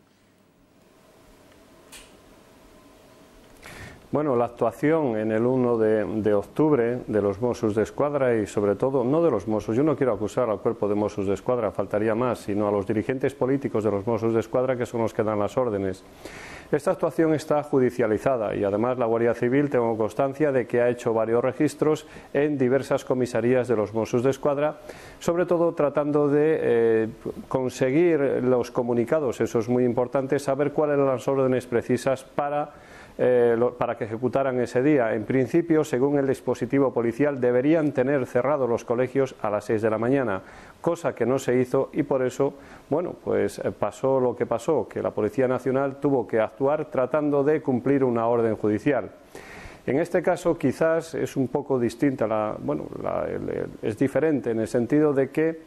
Bueno, la actuación en el 1 de octubre de los Mossos d'Esquadra y sobre todo, no de los Mossos, yo no quiero acusar al cuerpo de Mossos d'Esquadra, faltaría más, sino a los dirigentes políticos de los Mossos d'Esquadra, que son los que dan las órdenes. Esta actuación está judicializada y además la Guardia Civil, tengo constancia de que ha hecho varios registros en diversas comisarías de los Mossos d'Esquadra, sobre todo tratando de conseguir los comunicados, eso es muy importante, saber cuáles eran las órdenes precisas para que ejecutaran ese día. En principio, según el dispositivo policial, deberían tener cerrados los colegios a las 6 de la mañana, cosa que no se hizo y por eso, bueno, pues pasó lo que pasó, que la Policía Nacional tuvo que actuar tratando de cumplir una orden judicial. En este caso quizás es un poco distinta, es diferente en el sentido de que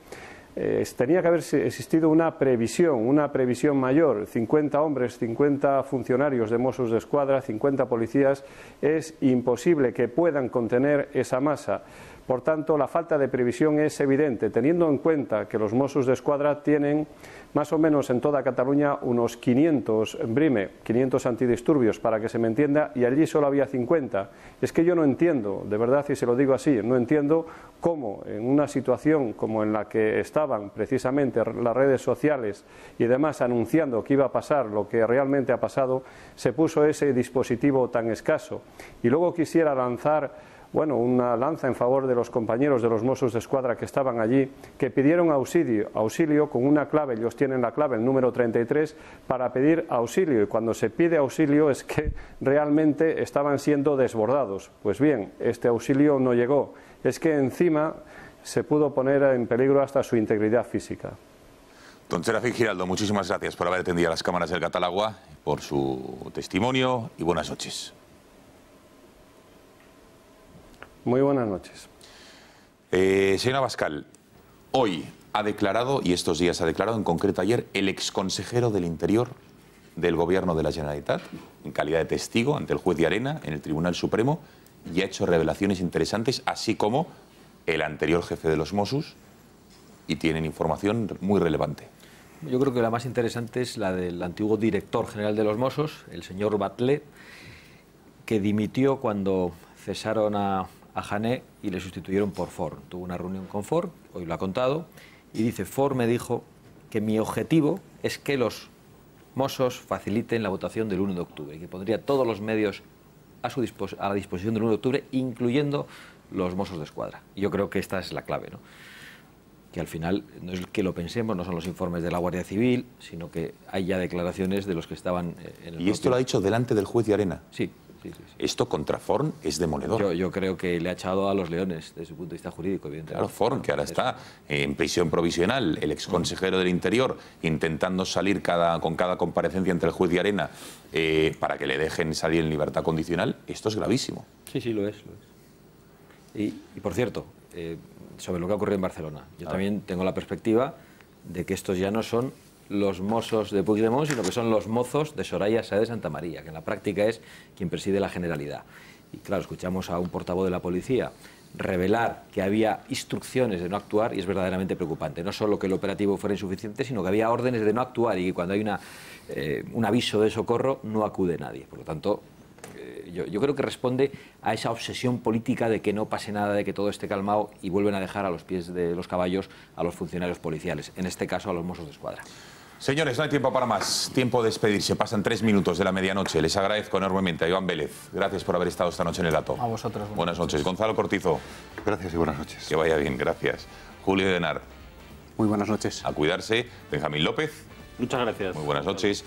tenía que haber existido una previsión mayor, 50 hombres, 50 funcionarios de Mossos d'Esquadra, 50 policías, es imposible que puedan contener esa masa. Por tanto, la falta de previsión es evidente, teniendo en cuenta que los Mossos d'Esquadra tienen más o menos en toda Cataluña unos 500 BRIME, 500 antidisturbios, para que se me entienda, y allí solo había 50. Es que yo no entiendo, de verdad, y se lo digo así, no entiendo cómo en una situación como en la que estaban precisamente las redes sociales y demás anunciando que iba a pasar lo que realmente ha pasado, se puso ese dispositivo tan escaso. Y luego quisiera lanzar una lanza en favor de los compañeros de los Mossos d'Esquadra que estaban allí, que pidieron auxilio con una clave, ellos tienen la clave, el número 33, para pedir auxilio, y cuando se pide auxilio es que realmente estaban siendo desbordados. Pues bien, este auxilio no llegó, es que encima se pudo poner en peligro hasta su integridad física. Don Serafín Giraldo, muchísimas gracias por haber atendido a las cámaras del Catalagua, por su testimonio y buenas noches. Muy buenas noches. Señora Abascal, hoy ha declarado, y estos días ha declarado, en concreto ayer, el exconsejero del Interior del Gobierno de la Generalitat, en calidad de testigo ante el juez de Arena, en el Tribunal Supremo, y ha hecho revelaciones interesantes, así como el anterior jefe de los Mossos, y tienen información muy relevante. Yo creo que la más interesante es la del antiguo director general de los Mossos, el señor Batlle, que dimitió cuando cesaron a Jané y le sustituyeron por Forn. Tuvo una reunión con Forn, hoy lo ha contado, y dice: Forn me dijo que mi objetivo es que los Mossos faciliten la votación del 1 de octubre y que pondría todos los medios a la disposición del 1 de octubre, incluyendo los Mossos d'Esquadra. Y yo creo que esta es la clave, ¿no? Que al final no es que lo pensemos, no son los informes de la Guardia Civil, sino que hay ya declaraciones de los que estaban en el... ¿Y esto lo ha dicho delante del juez de Arena? Sí. Esto contra Forn es demoledor. Yo creo que le ha echado a los leones desde su punto de vista jurídico, evidentemente. Claro, Forn, que ahora está en prisión provisional, el exconsejero del Interior, intentando salir con cada comparecencia ante el juez de Arena para que le dejen salir en libertad condicional, esto es gravísimo. Sí, lo es. Y por cierto, sobre lo que ha ocurrido en Barcelona, yo también tengo la perspectiva de que estos ya no son los mozos de Puigdemont, sino que son los mozos de Soraya Sáez de Santamaría, que en la práctica es quien preside la Generalidad. Y claro, escuchamos a un portavoz de la policía revelar que había instrucciones de no actuar y es verdaderamente preocupante. No solo que el operativo fuera insuficiente, sino que había órdenes de no actuar y que cuando hay un aviso de socorro no acude nadie. Por lo tanto, yo creo que responde a esa obsesión política de que no pase nada, de que todo esté calmado, y vuelven a dejar a los pies de los caballos a los funcionarios policiales, en este caso a los Mossos d'Esquadra. Señores, no hay tiempo para más. Tiempo de despedirse. Pasan 3 minutos de la medianoche. Les agradezco enormemente a Iván Vélez. Gracias por haber estado esta noche en el Dato. A vosotros. Buenas noches. Gonzalo Cortizo. Gracias y buenas noches. Que vaya bien, gracias. Julio Denar. Muy buenas noches. A cuidarse. Benjamín López. Muchas gracias. Muy buenas noches.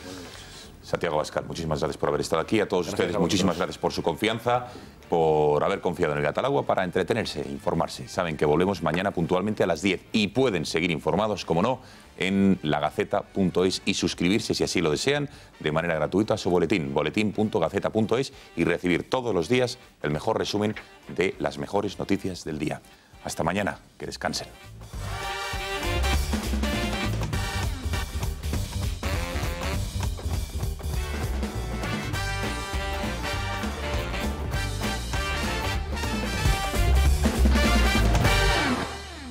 Santiago Abascal, muchísimas gracias por haber estado aquí. A todos ustedes, muchísimas gracias por su confianza, por haber confiado en el Catalagua para entretenerse e informarse. Saben que volvemos mañana puntualmente a las 10 y pueden seguir informados, como no, en lagaceta.es y suscribirse, si así lo desean, de manera gratuita a su boletín, boletín.gaceta.es, y recibir todos los días el mejor resumen de las mejores noticias del día. Hasta mañana, que descansen.